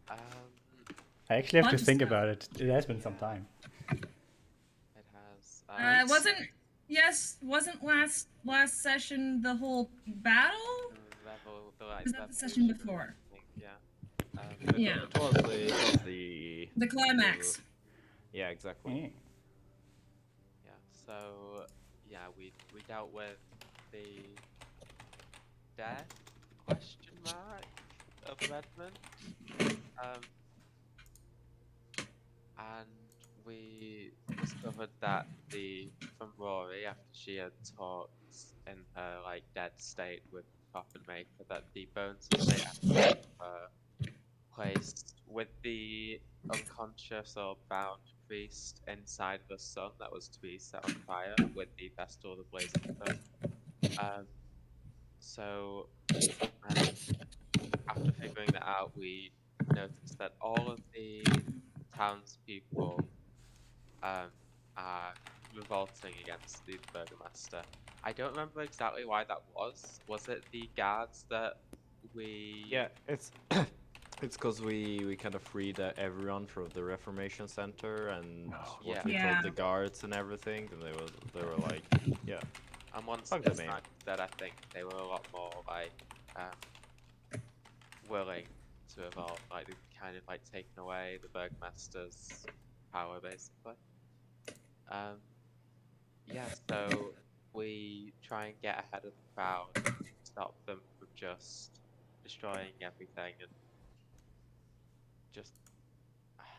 Um, I actually have to Bunch of think stuff. about it. It has been some time. it has. Wasn't last session the whole battle? Was that the session Revolution, before? I think, yeah. Yeah. It was the The climax. yeah, exactly. Eh. Yeah. So yeah, we dealt with the death question mark of Redmond. And we discovered that from Rory after she had talked in her like dead state with the coffin maker that the bones of the Athletes were placed with the unconscious or bound priest inside the sun that was to be set on fire with the festival of the blazing sun. So after figuring that out, we noticed that all of the townspeople are revolting against the burgomaster. I don't remember exactly why that was. Was it the guards that we? Yeah, it's it's because we kind of freed everyone from the Reformation Center and what Yeah. we Yeah. told the guards and everything, and they were like, yeah, And once fuck they the man. signed that, I think they were a lot more like willing to evolve, like kind of like taking away the burgomaster's power, basically. Yeah, so we try and get ahead of the crowd, stop them from just destroying everything, and just trying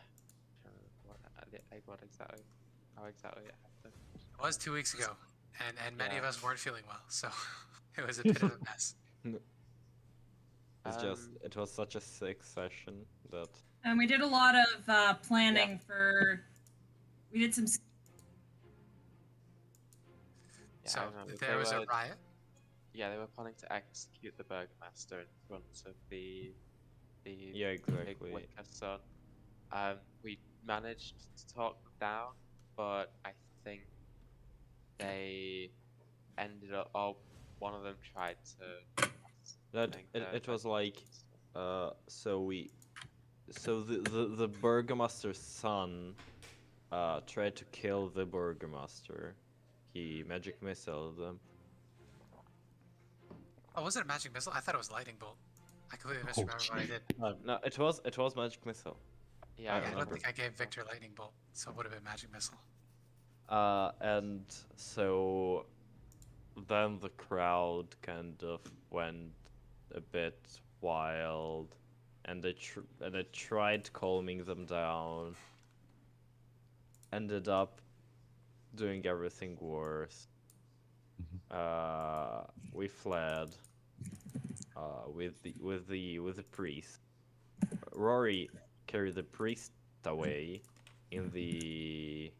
to remember what exactly, how exactly it happened. It was 2 weeks ago, and many of Yeah. us weren't feeling well, so it was a bit of a mess. It's just it was such a sick session that And we did a lot of planning for. We did some. Yeah, So I remember. there was a riot. Yeah, they were planning to execute the burgomaster in front of the yeah, big exactly. wicker sun. We managed to talk them down, but I think they ended up. Oh, one of them tried to. That it was like so the burgomaster's son tried to kill the burgomaster. He magic missiled them. Oh, was it a magic missile? I thought it was lightning bolt. I completely Oh, misremembered what I did. No, it was magic missile. Yeah, I I don't remember. think I gave Victor lightning bolt, so it would have been magic missile. And so then the crowd kind of went a bit wild, and they tried calming them down. Ended up doing everything worse. We fled with the priest. Rory carried the priest away inside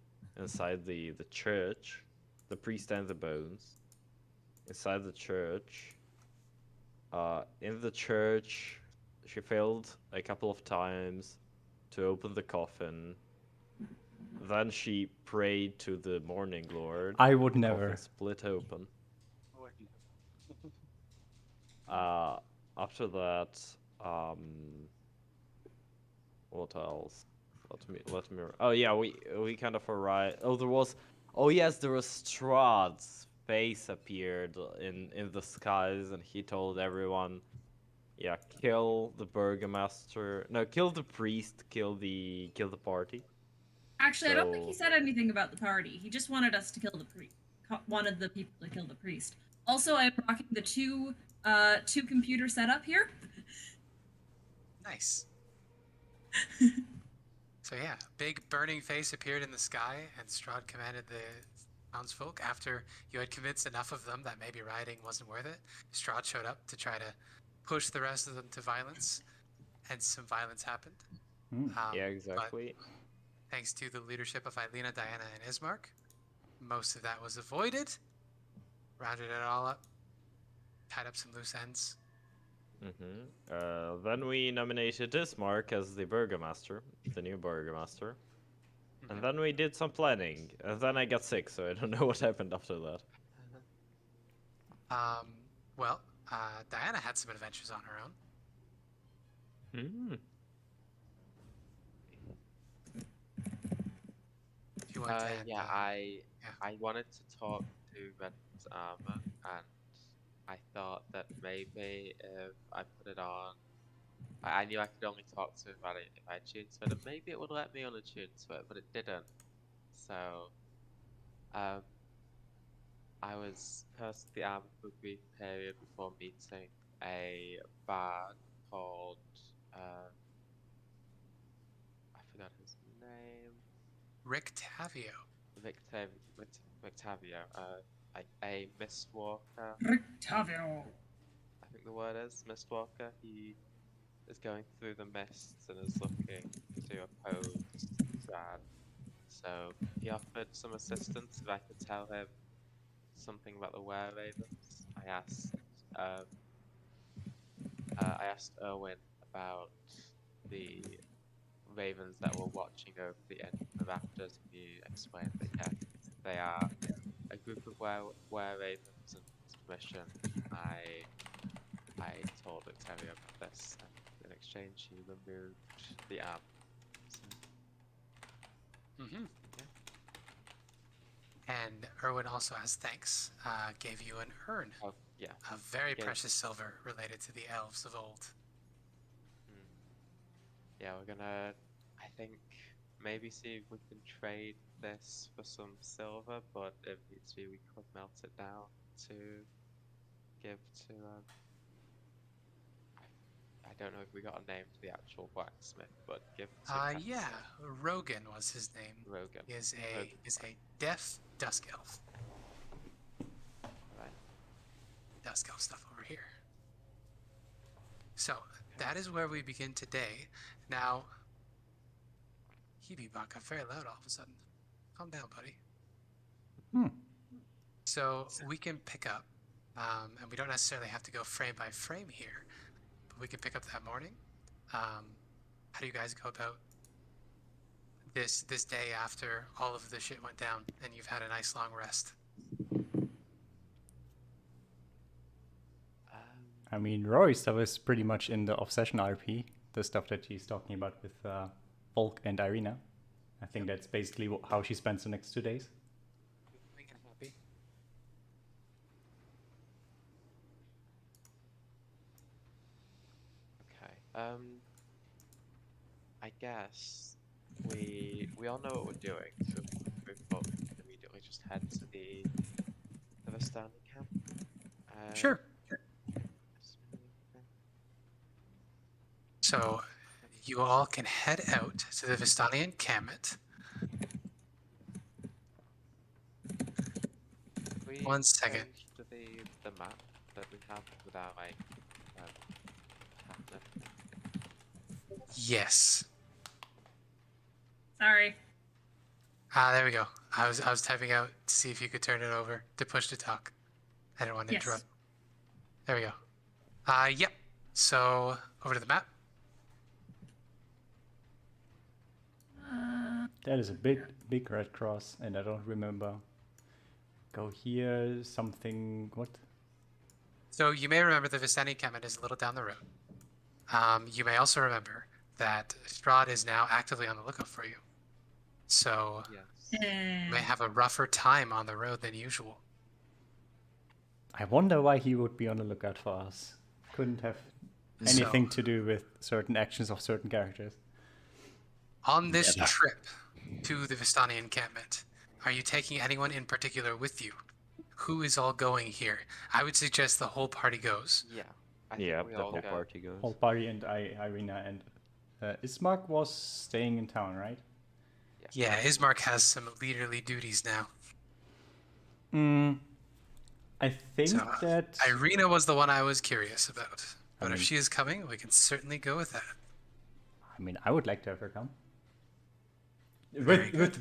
the church, the priest and the bones inside the church. In the church, she failed a couple of times to open the coffin. Then she prayed to the Morning Lord. I would The never. coffin split open. After that, what else? Let me. Oh yeah, we kind of arrived. Oh yes, there was Strahd's face appeared in the skies, and he told everyone, yeah, kill the burgomaster. No, kill the priest. Kill the party. Actually, I don't think he said anything about the party. He just wanted us to kill the priest. Wanted the people to kill the priest. Also, I'm rocking the two computer setup here. Nice. So yeah, big burning face appeared in the sky, and Strahd commanded the townsfolk, after you had convinced enough of them that maybe rioting wasn't worth it, Strahd showed up to try to push the rest of them to violence, and some violence happened. Yeah, exactly. But thanks to the leadership of Ileena, Diana, and Ismark, most of that was avoided. Rounded it all up, tied up some loose ends. Then we nominated Ismark as the burgomaster, the new burgomaster. And then we did some planning. And then I got sick, so I don't know what happened after that. Well, Diana had some adventures on her own. to end. Yeah, yeah. I wanted to talk to Red's armor, and I thought that maybe if I put it on, I knew I could only talk to it about it if I tuned to it, and maybe it would let me unattune to it, but it didn't. So, um, I was cursed with the armor for a brief period before meeting a bard called, I forgot his name. Rick Tavio. Victavio, a Mistwalker. Rictavio. I think the word is Mistwalker. He is going through the mists and is looking to oppose Strahd. So he offered some assistance if I could tell him something about the were ravens. I asked Erwin about the ravens that were watching over the end of the rafters, and he explained that yes, they are a group of were ravens, and with his permission, I told Victoria about this, and in exchange, he removed the arm. So, Mm-hmm. And Erwin also, as thanks, gave you an urn. oh yeah. Of very Okay. precious silver related to the elves of old. Yeah, we're gonna, I think, maybe see if we can trade this for some silver, but if needs be, we could melt it down to give to, I don't know if we got a name to the actual blacksmith, but give to Yeah, Cancer, Rogan was his name. Rogan. He is Rogan, a deaf dusk elf. right. Dusk elf stuff over here. So that is where we begin today. Now, Hibibot got very loud all of a sudden. Calm down, buddy. So we can pick up, and we don't necessarily have to go frame by frame here, but we can pick up that morning. How do you guys go about this day after all of the shit went down and you've had a nice long rest? I mean, Rory's stuff is pretty much in the Obsession RP, the stuff that she's talking about with Volk and Ireena. I think that's basically how she spends the next 2 days. Make it happy. Okay. I guess we all know what we're doing, so we both immediately just head to the Vistani camp. Sure. So you all can head out to the Vistani encampment. We 1 second. change to the map that we have without like happening. Yes. Sorry. There we go. I was typing out to see if you could turn it over to push to talk. I didn't want to Yes. interrupt. There we go. Yep. So over to the map. That is a big red cross, and I don't remember. Go here, something, what? So you may remember the Vistani encampment is a little down the road. You may also remember that Strahd is now actively on the lookout for you. So Yes. you may have a rougher time on the road than usual. I wonder why he would be on the lookout for us. Couldn't have anything to do with certain actions of certain characters. On this trip to the Vistani encampment, are you taking anyone in particular with you? Who is all going here? I would suggest the whole party goes. Yeah. I Yeah, think we the all whole go. party goes. Whole party and Ireena and Ismark was staying in town, right? Yeah, Ismark has some leaderly duties now. I think So, that Ireena was the one I was curious about. But I if mean- she is coming, we can certainly go with that. I mean, I would like to have her come. Very With the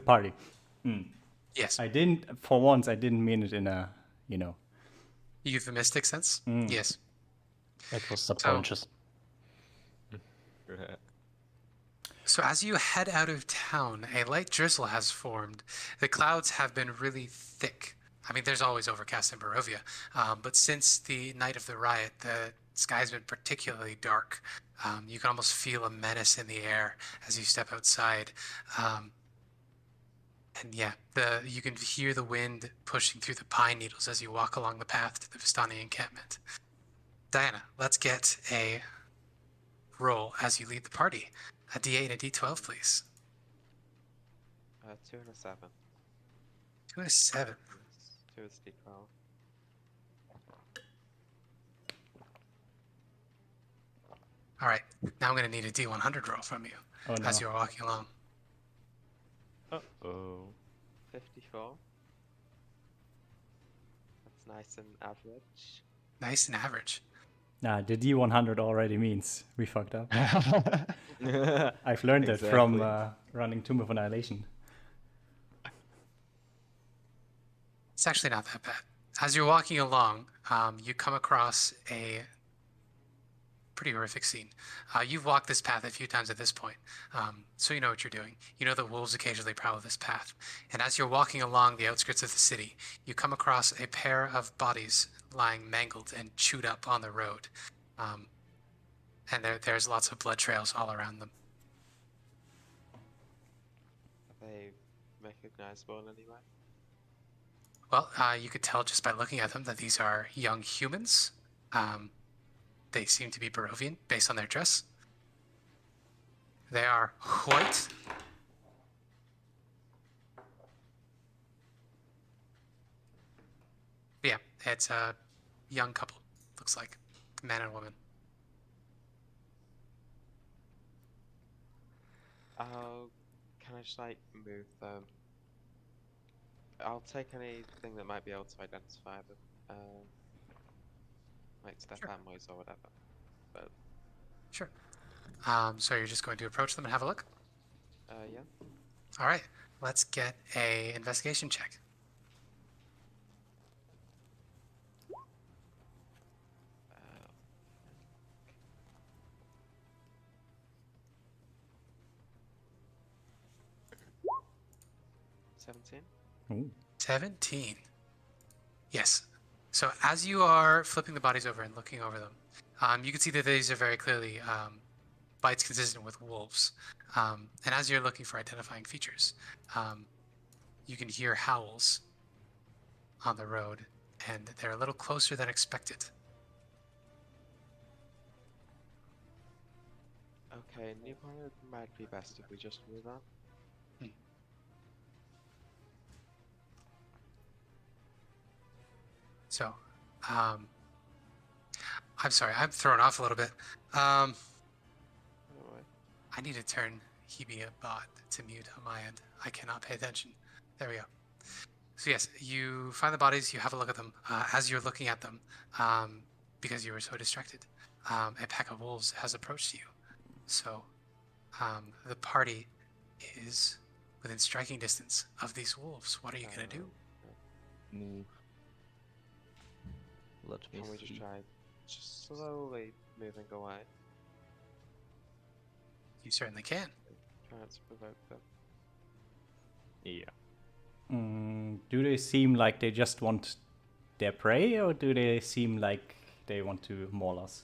party. Yes. I didn't mean it in a, Euphemistic sense? Yes. That was subconscious. So as you head out of town, a light drizzle has formed. The clouds have been really thick. I mean, there's always overcast in Barovia, but since the night of the riot, the sky's been particularly dark. You can almost feel a menace in the air as you step outside. And yeah, you can hear the wind pushing through the pine needles as you walk along the path to the Vistani encampment. Diana, let's get a roll as you lead the party. A D8 and a D12, please. 2 and a 7. 2 and a 7. Yes, 2 is D12. All right, now I'm going to need a D100 roll from you Oh no. as you're walking along. Uh-oh. 54. That's nice and average. Nice and average. Nah, the D100 already means we fucked up. I've learned it from running Tomb of Annihilation. It's actually not that bad. As you're walking along, you come across a pretty horrific scene. You've walked this path a few times at this point, so you know what you're doing. You know that wolves occasionally prowl this path. And as you're walking along the outskirts of the city, you come across a pair of bodies lying mangled and chewed up on the road. And there's lots of blood trails all around them. Are they recognizable in any way? Well, you could tell just by looking at them that these are young humans. They seem to be Barovian based on their dress. They are white. But yeah, it's a young couple, looks like. Man and woman. Can I just like move them? I'll take anything that might be able to identify them. Like their Sure. families or whatever. But Sure. So you're just going to approach them and have a look? yeah. All right, let's get a investigation check. Uh, 17. Ooh. 17. Yes. So as you are flipping the bodies over and looking over them, you can see that these are very clearly bites consistent with wolves. And as you're looking for identifying features, you can hear howls on the road, and they're a little closer than expected. Okay, Newborn might be best if we just move on. So, I'm sorry, I'm thrown off a little bit. Alright. I need to turn Hebe bot to mute on my end. I cannot pay attention. There we go. So yes, you find the bodies, you have a look at them. As you're looking at them, because you were so distracted, a pack of wolves has approached you. So the party is within striking distance of these wolves. What are you going to do? Move. Let me Can we just see. try just slowly moving away? You certainly can. Try not to provoke them. Yeah. Do they seem like they just want their prey, or do they seem like they want to maul us?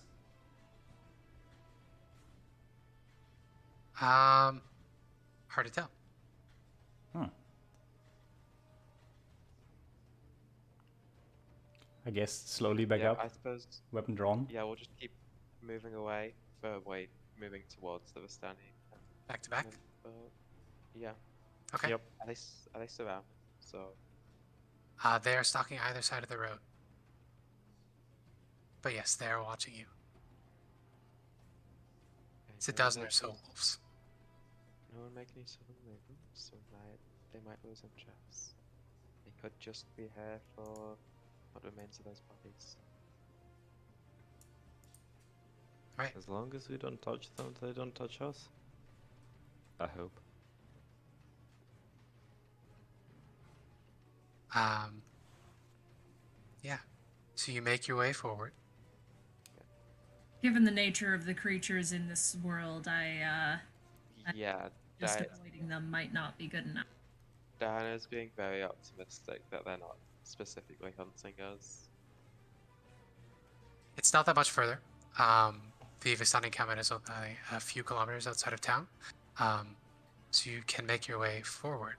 Hard to tell. I guess slowly back Yeah, up, I suppose. weapon drawn. Yeah, we'll just keep moving away. Moving towards the Vistani. Back to back. Yeah. Okay. Yep. Are they surrounded? So. They are stalking either side of the road. But yes, they are watching you. It's a dozen or so wolves. No one make any sudden movements, or they might lose interest. They could just be here for what remains of those bodies. Right. As long as we don't touch them, they don't touch us. I hope. Yeah. So you make your way forward. Given the nature of the creatures in this world, Yeah, just avoiding them might not be good enough. Diana's being very optimistic that they're not specifically hunting us. It's not that much further. The Vistani encampment is only a few kilometers outside of town. So you can make your way forward.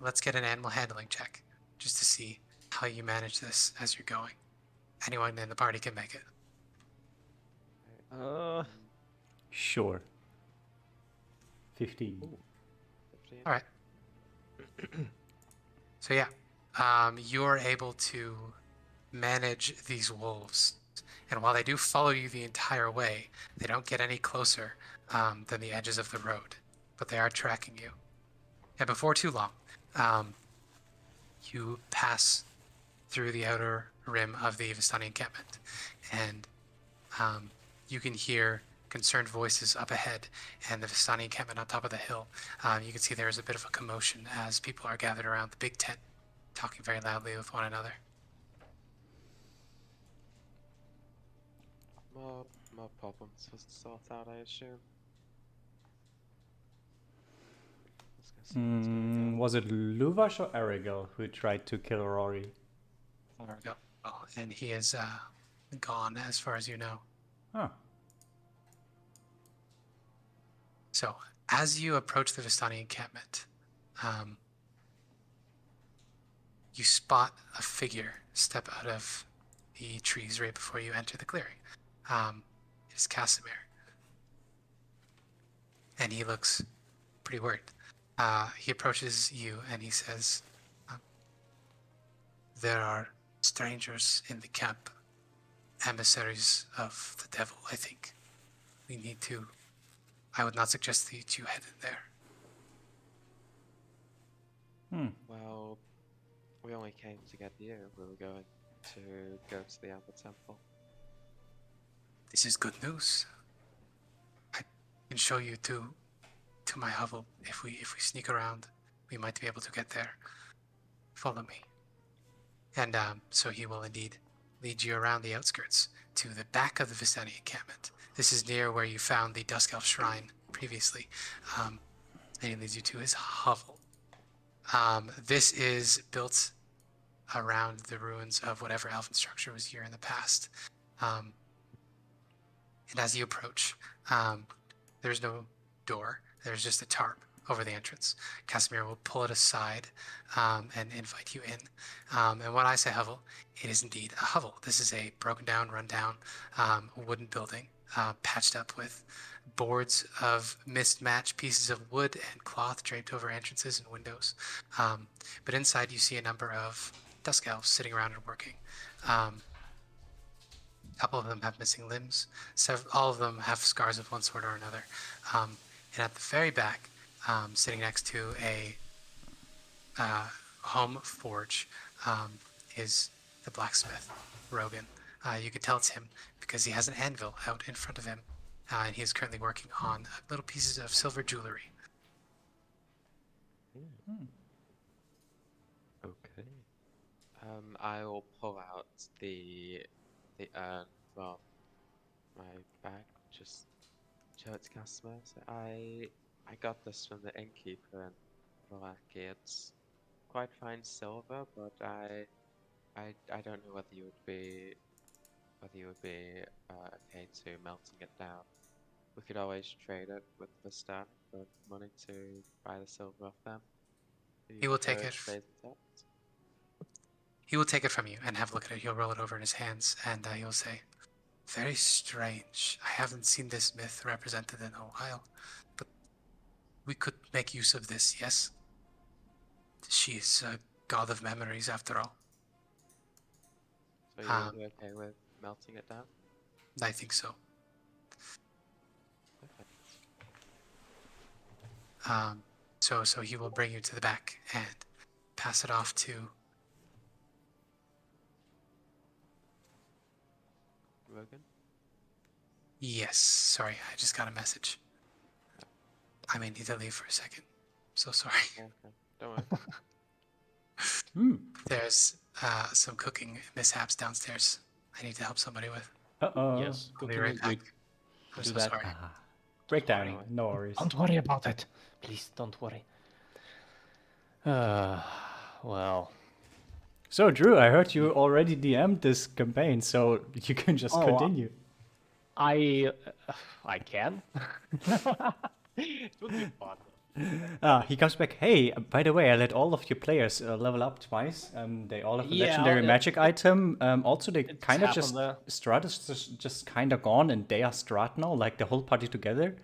Let's get an animal handling check just to see how you manage this as you're going. Anyone in the party can make it. Sure. 15. 15. All right. So yeah, you're able to manage these wolves, and while they do follow you the entire way, they don't get any closer than the edges of the road, but they are tracking you. And before too long, you pass through the outer rim of the Vistani encampment, and you can hear concerned voices up ahead, and the Vistani encampment on top of the hill. You can see there is a bit of a commotion as people are gathered around the big tent, talking very loudly with one another. More problems for us to sort out, I assume. Let's go see what's going on. Was it Luvash or Arigel who tried to kill Rory? There we go. Oh, and he is gone, as far as you know. Huh. So, as you approach the Vistani encampment, you spot a figure step out of the trees right before you enter the clearing. It is Casimir. And he looks pretty worried. He approaches you and he says, there are strangers in the camp, emissaries of the devil, I think. We need to... I would not suggest that you head in there. Well, we only came to get you. We were going to go to the Amber Temple. This is good news. I can show you to my hovel. If we sneak around, we might be able to get there. Follow me. And so he will indeed lead you around the outskirts to the back of the Vistani encampment. This is near where you found the Dusk Elf Shrine previously. And he leads you to his hovel. This is built around the ruins of whatever elven structure was here in the past. And as you approach, there's no door. There's just a tarp over the entrance. Casimir will pull it aside and invite you in. And when I say hovel, it is indeed a hovel. This is a broken down, run down wooden building patched up with boards of mismatched pieces of wood and cloth draped over entrances and windows. But inside you see a number of dusk elves sitting around and working. A couple of them have missing limbs. All of them have scars of one sort or another. And at the very back, sitting next to a home forge, is the blacksmith, Rogan. You could tell it's him because he has an anvil out in front of him, and he is currently working on little pieces of silver jewelry. Okay. I'll pull out the urn from my bag, just show it to Casimir. So I got this from the innkeeper in Malaki. It's quite fine silver, but I don't know whether you would be okay to melting it down. We could always trade it with Vistani for money to buy the silver off them. He will take it. Stays intact. He will take it from you and have a look at it. He'll roll it over in his hands, and he'll say, "Very strange. I haven't seen this myth represented in a while, but we could make use of this, yes? She is a god of memories, after all." So you'll be okay with melting it down? I think so. Perfect. So he will bring you to the back and pass it off to... Rogan? Yes, sorry, I just got a message. I may need to leave for a second. So sorry. Okay, don't worry. There's some cooking mishaps downstairs I need to help somebody with. Uh-oh. Yes, I'll be cooking right is back. good. I'm Do so that. sorry. Breakdown. No worries. Don't worry about it. Please, don't worry. Well, So, Drew, I heard you already DM'd this campaign, so you can just continue. I can. It would be fun. He comes back. Hey, by the way, I let all of your players level up twice. They all have a Yeah, legendary magic item. Also, they it's kind of happened just there. Strahd is just kind of gone, and they are Strahd now, like the whole party together.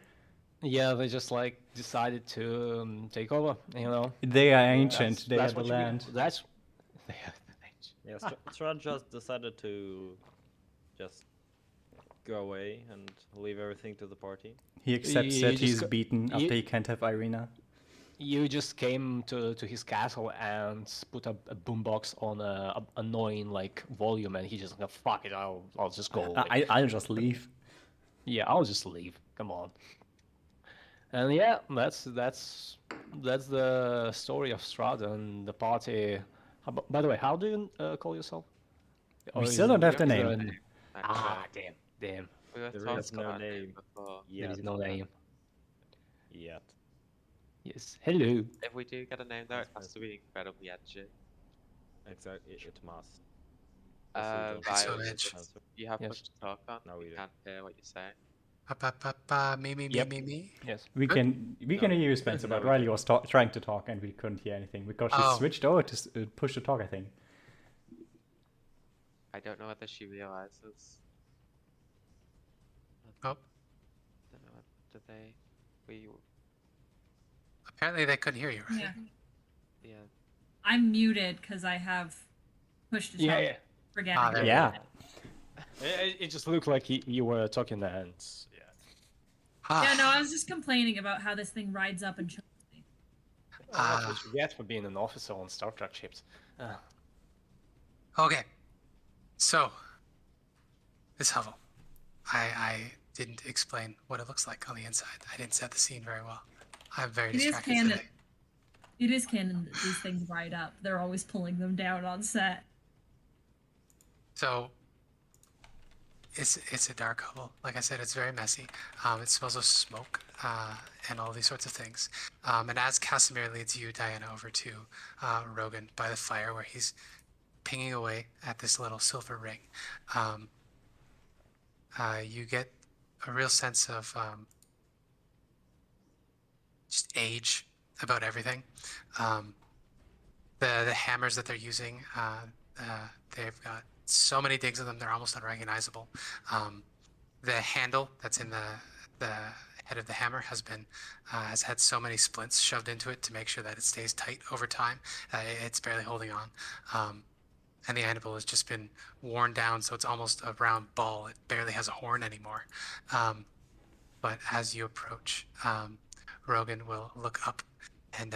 Yeah, they just like decided to take over. You know. They are Yeah, ancient. They are the what you get. land. That's. They are the ancient. Yeah, Strahd just decided to just go away and leave everything to the party. He accepts You that just he's beaten after he can't have Ireena. You just came to his castle and put a boombox on a annoying like volume, and he just like, fuck it, I'll just go away. I'll just leave. Yeah, I'll just leave. Come on. And yeah, that's the story of Strahd and the party. By the way, how do you call yourself? We still don't have the is name. there an- Actually, damn. we were There talking is no about that name before. There is yet. no name. Yet. Yes. Hello. If we do get a name though, it That's has to be incredibly edgy. Exactly, it must. Right, So edgy. you have Yes. much to talk on. No, we we don't. can't hear what you're saying. Me, Yep. me. Yes. We Good. can hear you, Spencer, No, but we Riley was trying to talk and we couldn't hear anything because she Oh. switched over to push to talk, I think. I don't know whether she realizes. Oh, I don't know. Did they? We. apparently they couldn't hear you, right? Yeah. Yeah. I'm muted because I have push to talk. Yeah, yeah. Forgetting. Ah, there we Yeah. It just looked like you were talking there, and yeah. Yeah, no, I was just complaining about how this thing rides up and chokes me. That's what you get for being an officer on Star Trek ships. Okay. So, this hovel. I didn't explain what it looks like on the inside. I didn't set the scene very well. I'm very It is distracted canon. today. It is canon that these things ride up. They're always pulling them down on set. So, it's a dark hovel. Like I said, it's very messy. It smells of smoke and all these sorts of things. And as Casimir leads you, Diana, over to Rogan by the fire where he's pinging away at this little silver ring, you get a real sense of just age about everything. The hammers that they're using, they've got so many digs of them, they're almost unrecognizable. The handle that's in the head of the hammer has had so many splints shoved into it to make sure that it stays tight over time. It's barely holding on. And the anvil has just been worn down, so it's almost a round ball. It barely has a horn anymore. But as you approach, Rogan will look up, and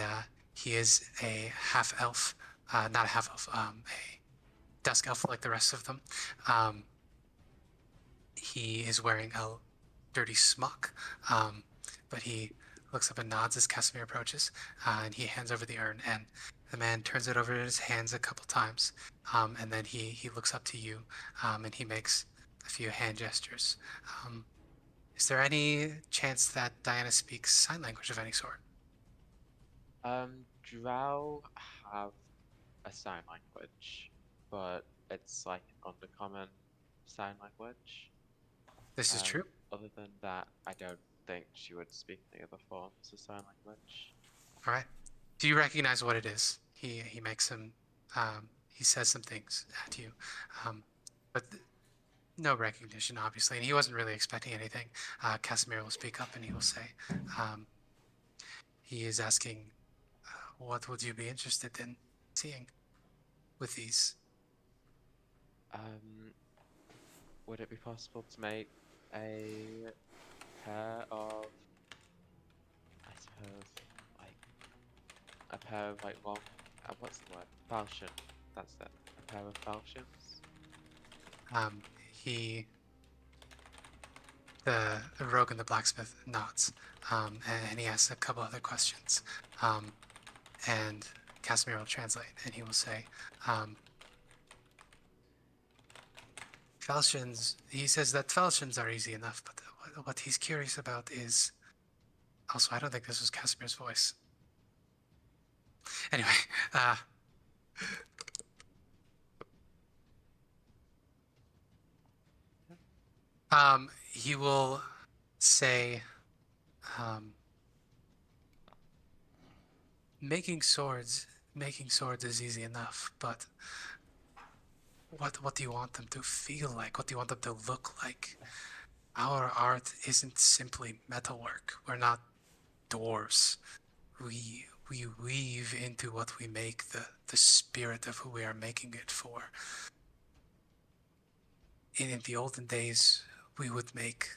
he is a half-elf, not a half-elf, a dusk elf like the rest of them. He is wearing a dirty smock, but he looks up and nods as Casimir approaches, and he hands over the urn, and the man turns it over in his hands a couple times, and then he looks up to you, and he makes a few hand gestures. Is there any chance that Diana speaks sign language of any sort? Drow have a sign language, but it's like an undercommon sign language. This is true. Other than that, I don't think she would speak any other forms of sign language. All right. Do you recognize what it is? He makes some, he says some things at you, but no recognition, obviously, and he wasn't really expecting anything. Casimir will speak up and he will say, he is asking, what would you be interested in seeing with these? Would it be possible to make a pair of, I suppose, like a pair of like long, what's the word? Falchion. That's it. A pair of falchions. The rogue and the blacksmith nods, and he asks a couple other questions, and Casimir will translate, and he will say, falchions. He says that falchions are easy enough, but what he's curious about is, also, I don't think this was Casimir's voice. Anyway, he will say, making swords is easy enough, but what do you want them to feel like? What do you want them to look like? Our art isn't simply metalwork. We're not dwarves. We weave into what we make the spirit of who we are making it for. In the olden days, we would make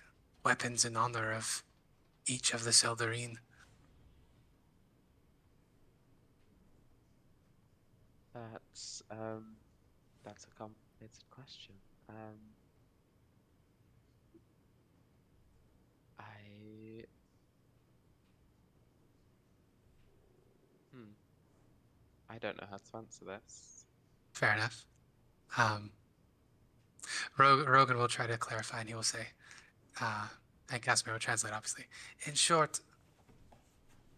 weapons in honor of each of the Seldarine. That's a complicated question. I don't know how to answer this. Fair enough. Rogan will try to clarify, and he will say, and Casimir will translate, obviously. In short,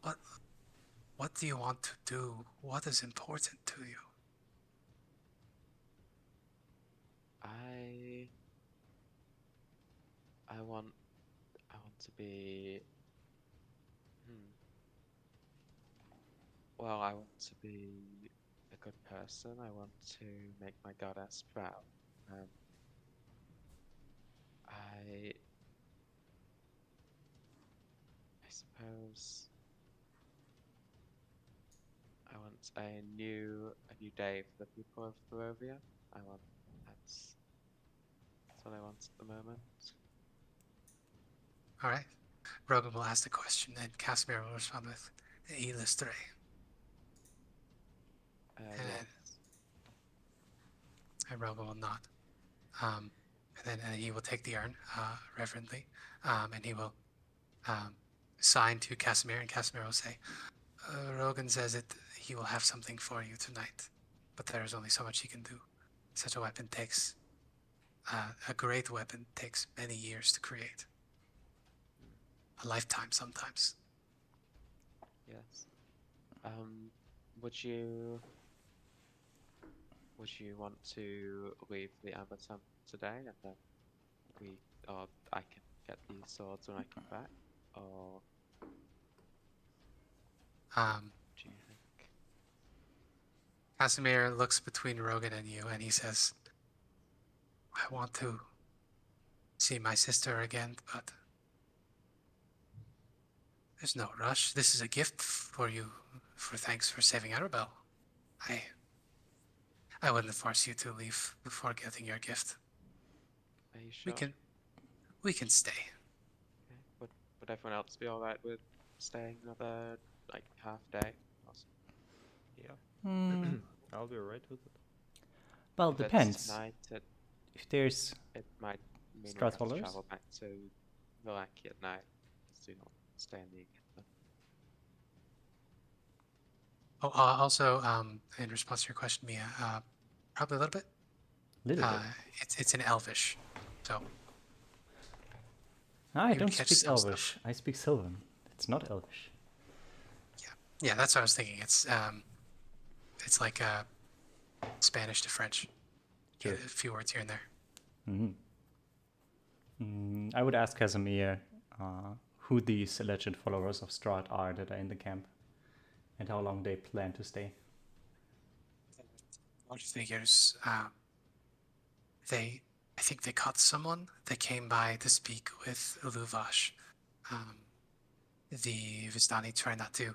what do you want to do? What is important to you? I want to be. Well, I want to be a good person. I want to make my goddess proud. I suppose I want a new day for the people of Barovia. That's what I want at the moment. All right. Rogan will ask the question, and Casimir will respond with Illustre. Yes. And Rogan will nod. And then he will take the urn reverently, and he will sign to Casimir, and Casimir will say, Rogan says that he will have something for you tonight, but there is only so much he can do. Such a weapon takes, a great weapon takes many years to create. A lifetime sometimes. Yes. Would you want to leave the Amber Temple today, and then I can get these swords when I come back, or do you think? Casimir looks between Rogan and you, and he says, I want to see my sister again, but there's no rush. This is a gift for you, for thanks for saving Arabelle. I wouldn't force you to leave before getting your gift. Are you sure? We can stay. Okay. Would everyone else be alright with staying another half day? Yeah. I'll be alright with it. Well, If it's depends. tonight, If there's it might mean we Strahd have to followers? travel back to Villaki at night, so you not stay in the encampment. Oh, also, in response to your question, Mia, probably a little bit. little bit. It's in Elvish, so I you don't catch speak some Elvish. stuff. I speak Sylvan. It's not Elvish. Yeah, that's what I was thinking. It's like Spanish to French. Sure. A few words here and there. I would ask Casimir who these alleged followers of Strahd are that are in the camp, and how long they plan to stay. Large figures. I think they caught someone. They came by to speak with Luvash. The Vistani try not to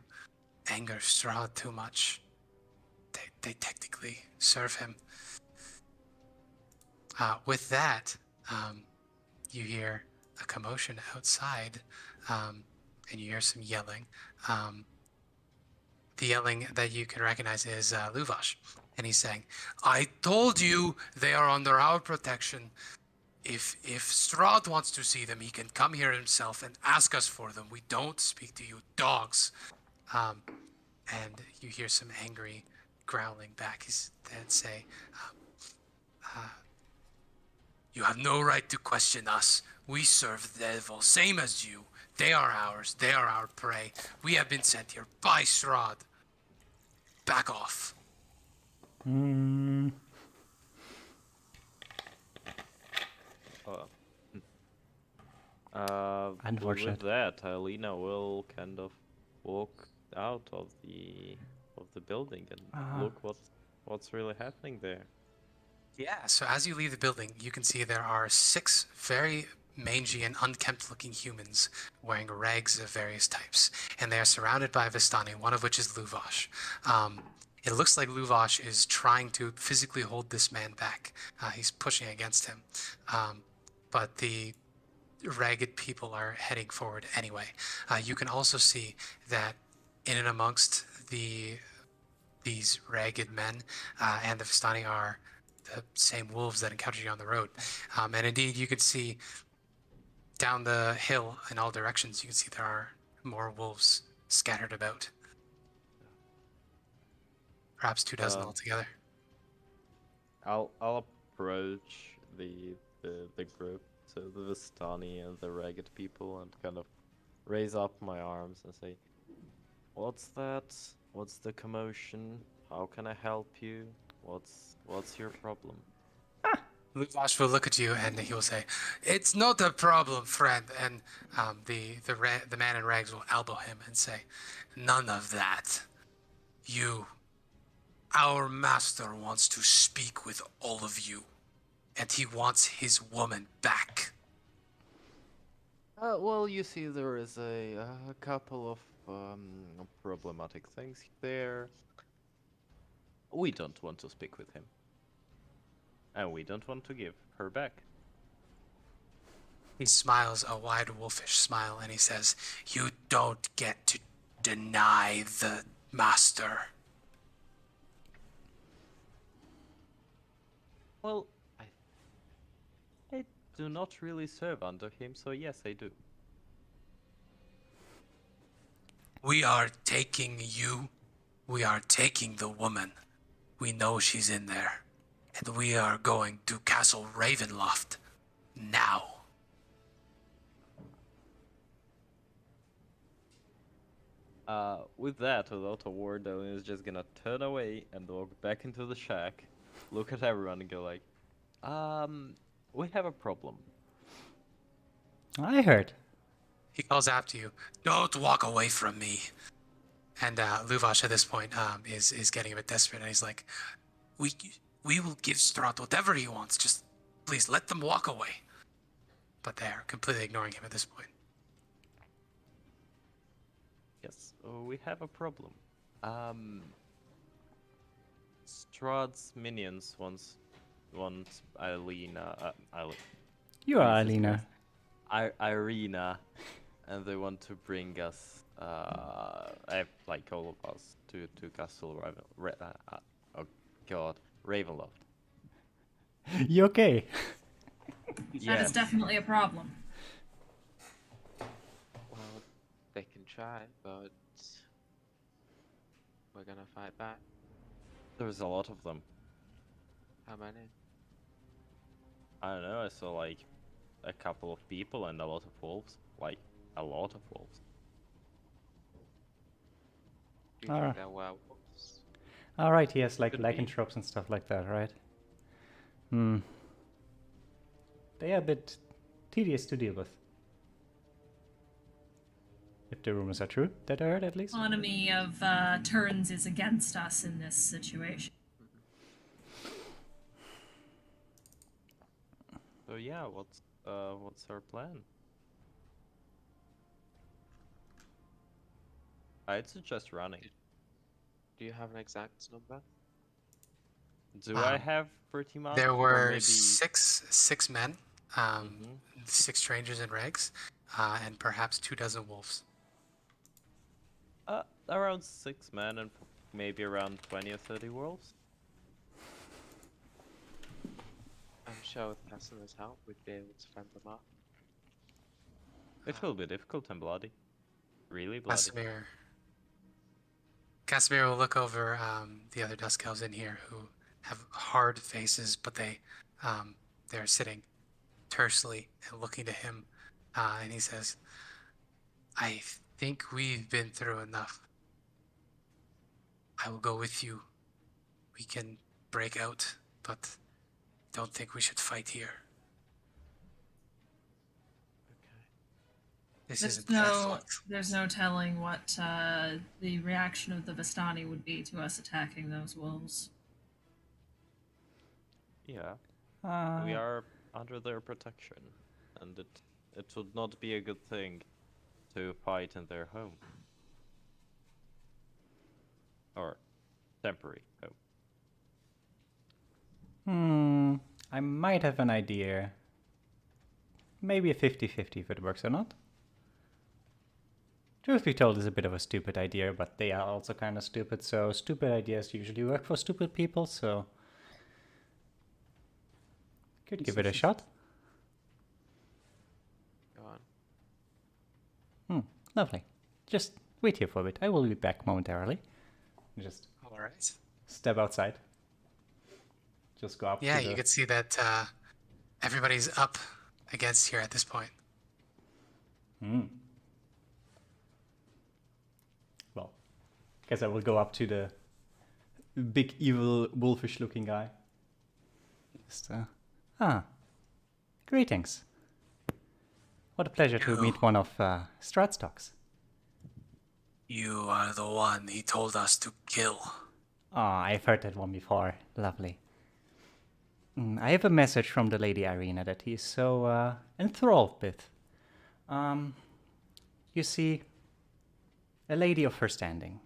anger Strahd too much. They technically serve him. With that, you hear a commotion outside, and you hear some yelling. The yelling that you can recognize is Luvash, and he's saying, I told you they are under our protection. If Strahd wants to see them, he can come here himself and ask us for them. We don't speak to you dogs. And you hear some angry growling back and say, you have no right to question us. We serve the devil, same as you. They are ours. They are our prey. We have been sent here by Strahd. Back off. Unfortunate. With that, Ilena will kind of walk out of the building and Ah. look what's really happening there. Yeah, so as you leave the building, you can see there are 6 very mangy and unkempt-looking humans wearing rags of various types, and they are surrounded by Vistani, one of which is Luvash. It looks like Luvash is trying to physically hold this man back. He's pushing against him, but the ragged people are heading forward anyway. You can also see that in and amongst these ragged men and the Vistani are the same wolves that encountered you on the road. And indeed, you can see down the hill in all directions, you can see there are more wolves scattered about. Perhaps 2 dozen altogether. I'll approach the group, so the Vistani and the ragged people, and kind of raise up my arms and say, "What's that? What's the commotion? How can I help you? What's your problem?" Luvash will look at you and he will say, "It's not a problem, friend." And the man in rags will elbow him and say, "None of that. Our master wants to speak with all of you, and he wants his woman back." Well, you see, there is a couple of problematic things there. We don't want to speak with him, and we don't want to give her back. He smiles a wide wolfish smile and he says, "You don't get to deny the master." Well, I do not really serve under him, so yes, I do. "We are taking you. We are taking the woman. We know she's in there. And we are going to Castle Ravenloft now." With that, without a word, Ilena is just gonna turn away and walk back into the shack, look at everyone and go like, we have a problem. I heard. He calls after you, "Don't walk away from me." And Luvash at this point is getting a bit desperate, and he's like, we will give Strahd whatever he wants. Just please let them walk away." But they are completely ignoring him at this point. Yes, we have a problem. Strahd's minions want Ireena, You are Jesus Ireena. Ireena, and they want to bring us, like all of us, to Castle Ravenloft. You okay? That is definitely a problem. Well, they can try, but we're gonna fight back. There's a lot of them. How many? I don't know, I saw like a couple of people and a lot of wolves. Like, a lot of wolves. Do you think they're werewolves? Alright, he has like Could be. lycanthropes and stuff like that, right? They are a bit tedious to deal with. If the rumors are true, that I heard at least. Economy of turns is against us in this situation. So yeah, what's our plan? I'd suggest running. Do you have an exact number? Do I have pretty much? There or were maybe... six men, 6 strangers in rags, and perhaps 2 dozen wolves. Around 6 men and maybe around 20 or 30 wolves. I'm sure with Casimir's help we'd be able to fend them off. It will be difficult and bloody. Really bloody. Casimir will look over the other Dusk Elves in here who have hard faces, but they're sitting tersely and looking to him, and he says, "I think we've been through enough. I will go with you. We can break out, but don't think we should fight here." This There's isn't bad no, luck. there's no telling what the reaction of the Vistani would be to us attacking those wolves. Yeah, we are under their protection, and it would not be a good thing to fight in their home. Or temporary home. I might have an idea. Maybe a 50-50 if it works or not. Truth be told is a bit of a stupid idea, but they are also kind of stupid, so stupid ideas usually work for stupid people, so... Could give it a shot. Go on. Lovely. Just wait here for a bit. I will be back momentarily. Just All right. step outside. Just go up Yeah, to the... you could see that everybody's up against here at this point. Well, guess I will go up to the big evil wolfish looking guy. Just, greetings. What a pleasure to meet one of Strahd's dogs. You are the one he told us to kill. Ah, I've heard that one before. Lovely. I have a message from the Lady Ireena that he's so enthralled with. You see, a lady of her standing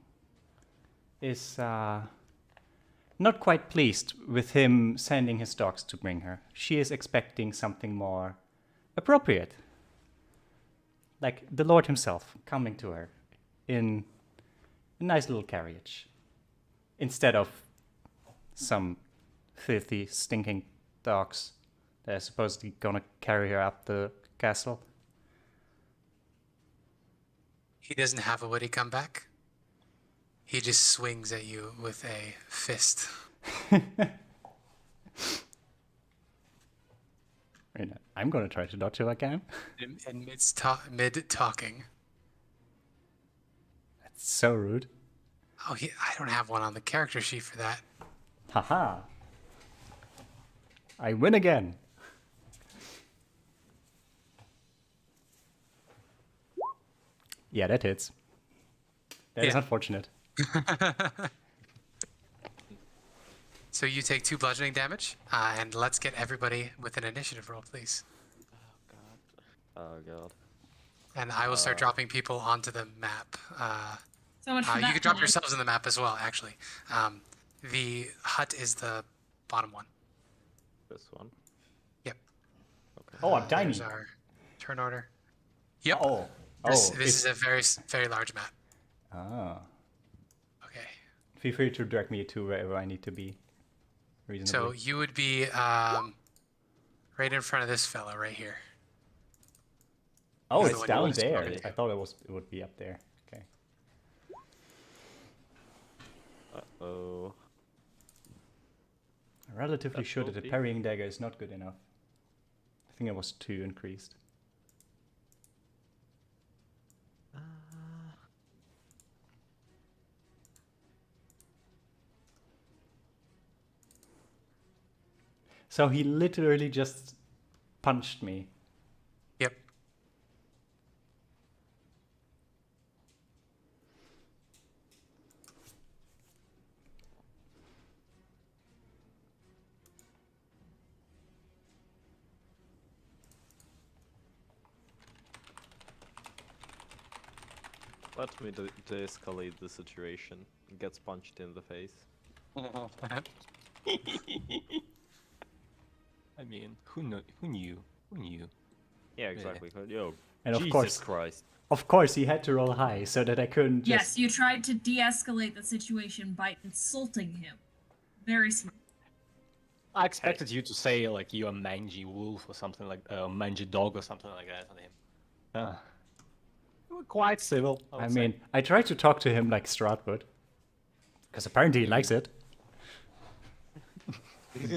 is not quite pleased with him sending his dogs to bring her. She is expecting something more appropriate. Like the Lord himself coming to her in a nice little carriage. Instead of some filthy, stinking dogs that are supposedly gonna carry her up the castle. He doesn't have a witty comeback. He just swings at you with a fist. I'm gonna try to dodge if I can. In mid-talking. That's so rude. Oh, I don't have one on the character sheet for that. Haha. I win again. Yeah, that hits. That is Yeah. unfortunate. So you take 2 bludgeoning damage, and let's get everybody with an initiative roll, please. Oh god. And I will start dropping people onto the map. So much for You that can drop time. yourselves in the map as well, actually. The hut is the bottom one. This one. Yep. Okay. Oh, I'm tiny. There's our turn order. Yep. Oh. This it's- is a very, very large map. Ah. Okay. Feel free to drag me to wherever I need to be. So Reasonably. you would be right in front of this fella right here. Oh, He's it's the one down who's there. spotted I you. thought it would be up there. Okay. Uh-oh. I'm relatively That sure will that the be- parrying dagger is not good enough. I think it was 2 increased. So he literally just punched me. Yep. Let me de-escalate the situation. Gets punched in the face. I mean, who knew? Who knew? Who knew? Yeah, exactly. Yo, And of Jesus course- Christ. Of course, he had to roll high so that I couldn't just... Yes, you tried to de-escalate the situation by insulting him. Very smart. I expected you to say like you're a mangy wolf or something like a mangy dog or something like that on him. You were quite civil. I mean, I tried to talk to him like Strahd would. Because apparently he likes it.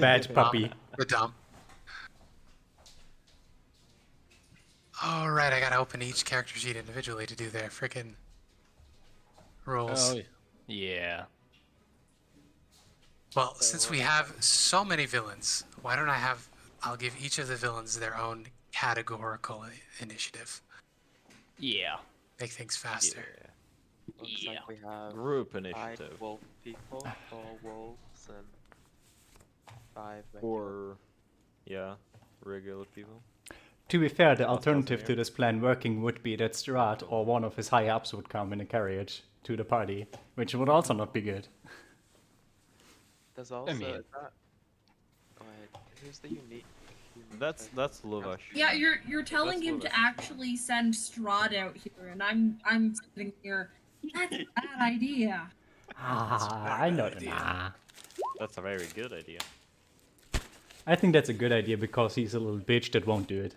Bad puppy. The dump. All right, I gotta open each character sheet individually to do their freaking rolls. Oh yeah. Well, since we have so many villains, why don't I'll give each of the villains their own categorical initiative. Yeah. Make things faster. Looks like we have Group 5 initiative. wolf people, 4 wolves, and 5 regular. Or, yeah, regular people. To be fair, the Plus alternative to Casimir. this plan working would be that Strahd or one of his high ups would come in a carriage to the party, which would also not be good. There's also mean- that. Wait, who's the unique? human That's person? Luvash. Yeah, you're telling That's him what to I- actually send Strahd out here, and I'm sitting here. That's a bad idea. I know. idea. Nah. That's a very good idea. I think that's a good idea because he's a little bitch that won't do it.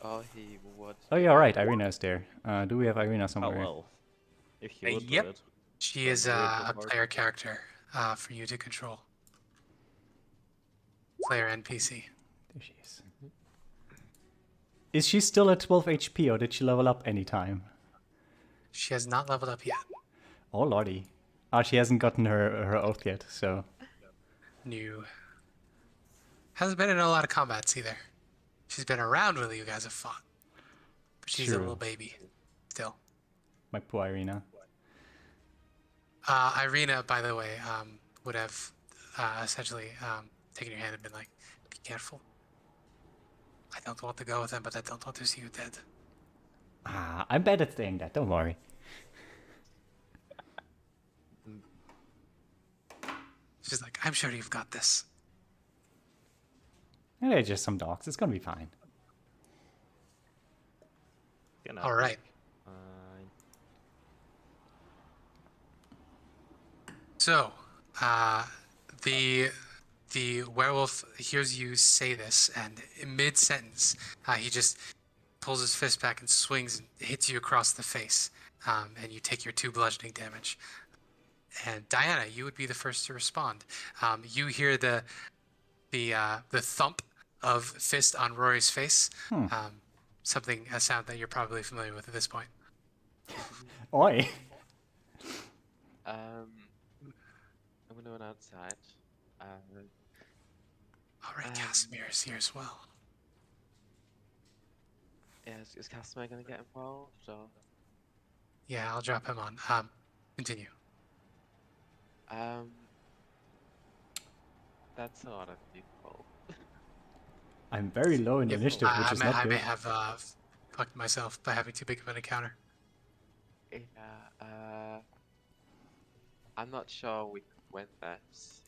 Oh, he would. Oh yeah, right. Ireena's there. Do we have Ireena Oh somewhere? well. If he would Yep. do it. She is Druid a would work. player character for you to control. Player NPC. There she is. Is she still at 12 HP or did she level up anytime? She has not leveled up yet. Oh lordy. She hasn't gotten her oath yet, so. New. Hasn't been in a lot of combats either. She's been around when you guys have fought. But she's a True. little baby still. My poor Ireena. Ireena, by the way, would have essentially taken your hand and been like, be careful. I don't want to go with them, but I don't want to see you dead. I'm bad at saying that, don't worry. She's like, I'm sure you've got this. And they're just some dogs, it's gonna be fine. All right. So, the werewolf hears you say this, and in mid-sentence, he just pulls his fist back and swings and hits you across the face, and you take your 2 bludgeoning damage. And Diana, you would be the first to respond. You hear the thump of fist on Rory's face. A sound that you're probably familiar with at this point. Oi! I'm gonna run outside. All right, Casimir is here as well. Yeah, is Casimir gonna get involved or? Yeah, I'll drop him on. Continue. That's a lot of people. I'm very low in Yep. initiative, which is not I good. may have fucked myself by having too big of an encounter. Yeah, I'm not sure we could win this.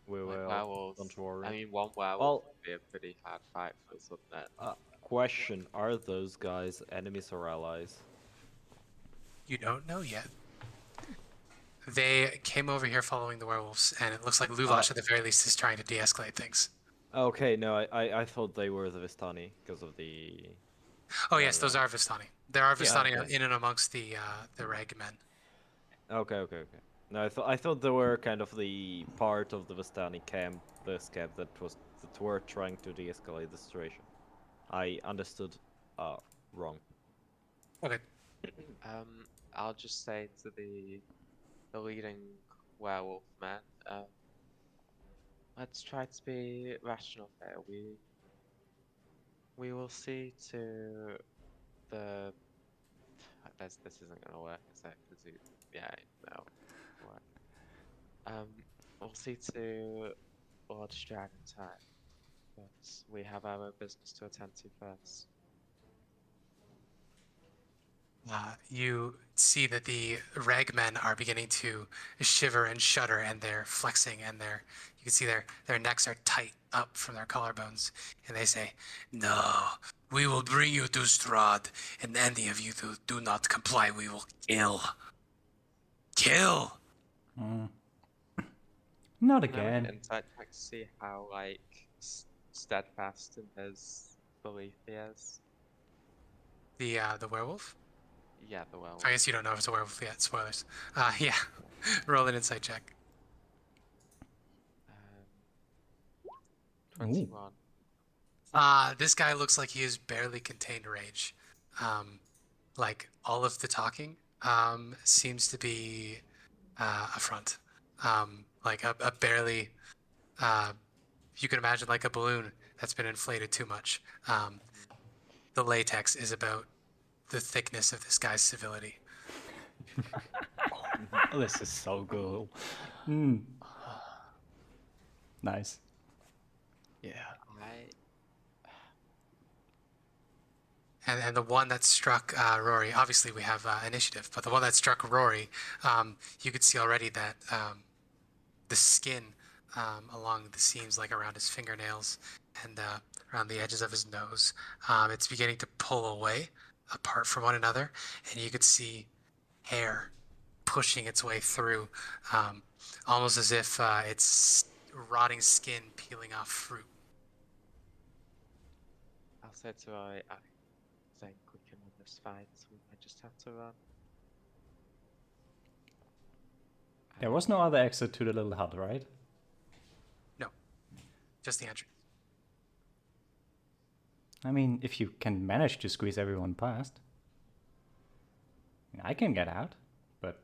We Like, will. werewolves. Don't worry. I mean, one werewolf Well- would be a pretty hard fight for us, wouldn't it? Question: are those guys enemies or allies? You don't know yet. They came over here following the werewolves, and it looks like Luvash, at the very least, is trying to de-escalate things. Okay, no, I thought they were the Vistani because of the. Oh yes, those are Vistani. There are Vistani okay. in and amongst the reg men. Okay. No, I thought they were kind of the part of the Vistani camp, this camp that were trying to de-escalate the situation. I understood wrong. Okay. I'll just say to the leading werewolf man, let's try to be rational here. We will see to the. This isn't gonna work, is it? 'Cause yeah, no. Work. We'll see to Lord Strahd in time, but we have our own business to attend to first. You see that the ragmen are beginning to shiver and shudder, and they're flexing, and you can see their necks are tight up from their collarbones, and they say, "No, we will bring you to Strahd, and any of you who do not comply, we will kill. Kill!" Not Can I make again. an insight check to see how like steadfast in his belief he is? The werewolf? Yeah, the werewolf. I guess you don't know if it's a werewolf yet. Spoilers. Yeah. Roll an insight check. 21. This guy looks like he has barely contained rage. Like all of the talking seems to be a front. Like a barely, you can imagine like a balloon that's been inflated too much. The latex is about the thickness of this guy's civility. Oh, this is so cool. Hmm. Nice. Yeah. I And the one that struck Rory, obviously we have initiative, but the one that struck Rory, you could see already that the skin along the seams, like around his fingernails and around the edges of his nose, it's beginning to pull away apart from one another, and you could see hair pushing its way through, almost as if it's rotting skin peeling off fruit. I'll say to Rory, I think we can win this fight, so we might just have to run. There was no other exit to the little hut, right? No, just the entrance. I mean, if you can manage to squeeze everyone past. I can get out, but...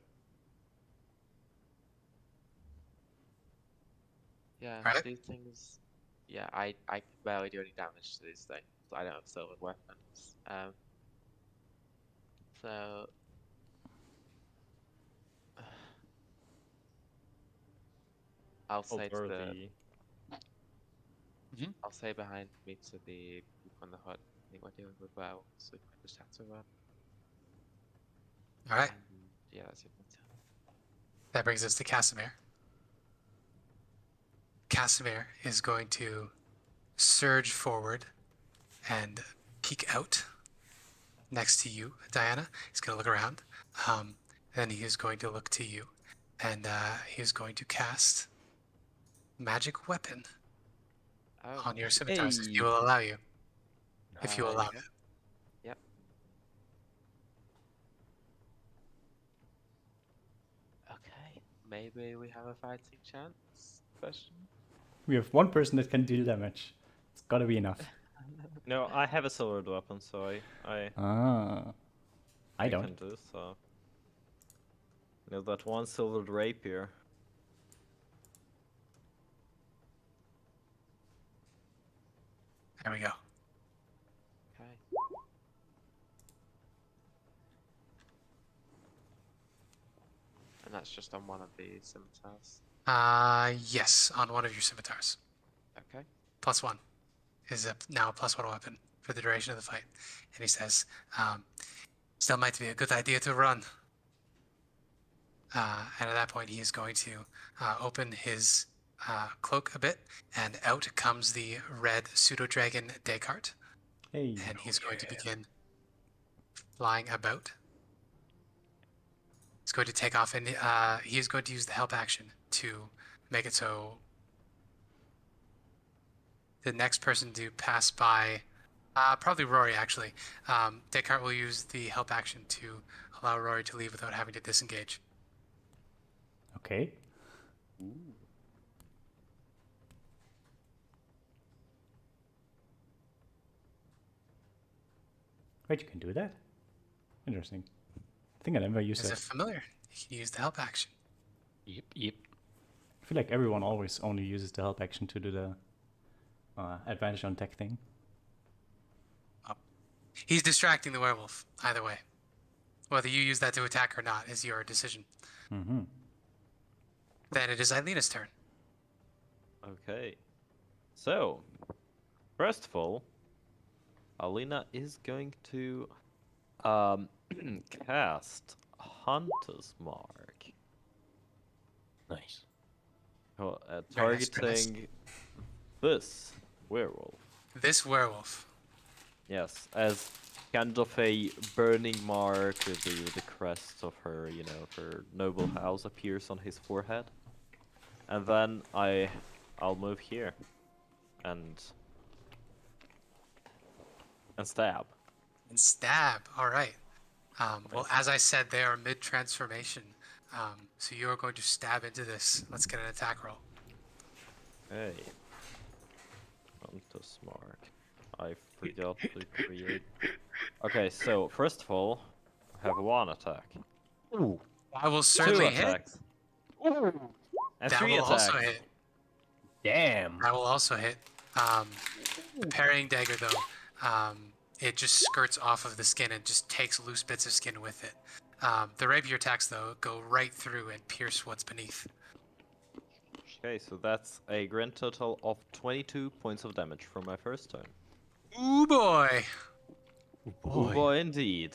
Yeah, Right. these things. Yeah, I can barely do any damage to these things. I don't have silver weapons. So I'll say to the I'll say behind me to the people in the hut. I think we're dealing with werewolves, so we might just have to run. All right, Yeah, that's it. that brings us to Casimir. Casimir is going to surge forward and peek out next to you, Diana. He's going to look around. Then he is going to look to you, and he is going to cast Magic Weapon Oh, on your scimitars if Hey. you will allow you. If you there allow go. it. Yep. Okay, maybe we have a fighting chance? Question. We have one person that can deal damage. It's gotta be enough. No, I have a silvered weapon, so I I don't. can do so. You know that one silvered rapier. There we go. Okay. And that's just on one of the scimitars. Yes, on one of your scimitars. Okay. +1 is now a +1 weapon for the duration of the fight. And he says, still might be a good idea to run. And at that point, he is going to open his cloak a bit, and out comes the red pseudo-dragon Descartes. Hey. And he's going to begin flying about. He's going to take off, and he is going to use the help action to make it so the next person to pass by, probably Rory actually. Descartes will use the help action to allow Rory to leave without having to disengage. Okay. Wait, you can do that? Interesting. I think I never used As a it. familiar, you can use the help action. Yep. I feel like everyone always only uses the help action to do the advantage on tech thing. He's distracting the werewolf, either way. Whether you use that to attack or not is your decision. Mm-hmm. Then it is Ileena's turn. Okay. So, first of all, Ireena is going to cast Hunter's Mark. Nice. Very nice, very nice. Targeting this werewolf. This werewolf. Yes, as kind of a burning mark with the crest of her, her noble house appears on his forehead. And then I'll move here and stab. And stab. All right. Well, as I said, they are mid-transformation. So you are going to stab into this. Let's get an attack roll. Hey. Hunter's Mark. I forgot to create. Okay, so first of all, I have one attack. Ooh. I will Two certainly hit. attacks. Ooh. And That three will attacks. also hit. Damn. That will also hit. The parrying dagger, though, it just skirts off of the skin and just takes loose bits of skin with it. The rapier attacks, though, go right through and pierce what's beneath. Okay, so that's a grand total of 22 points of damage from my first turn. Ooh boy! Oh boy, indeed.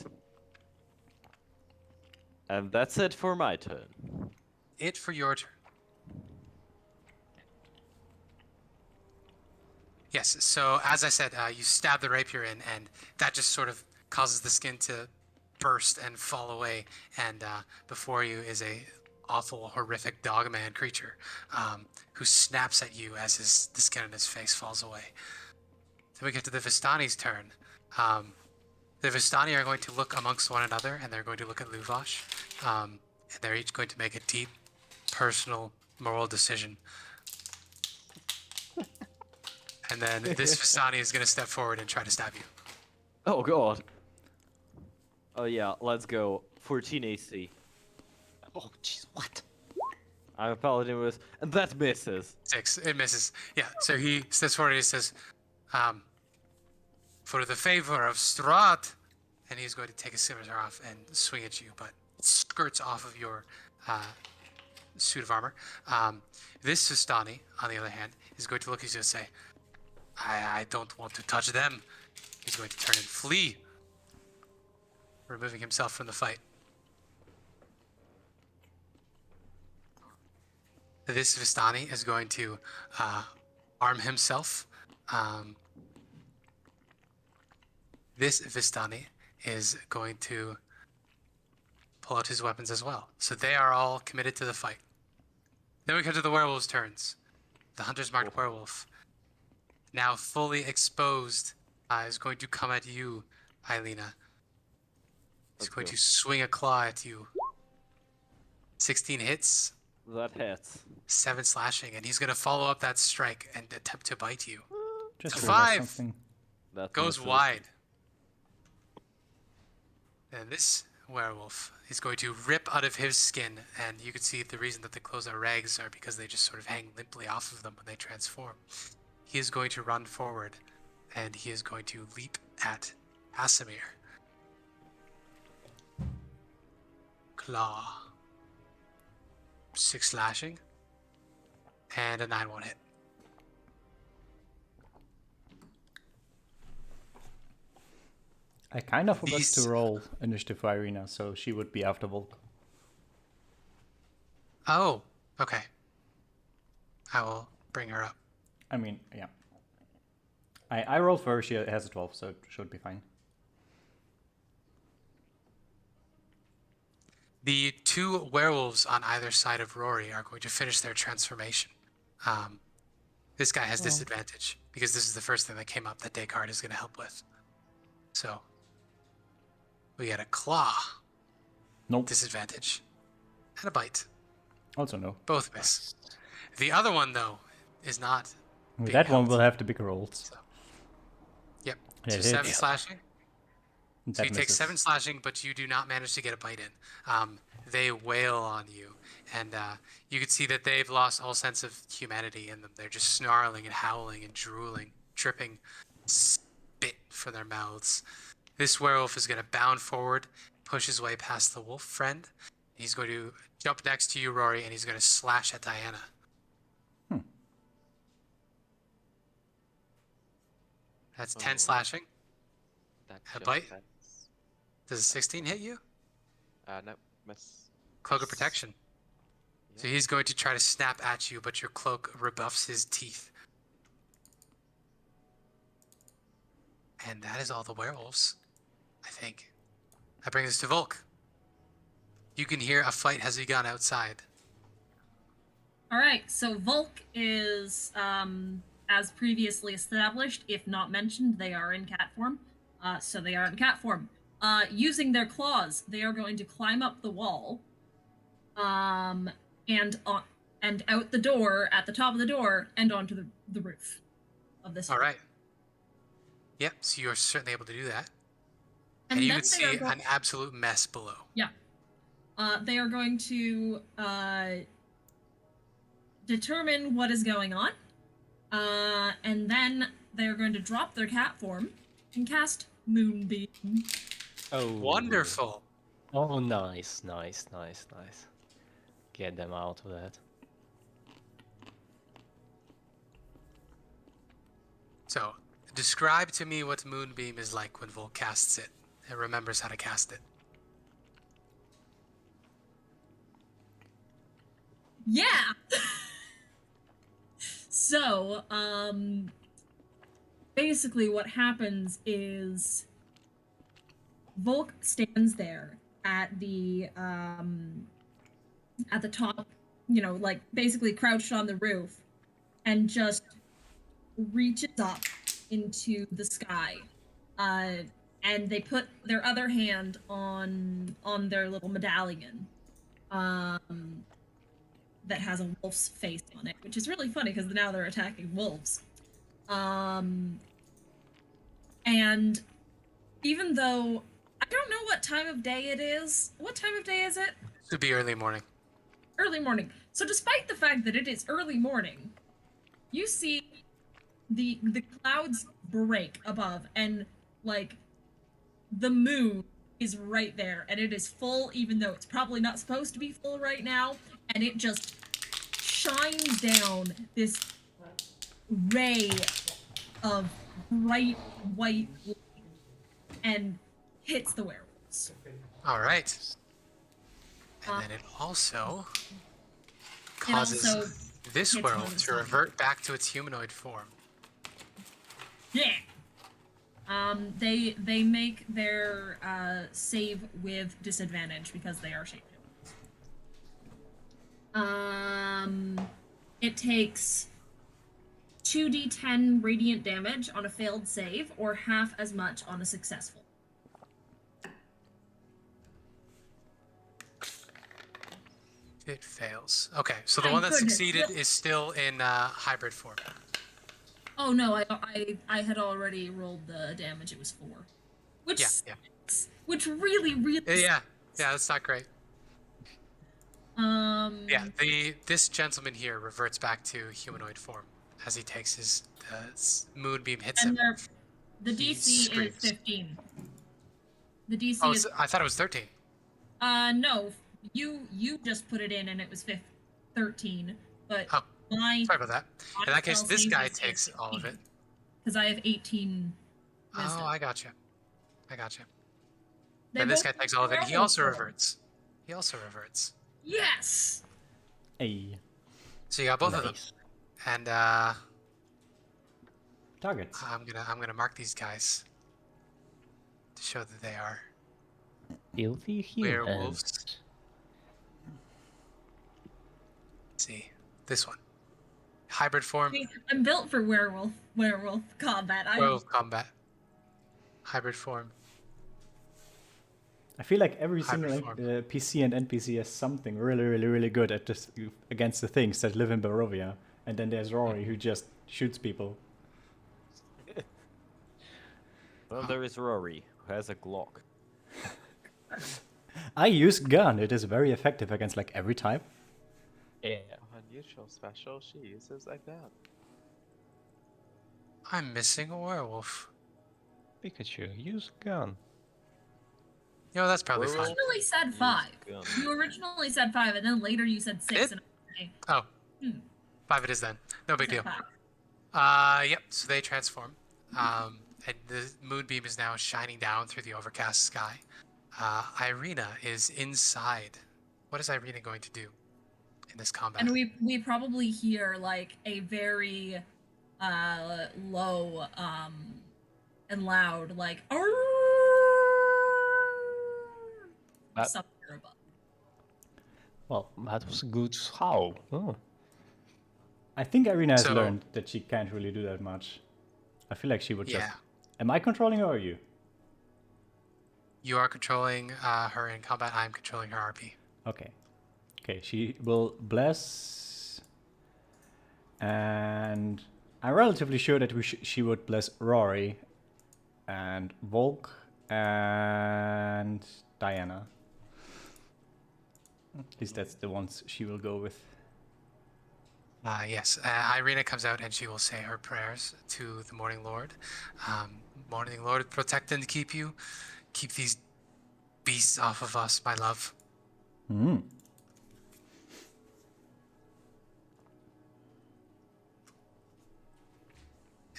And that's it for my turn. It for your turn. Yes, so as I said, you stab the rapier in, and that just sort of causes the skin to burst and fall away, and before you is a awful, horrific dogman creature who snaps at you as the skin on his face falls away. Then we get to the Vistani's turn. The Vistani are going to look amongst one another, and they're going to look at Luvash, and they're each going to make a deep, personal, moral decision. And then this Vistani is going to step forward and try to stab you. Oh god. Oh yeah, let's go. 14 AC. Oh, jeez, what? I'm a paladin with, and that misses. 6. It misses. Yeah, so he steps forward and he says, for the favor of Strahd, and he's going to take his scimitar off and swing at you, but it skirts off of your suit of armor. This Vistani, on the other hand, is going to look at you and say, I don't want to touch them. He's going to turn and flee, removing himself from the fight. This Vistani is going to arm himself. This Vistani is going to pull out his weapons as well. So they are all committed to the fight. Then we come to the werewolves' turns. The hunter's marked werewolf, now fully exposed, is going to come at you, Ireena. He's going to swing a claw at you. 16 hits. That hits. 7 slashing, and he's going to follow up that strike and attempt to bite you. Just A realized 5 something. That goes misses. wide. And this werewolf is going to rip out of his skin, and you can see the reason that the clothes are rags are because they just sort of hang limply off of them when they transform. He is going to run forward, and he is going to leap at Asimir. Claw. 6 slashing. And a 9 won't hit. I kind of forgot These- to roll initiative for Ireena, so she would be after Volk. Oh, okay. I will bring her up. I mean, yeah. I rolled for her, she has a 12, so it should be fine. The 2 werewolves on either side of Rory are going to finish their transformation. This guy has disadvantage because this is the first thing that came up that Descartes is going to help with. So we get a claw, Nope. disadvantage, and a bite. Also no. Both miss. The other one, though, is not. being That one held. will have the bigger rolls. Yep. It So 7 hits. slashing. So That you take misses. 7 slashing, but you do not manage to get a bite in. They wail on you, and you can see that they've lost all sense of humanity in them. They're just snarling and howling and drooling, dripping spit from their mouths. This werewolf is going to bound forward, push his way past the wolf friend. He's going to jump next to you, Rory, and he's going to slash at Diana. That's 10 Oh. slashing. That A just bite? hits. Does a 16 hit you? No, miss. Cloak of protection. So he's going to try to snap at you, but your cloak rebuffs his teeth. And that is all the werewolves, I think. That brings us to Volk. You can hear a fight has begun outside. All right, so Volk is, as previously established, if not mentioned, they are in cat form. So they are in cat form. Using their claws, they are going to climb up the wall, and out the door, at the top of the door, and onto the roof of this. All right. Yep, so you are certainly able to do that. And And you then can they are see go- an absolute mess below. They are going to determine what is going on, And then they're going to drop their cat form and cast Moonbeam. Oh. Wonderful. Oh, nice. Get them out of that. So, describe to me what Moonbeam is like when Volk casts it and remembers how to cast it. Yeah. So, basically what happens is Volk stands there at the top, you know, like basically crouched on the roof, and just reaches up into the sky. And they put their other hand on their little medallion. That has a wolf's face on it, which is really funny because now they're attacking wolves. And even though I don't know what time of day it is, what time of day is it? It would be early morning. Early morning. So despite the fact that it is early morning, you see the clouds break above, and like the moon is right there, and it is full, even though it's probably not supposed to be full right now, and it just shines down this ray of bright white light and hits the werewolves. All right. And then it also It causes also this hits werewolf one to side. revert back to its humanoid form. Yeah. They make their save with disadvantage because they are shaped. It takes 2d10 radiant damage on a failed save, or half as much on a successful. It fails. Okay, so the My one that goodness, succeeded really? is still in hybrid form. Oh no, I had already rolled the damage. It was 4, which Yeah. which really Yeah, that's not great. Yeah, Um, this gentleman here reverts back to humanoid form as he takes his moonbeam hits and him. the He DC is screams. 15. The DC Oh, is I thought it was 13. no, you just put it in and it was 13, but Oh, my sorry about that. In that case, spell this save guy DC is takes all of it. because I have 18 wisdom. Oh, I gotcha. They And this both guy takes all of it. He werewolf also form. reverts. Yes. Hey. So you got both of them. Nice. And Targets. I'm gonna mark these guys to show that they are Filthy humans. werewolves. Let's see this one, hybrid form, I'm built for werewolf combat. werewolf combat, hybrid form. I feel like every Hybrid single form. PC and NPC has something really good at this against the things that live in Barovia, and then there's Rory who just shoots people. Well, there is Rory, who has a Glock. I use gun. It is very effective against like every type. Yeah. Unusual special she uses again. I'm missing a werewolf. Pikachu, use gun. You know, that's probably Werewolf? fine. originally said 5. gun. You originally said 5, and then later you said 6. Did? And I Oh, Hmm. 5 it is then. No big said deal. 5. Yep. So they transform. And the moonbeam is now shining down through the overcast sky. Ireena is inside. What is Ireena going to do in this combat? And we probably hear like a very low and loud like That- somewhere above. Well, that was a good howl. Oh. I think Ireena has So- learned that she can't really do that much. I feel like she would just. Yeah. Am I controlling her or are you? You are controlling her in combat. I'm controlling her RP. Okay. Okay, she will bless. And I'm relatively sure that she would bless Rory and Volk and Diana. At least that's the ones she will go with. Yes, Ireena comes out and she will say her prayers to the Morning Lord. Morning Lord, protect and keep you. Keep these beasts off of us, my love. Hmm.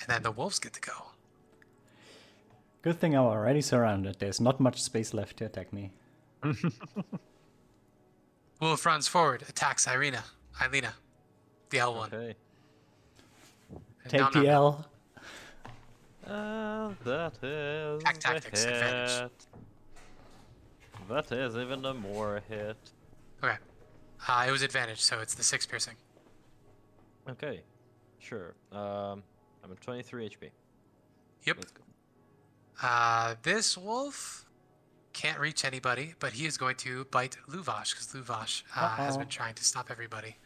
And then the wolves get to go. Good thing I'm already surrounded. There's not much space left to attack me. Wolf runs forward, attacks Ireena, the L one. Okay. Take the L. That is Attack a tactics, advantage. hit. That is even a more hit. Okay. It was advantage, so it's the 6 piercing. Okay, sure. I'm at 23 HP. Yep. Let's go. This wolf can't reach anybody, but he is going to bite Luvash because Luvash has been trying to stop everybody.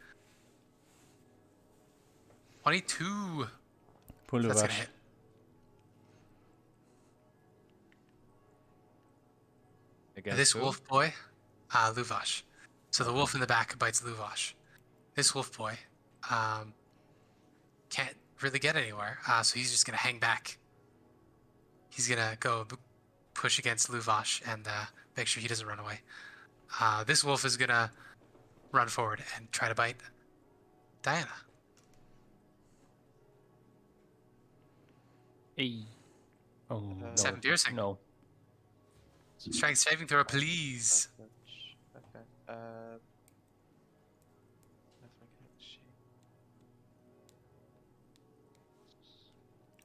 22. Poor That's Luvash. gonna hit. Against This who? wolf boy, Luvash. So the wolf in the back bites Luvash. This wolf boy can't really get anywhere, so he's just gonna hang back. He's gonna go push against Luvash and make sure he doesn't run away. This wolf is gonna run forward and try to bite Diana. Hey. Oh, no. 7 piercing. No. Strength saving throw, please. Okay. Where's my character sheet?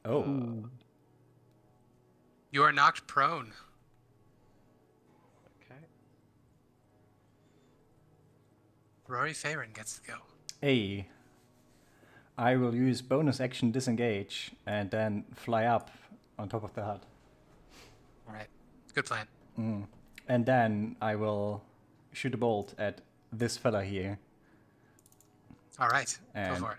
Oh. You are knocked prone. Okay. Rory Fahrun gets to go. A. I will use bonus action disengage and then fly up on top of the hut. All right. Good plan. And then I will shoot a bolt at this fella here. All right. Go And for it.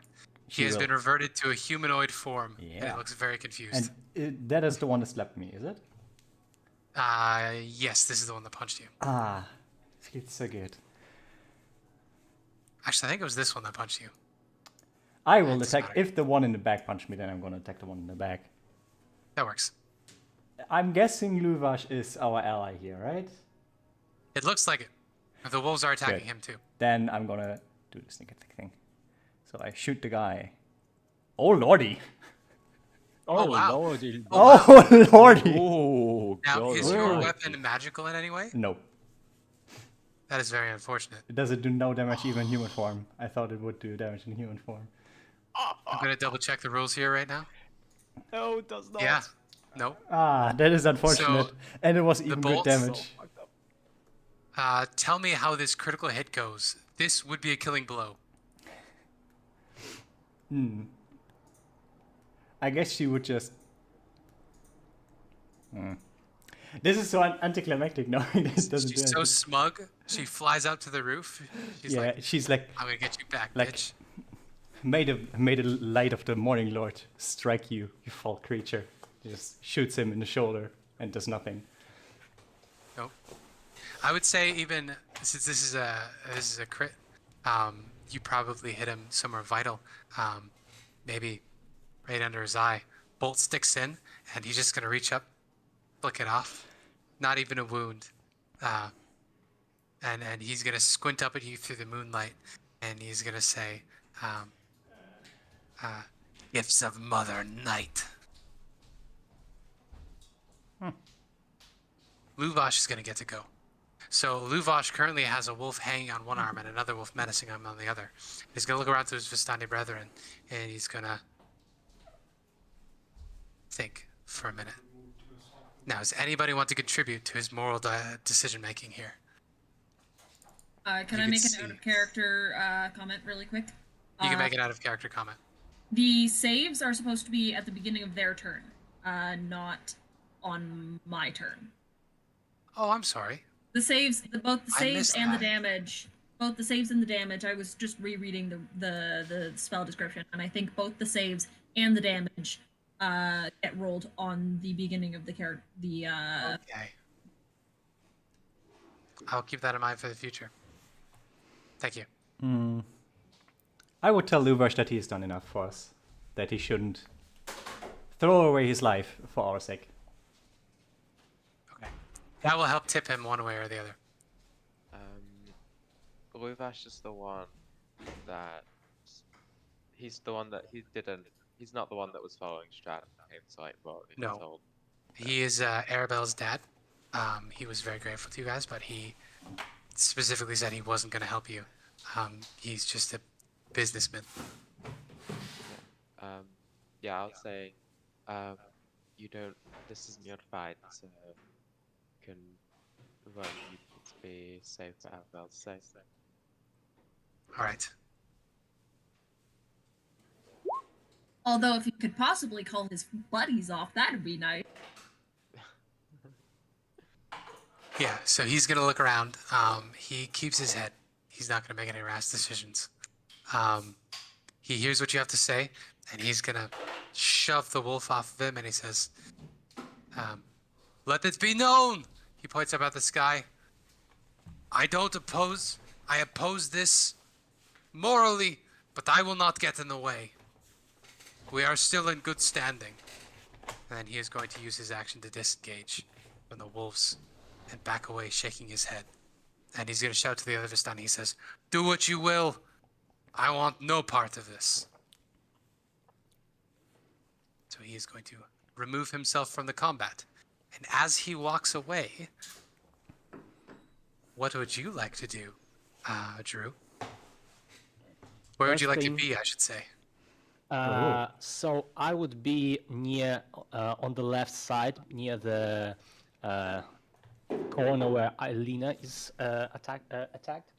she He has will- been reverted to a humanoid form. And Yeah. he looks very confused. And that is the one that slapped me, is it? Yes, this is the one that punched you. Ah, it's so good. Actually, I think it was this one that punched you. I will That's attack. smart. If the one in the back punched me, then I'm going to attack the one in the back. That works. I'm guessing Luvash is our ally here, right? It looks like it. The wolves are attacking Good. him too. Then I'm going to do the sneak attack thing. So I shoot the guy. Oh, lordy. Oh, wow. Lordy. Oh, lordy. Oh, Now, God. is your almighty. weapon magical in any way? No, That is very unfortunate. it doesn't do no damage even in human form. I thought it would do damage in human form. I'm gonna double check the rules here right now. No, it does not. Yeah. Nope. Ah, that is unfortunate. So, and it was even good bolts- damage. Tell me how this critical hit goes. This would be a killing blow. I guess she would just... This is so anticlimactic knowing this doesn't do She's so anything. smug. She flies out to the roof. She's Yeah, like, she's like, I'm gonna get you back, like- bitch. may the light of the morning lord strike you, you foul creature. Just shoots him in the shoulder and does nothing. Nope. I would say even since this is a crit, you probably hit him somewhere vital. Maybe right under his eye. Bolt sticks in, and he's just gonna reach up, flick it off. Not even a wound. And he's gonna squint up at you through the moonlight, and he's gonna say, "Gifts of Mother Night." Luvash is gonna get to go. So Luvash currently has a wolf hanging on one arm and another wolf menacing him on the other. He's gonna look around to his Vistani brethren, and he's gonna think for a minute. Now, does anybody want to contribute to his moral decision making here? Can You I could make an see. out of character comment really quick? You can make an out of character comment. The saves are supposed to be at the beginning of their turn, not on my turn. Oh, I'm sorry. The saves, both the I saves missed and the that. damage, both the saves and the damage. I was just rereading the spell description, and I think both the saves and the damage get rolled on the beginning of the character. Okay. I'll keep that in mind for the future. Thank you. I would tell Luvash that he's done enough for us. That he shouldn't throw away his life for our sake. Okay. That will help tip him one way or the other. Luvash is the one that he's not the one that was following Strahd and came to like Rory and No. told. He is Arabelle's dad. He was very grateful to you guys, but he specifically said he wasn't going to help you. He's just a businessman. Yeah, I'll say, you don't. This isn't your fight, so you can run. You need to be safe for Arabelle's sake. All right. Although if you could possibly call his buddies off, that'd be nice. Yeah, so he's going to look around. He keeps his head. He's not going to make any rash decisions. He hears what you have to say, and he's going to shove the wolf off of him, and he says, let it be known, he points up at the sky. I oppose this morally, but I will not get in the way. We are still in good standing. And then he is going to use his action to disengage from the wolves and back away, shaking his head. And he's going to shout to the other Vistani. He says, do what you will. I want no part of this. So he is going to remove himself from the combat. And as he walks away, what would you like to do, Drew? Where would you like to be, I should say? So I would be near, on the left side, near the corner where Ilena is attacked.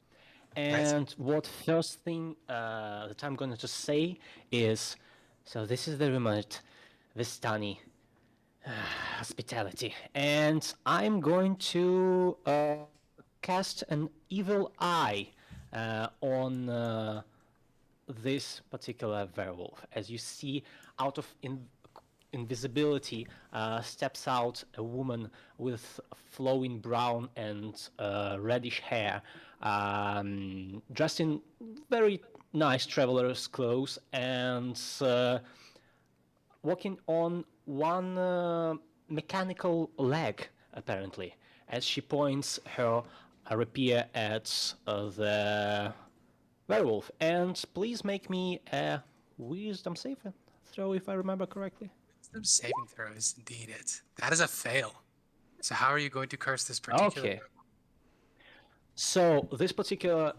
And what first thing that I'm going to say is, so this is the remote Vistani hospitality, and I'm going to cast an evil eye on this particular werewolf. As you see, out of invisibility steps out a woman with flowing brown and reddish hair, dressed in very nice traveler's clothes, and walking on one mechanical leg, apparently, as she points her rapier at the werewolf. And please make me a wisdom saving throw, if I remember correctly. Wisdom saving throw is indeed it. That is a fail. So how are you going to curse this particular? Okay. So this particular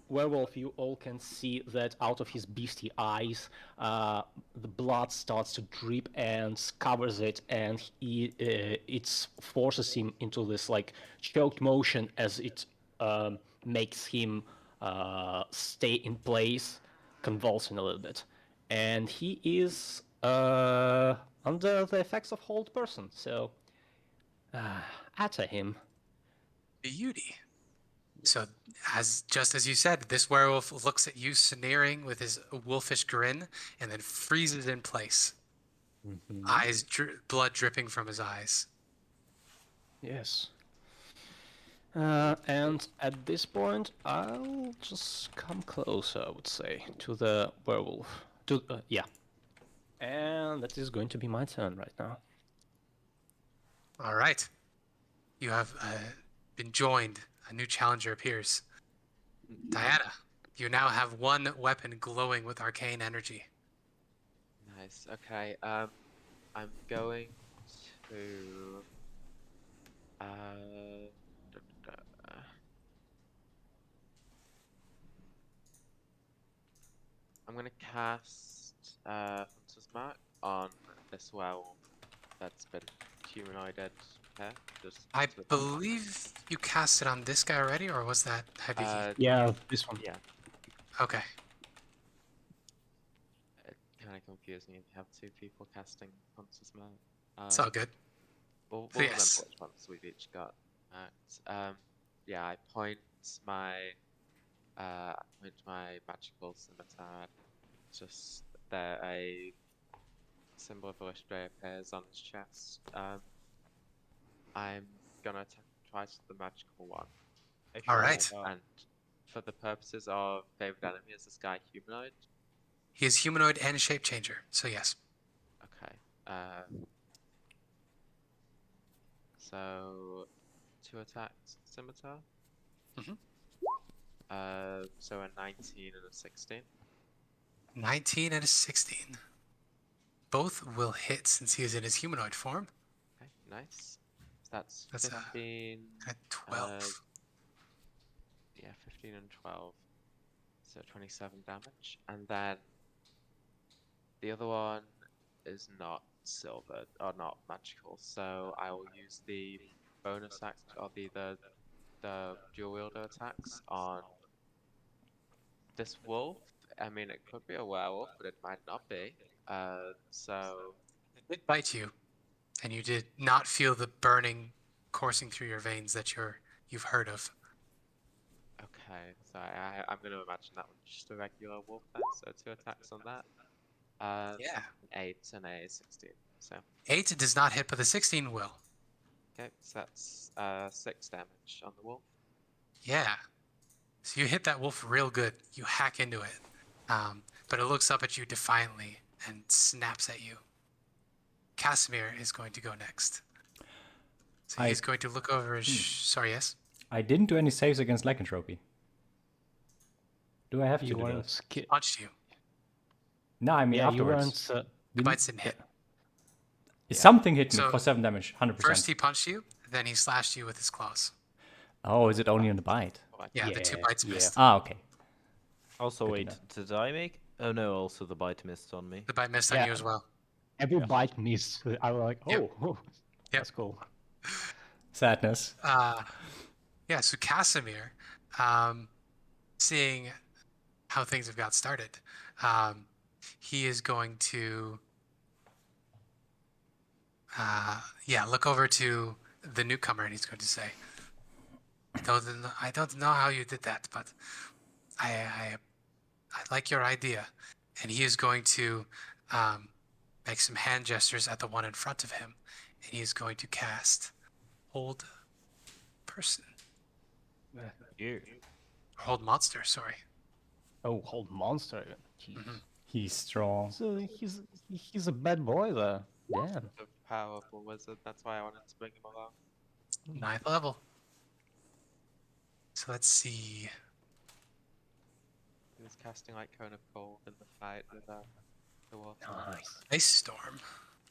werewolf, you all can see that out of his beastly eyes, the blood starts to drip and covers it, and it forces him into this like choked motion as it makes him stay in place, convulsing a little bit, and he is under the effects of hold person. So, atta him. Beauty. So, just as you said, this werewolf looks at you sneering with his wolfish grin, and then freezes in place. Mm-hmm. Blood dripping from his eyes. Yes. And at this point, I'll just come closer, I would say, to the werewolf. Yeah. And that is going to be my turn right now. All right. You have been joined. A new challenger appears. Diana, you now have one weapon glowing with arcane energy. Nice. Okay. I'm going to. I'm gonna cast Hunter's Mark on this werewolf that's been humanoided. I believe you cast it on this guy already, or was that heavy? Yeah, this one. Yeah. Okay. It kind of confused me if you have two people casting Hunter's Mark. It's all good. We'll remember yes. which ones we've each got. Yeah, I point my magical scimitar. Just there, a symbol of Illustrator appears on his chest. I'm gonna attack twice with the magical one. All right. And for the purposes of favorite enemy, is this guy humanoid? He is humanoid and shape changer. So yes. Okay. So 2 attacks, scimitar. Mhm. So a 19 and a 16. 19 and a 16. Both will hit since he is in his humanoid form. Okay, nice. So that's That's 15. a 12. Yeah, 15 and 12. So 27 damage. And then the other one is not silvered or not magical. So I will use the bonus act or the dual wielder attacks on this wolf. I mean, it could be a werewolf, but it might not be. So It did bite you, and you did not feel the burning coursing through your veins that you've heard of. okay, so I'm gonna imagine that one's just a regular wolf then. So 2 attacks on that. Yeah. 8 and a 16. So 8 does not hit, but the 16 will. okay, so that's 6 damage on the wolf. Yeah. So you hit that wolf real good. You hack into it. But it looks up at you defiantly and snaps at you. Casimir is going to go next. So he's going to look over his... Sorry, yes? I didn't do any saves against lycanthropy. Do I have to You do weren't those? Punched you. No, I mean Yeah, you afterwards. weren't. The bites didn't hit. Something hit me So, for 7 damage, 100%. First he punched you, then he slashed you with his claws. Oh, is it only on the bite? Yeah, the 2 bites missed. Ah, okay. Also, Good to wait, know. did I make? Oh no, also the bite missed on me. The bite missed on Yeah. you as well. Every bite missed. I was like, Yep. oh, that's cool. Sadness. Yeah, so Casimir, seeing how things have got started, he is going to, look over to the newcomer and he's going to say, I don't know how you did that, but I like your idea. And he is going to make some hand gestures at the one in front of him, and he is going to cast Hold Person. You. Hold Monster, sorry. Oh, hold monster. Jeez. He's strong. So he's a bad boy there. Damn. A powerful wizard. That's why I wanted to bring him along. 9th level. So let's see. He was casting like Cone of Cold in the fight with the wolf. Nice. Ice Storm.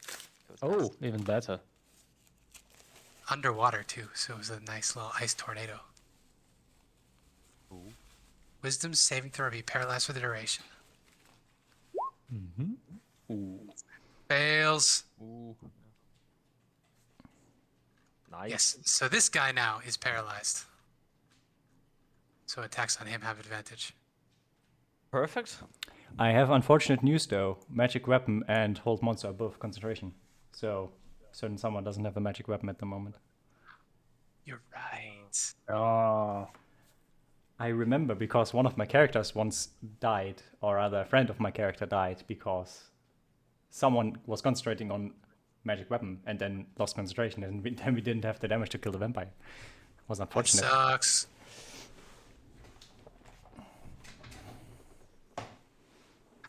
It was Oh, nice. even better. Underwater, too, so it was a nice little ice tornado. Ooh. Wisdom saving throw be paralyzed for the duration. Ooh. Fails. Ooh. Nice. Yes, so this guy now is paralyzed. So attacks on him have advantage. Perfect. I have unfortunate news though. Magic weapon and hold monster are both concentration. So certain someone doesn't have a magic weapon at the moment. You're right. Oh. I remember because one of my characters once died, or rather a friend of my character died because someone was concentrating on magic weapon and then lost concentration, and then we didn't have the damage to kill the vampire. It was That unfortunate. sucks.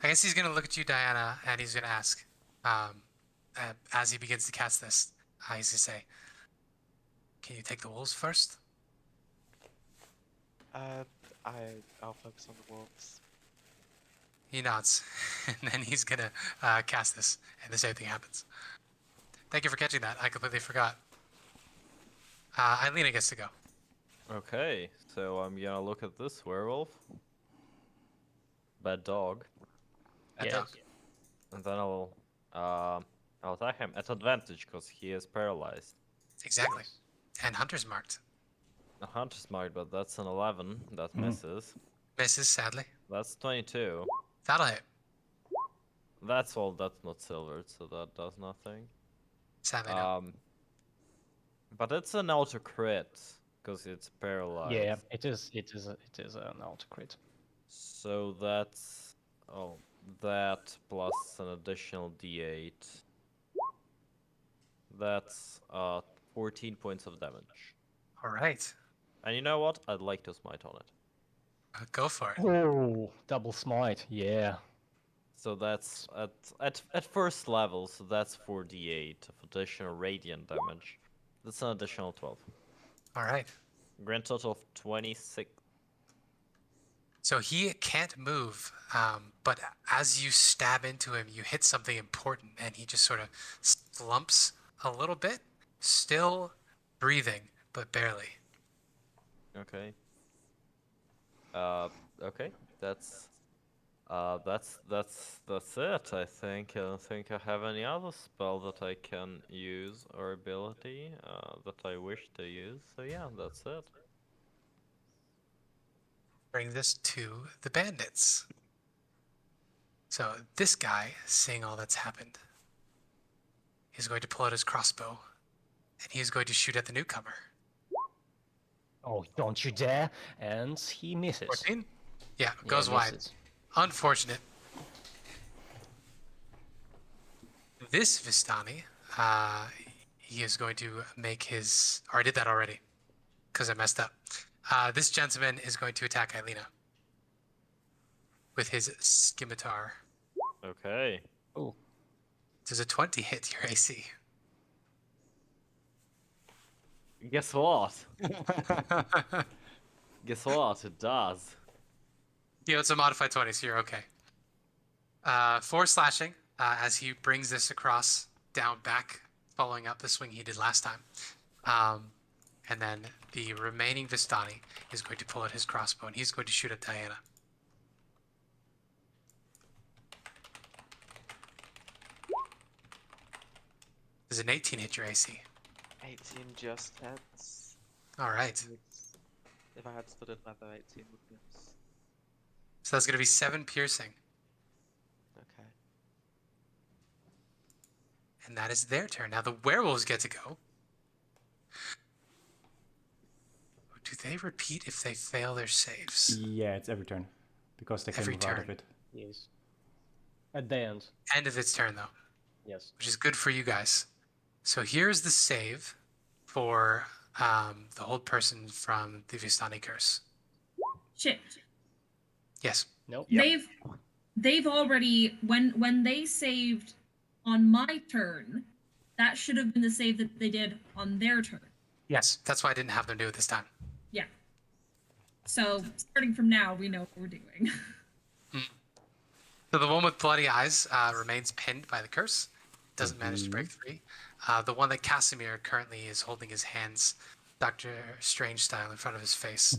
I guess he's going to look at you, Diana, and he's going to ask, as he begins to cast this, he's going to say, can you take the wolves first? I'll focus on the wolves. He nods, and then he's going to cast this, and the same thing happens. Thank you for catching that. I completely forgot. Ireena gets to go. Okay, so I'm gonna look at this werewolf. Bad dog. That Yes. dog. And then I'll attack him at advantage because he is paralyzed. Exactly. And Hunter's marked. A hunter's mark, but that's an 11. That misses. Misses, sadly. That's 22. That'll hit. That's all. That's not silvered, so that does nothing. Sadly, no. But it's an auto crit because it's paralyzed. Yeah, it is an auto crit. So that's that plus an additional d8. That's 14 points of damage. All right. And you know what? I'd like to smite on it. Go for it. Oh, double smite. Yeah. So that's at first level, so that's 4d8 of additional radiant damage. That's an additional 12. All right. Grand total of 26. So he can't move, but as you stab into him, you hit something important, and he just sort of slumps a little bit, still breathing, but barely. Okay. Okay. That's it. I think. I don't think I have any other spell that I can use or ability that I wish to use. So yeah, that's it. Bring this to the bandits. So this guy, seeing all that's happened, is going to pull out his crossbow, and he is going to shoot at the newcomer. Oh, don't you dare! And he misses. 14? Yeah, Yeah, goes wide. misses. Unfortunate. This Vistani, he is going to make his... Or I did that already, because I messed up. This gentleman is going to attack Ileena with his scimitar. Okay. Oh, Does a 20 hit your AC? Guess what? Guess what? It does. Yeah, it's a modified 20, so you're okay. 4 slashing as he brings this across, down, back, following up the swing he did last time. And then the remaining Vistani is going to pull out his crossbow, and he's going to shoot at Diana. Does an 18 hit your AC? 18 just hits. All right. If I had studied leather, 18 would miss. So that's going to be 7 piercing. Okay. And that is their turn. Now the werewolves get to go. Do they repeat if they fail their saves? Yeah, it's every turn. Because they can Every move out of turn. it. yes. At the end. End of its turn, though, Yes. which is good for you guys. So here's the save for the hold person from the Vistani curse. Shit. Yes. Nope. They've already when they saved on my turn, that should have been the save that they did on their turn. Yes. That's why I didn't have them do it this time. Yeah. So starting from now, we know what we're doing. So the one with bloody eyes remains pinned by the curse. Doesn't manage to break free. The one that Casimir currently is holding his hands, Dr. Strange style, in front of his face.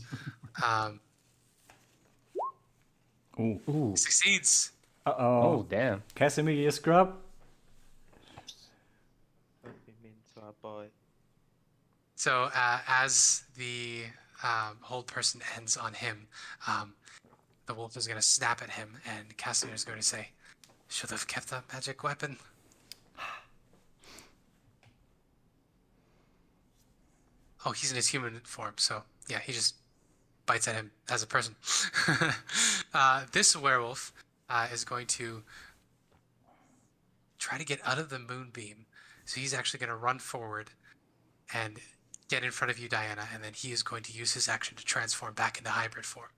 Ooh. Ooh. Succeeds. Uh-oh. Oh, damn. Casimir, you scrub. Don't be mean to our boy. So as the hold person ends on him, the wolf is going to snap at him, and Casimir is going to say, "Should have kept that magic weapon." Oh, he's in his human form, so yeah, he just bites at him as a person. This werewolf is going to try to get out of the moonbeam, so he's actually going to run forward and get in front of you, Diana, and then he is going to use his action to transform back into hybrid form.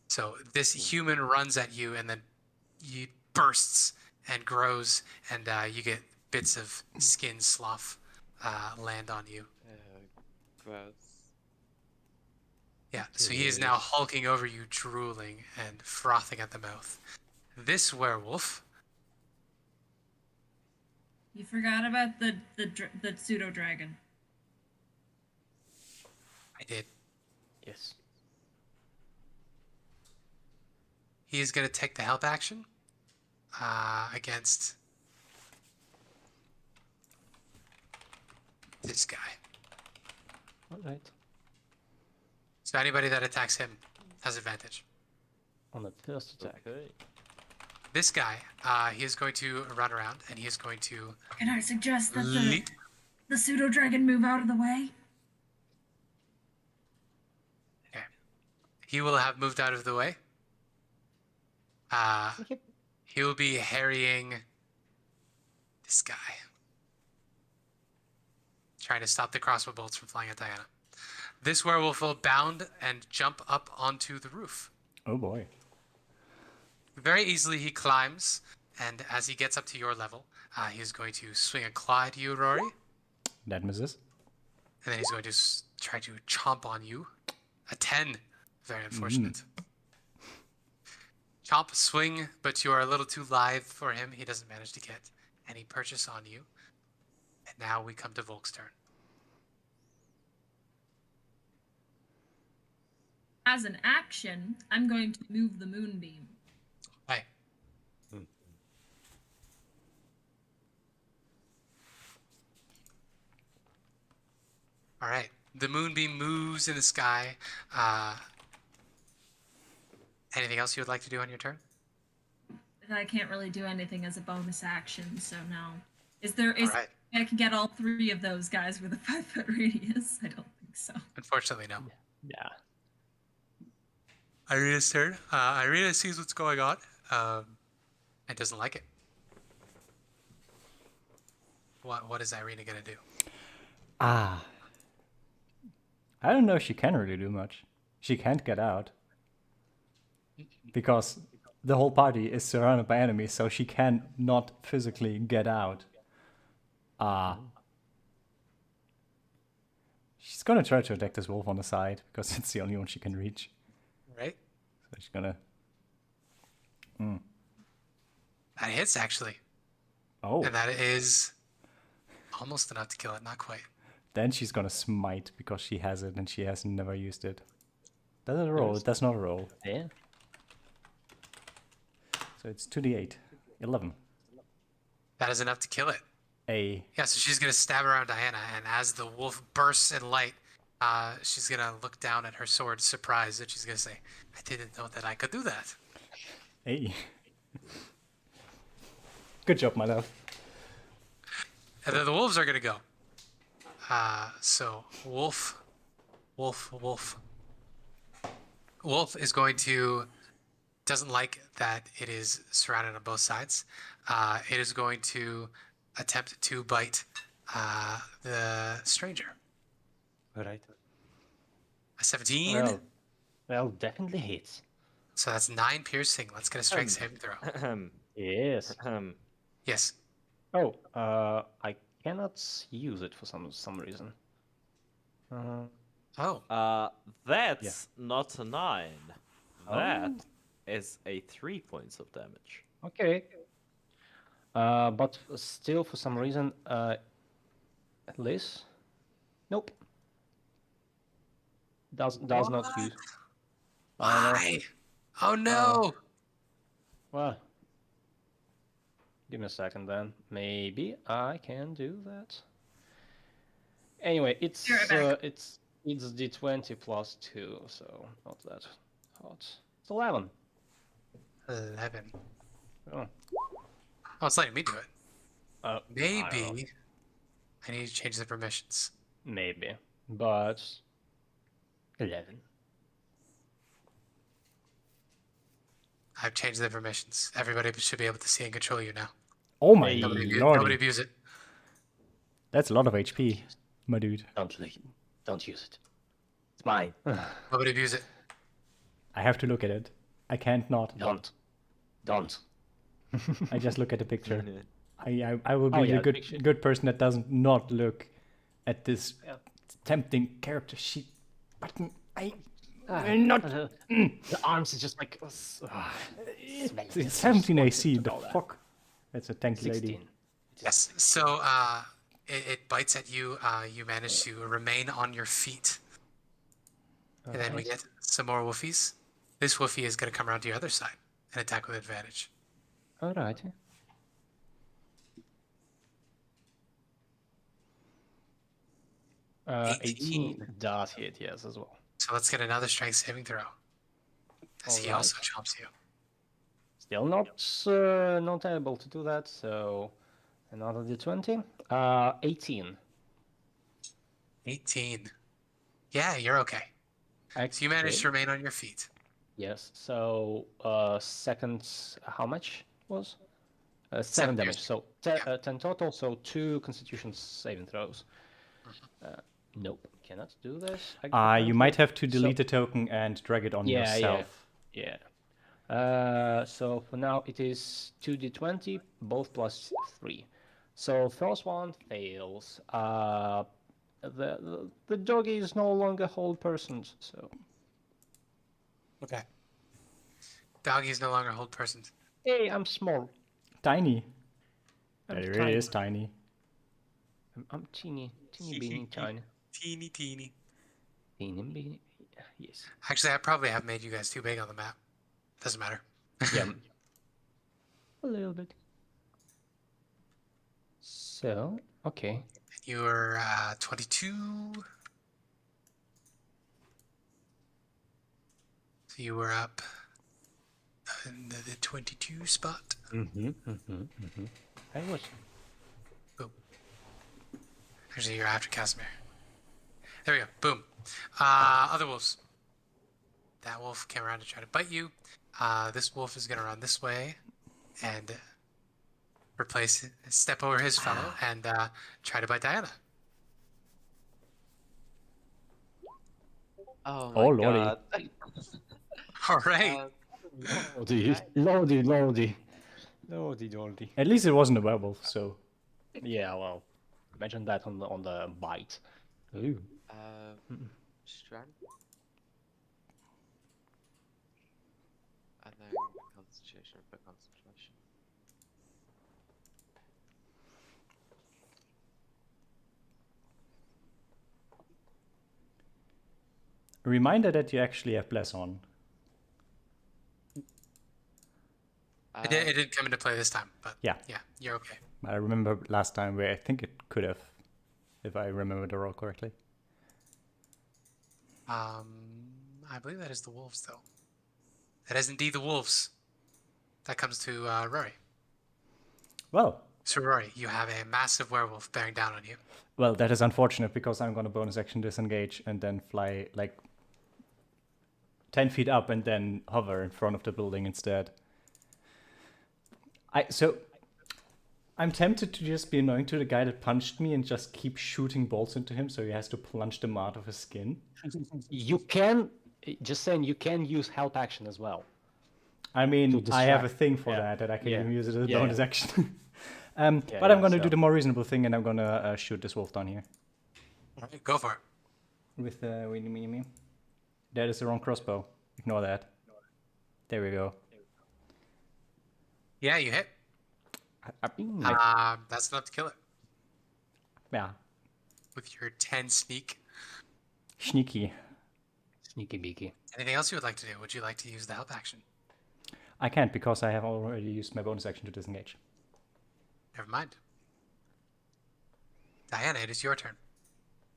So this human runs at you, and then he bursts and grows, and you get bits of skin slough land on you. Gross. Yeah, so he is now hulking over you, drooling and frothing at the mouth. This werewolf, You forgot about the pseudo dragon. I did. Yes. He is going to take the help action against this guy. All right. So anybody that attacks him has advantage. On the first attack. Okay. This guy, he is going to run around, and he is going to Can I suggest that leap. the pseudo dragon move out of the way? Okay. He will have moved out of the way. He will be harrying this guy, trying to stop the crossbow bolts from flying at Diana. This werewolf will bound and jump up onto the roof. Oh boy. very easily he climbs, and as he gets up to your level, he's going to swing a claw at you, Rory, That misses. and then he's going to try to chomp on you. A 10. Very unfortunate. Chomp, swing, but you are a little too lithe for him. He doesn't manage to get any purchase on you. And now we come to Volk's turn. As an action, I'm going to move the moonbeam. Hi. All right. The moonbeam moves in the sky. Anything else you would like to do on your turn? I can't really do anything as a bonus action, so no. All right. I can get all 3 of those guys with a 5-foot radius? I don't think so. Unfortunately, no. Yeah. Ireena's turn. Ireena sees what's going on and doesn't like it. What is Ireena gonna do? I don't know if she can really do much. She can't get out. Because the whole party is surrounded by enemies, so she can not physically get out. She's gonna try to attack this wolf on the side, because it's the only one she can reach. Right? So she's gonna... That hits, actually. Oh. And that is almost enough to kill it. Not quite. Then she's gonna smite, because she has it, and she has never used it. Does it roll? It does not roll. Yeah. So it's 2d8. 11. That is enough to kill it. Yeah, so she's going to stab around Diana, and as the wolf bursts in light, she's going to look down at her sword, surprised, and she's going to say, I didn't know that I could do that. Hey. Good job, my love. And then the wolves are going to go. So, Wolf is going to... doesn't like that it is surrounded on both sides. It is going to attempt to bite the stranger. All right. A 17. Well, definitely hits. So that's 9 piercing. Let's get a strength saving throw. Yes. Yes. Oh, I cannot use it for some reason. That's not a 9. That is a 3 points of damage. Okay. But still, for some reason, Liz? Nope. Does not use. Why? Oh no! Well, give me a second then. Maybe I can do that. Anyway, it's d20 plus 2, so not that hot. It's 11. 11. Oh. Oh, it's letting me do it. Maybe I I need to change the permissions. Maybe, but 11. I've changed the permissions. Everybody should be able to see and control you now. Oh my Nobody lordy. abuse it. That's a lot of HP, my dude. Don't use it. It's mine. Nobody abuse it. I have to look at it. I can't not. Don't. I just look at the picture. I will be a good person that doesn't not look at this tempting character sheet button. The arms is just like... It's 17 AC, the fuck? That's a tanky 16. lady. Yes. So it bites at you. You manage to remain on your feet. And then we get some more wolfies. This wolfie is going to come around to your other side and attack with advantage. Alright. 18 does hit, yes, as well. So let's get another strength saving throw. As he also chomps you. Still not able to do that, so another d20. 18. 18. Yeah, you're okay. So you managed to remain on your feet. Yes, so second, how much was? 7 damage, so 10 total, so 2 constitution saving throws. Nope, cannot do this. You might have to delete the token and drag it on yourself. Yeah. So for now it is 2d20, both plus 3. So first one fails. The doggy is no longer hold persons, so... Okay. Doggies no longer hold persons. Hey, I'm small. Tiny. I'm That really tiny. is tiny. I'm teeny beeny tiny. Teeny. Teeny beeny. Yes. Actually, I probably have made you guys too big on the map. Doesn't matter. Yeah. A little bit. So, okay. You were 22. So you were up in the 22 spot. I was. Boom. Actually, you're after Casimir. There we go. Boom. Other wolves. That wolf came around to try to bite you. This wolf is going to run this way and step over his fellow and try to bite Diana. Oh Oh, my lordy. god. All right. Lordy. At least it wasn't a werewolf, so. Yeah, well, imagine that on the bite. Ooh. Strength. And then concentration for concentration. A reminder that you actually have Bless on. It didn't come into play this time, but Yeah. you're okay. I remember last time where I think it could have, if I remember the roll correctly. I believe that is the wolves, though. That is indeed the wolves. That comes to Rory. Well, So Rory, you have a massive werewolf bearing down on you. well, that is unfortunate because I'm gonna bonus action disengage and then fly like 10 feet up and then hover in front of the building instead. I'm tempted to just be annoying to the guy that punched me and just keep shooting bolts into him so he has to plunge them out of his skin. You can, just saying, you can use help action as well. I mean, To I have a distract. thing for Yeah. that I can Yeah. even use it as a Yeah, bonus yeah. action. But I'm going to so- do the more reasonable thing and I'm going to shoot this wolf down here. All right, go for it. With me. That is the wrong crossbow. Ignore that. There we go. Yeah, you hit. That's enough to kill it Yeah, with your 10 sneak. sneaky. Sneaky beaky. Anything else you would like to do? Would you like to use the help action? I can't because I have already used my bonus action to disengage. Never mind. Diana, it is your turn.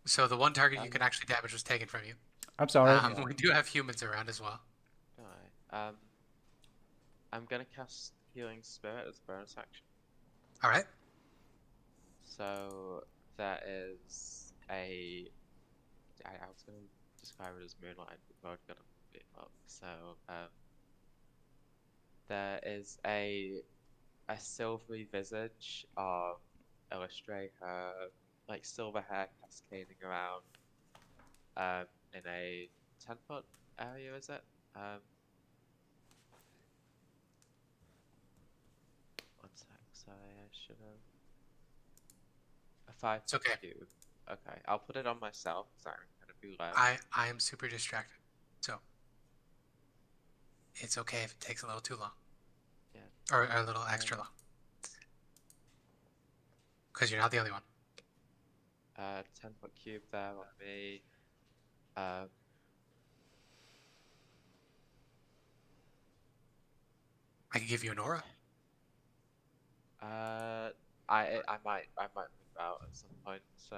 So the one target you can actually damage was taken from you. I'm sorry. We do have humans around as well. Alright. I'm gonna cast Healing Spirit as a bonus action. All right. So that is I was gonna describe it as moonlight, but we're gonna put it up. So there is a silvery visage of illustrate her like silver hair cascading around in a 10-foot area, is it? One sec, sorry, I should have a 5 It's okay. cube. Okay, I'll put it on myself because I'm gonna be left. I am super distracted, so it's okay if it takes a little too long. Yeah. Or a little extra long. Because you're not the only one. 10-foot cube there on me. I can give you an aura. I might move out at some point, so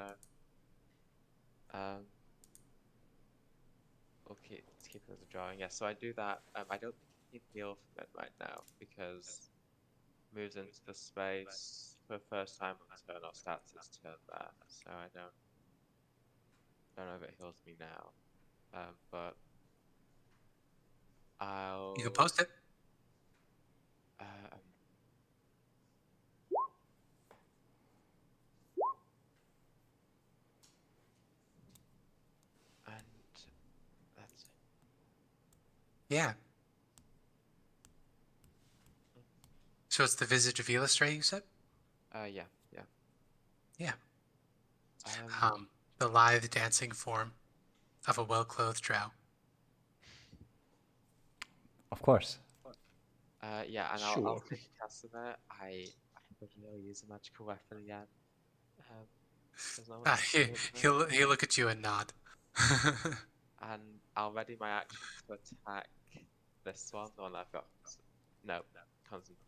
let's keep it as a drawing. Yeah, so I do that. I don't think you can heal from it right now because moves into the space for the first time on turn or starts its turn there, so I don't know if it heals me now. But I'll. You can post it. And that's it. Yeah. So it's the Visage of Illustrae, you said? Yeah. Yeah. Um, The lithe dancing form of a well-clothed drow. Of course. yeah, and Sure. I'll take Casimir. I haven't really used a magical weapon yet. There's no one to do it with. He'll look at you and nod. And I'll ready my action to attack this one, the one I've got. No,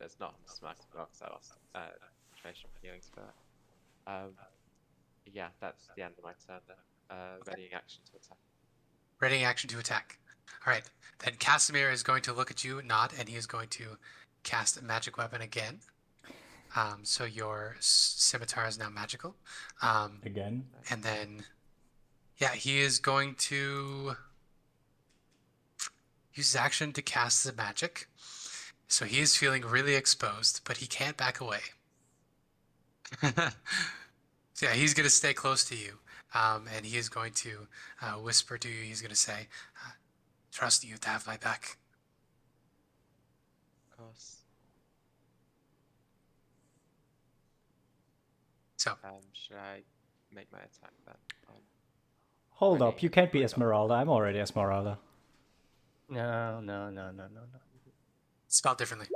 it's not smack box. I lost concentration for healing spirit. Yeah, that's the end of my turn then. Readying action to attack. Readying action to attack. All right. Then Casimir is going to look at you, nod, and he is going to cast a magic weapon again. So your scimitar is now magical. Again. And then, yeah, he is going to use his action to cast the magic. So he is feeling really exposed, but he can't back away. So yeah, he's going to stay close to you. And he is going to whisper to you. He's going to say, trust you to have my back. Of course. So, Should I make my attack then? Hold Ready. up, you can't be Ezmerelda. I'm already Ezmerelda. No. spelled differently.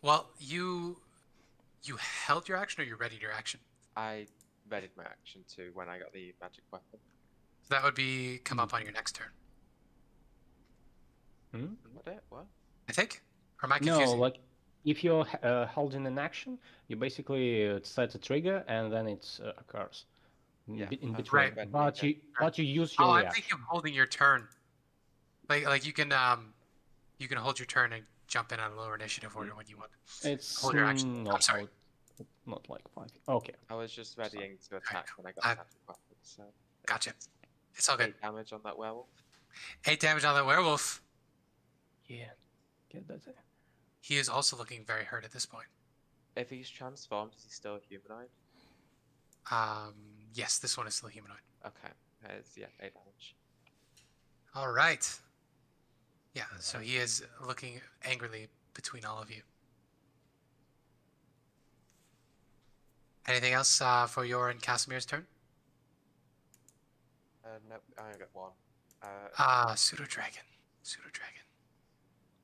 Well, you held your action or you readied your action? I readied my action to when I got the magic weapon. So that would be come up on your next turn, What? I think? Or am I No, confusing? like if you're holding an action, you basically set a trigger and then it occurs Yeah, in that's between. right. But you use your Oh, I'm reaction. thinking of holding your turn. Like you can hold your turn and jump in on a lower initiative order when you want. It's Hold your action. not I'm sorry. not like 5. Okay. I was just readying to attack when I got I- the magic weapon, so Gotcha. It's all good. 8 damage on that werewolf. 8 damage on that werewolf. Yeah. Get that. He is also looking very hurt at this point. If he's transformed, is he still a humanoid? Yes, this one is still humanoid. Okay, it's 8 damage. All right. Yeah, so he is looking angrily between all of you. Anything else for your and Casimir's turn? Nope, I only got one. Pseudo-dragon.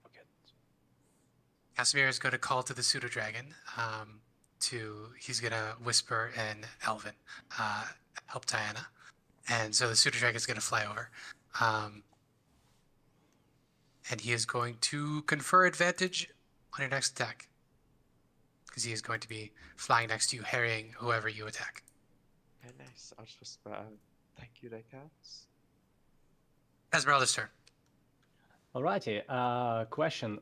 Okay. Casimir is going to call to the pseudo-dragon. He's going to whisper in Elven, help Diana. And so the pseudo-dragon is going to fly over. And he is going to confer advantage on your next attack. Because he is going to be flying next to you, harrying whoever you attack. Okay, nice. I'll just whisper, thank you, Lakers. Ezmerelda's turn. Alrighty. Question.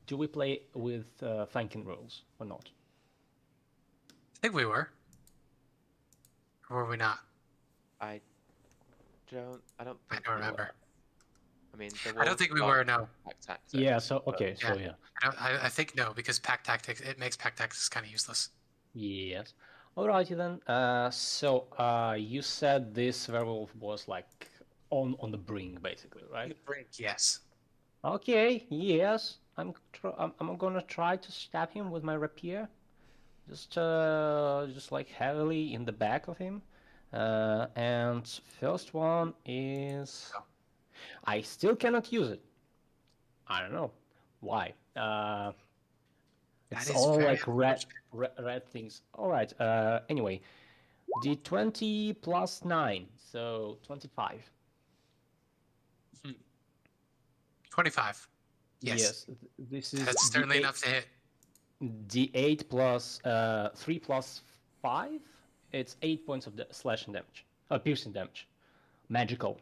Do we play with flanking rules or not? I think we were. Or were we not? I don't I think don't we remember. were. I mean, I don't think we were, no. Pack tactics, Yeah. So but- okay. So Yeah. yeah. I think no, because pack tactics, it makes pack tactics kind of useless. Yes. Alrighty then. You said this werewolf was like on the brink, basically, right? Brink, yes. Okay. Yes. I'm gonna try to stab him with my rapier, just like heavily in the back of him. And first one is. Go. I still cannot use it. I don't know why. That It's is all very like red things. All right. Anyway, D20 plus 9, so 25. 25. Yes. This is That's certainly D8, enough to hit. D8 plus 3 plus 5. It's 8 points of slashing damage. Piercing damage. Magical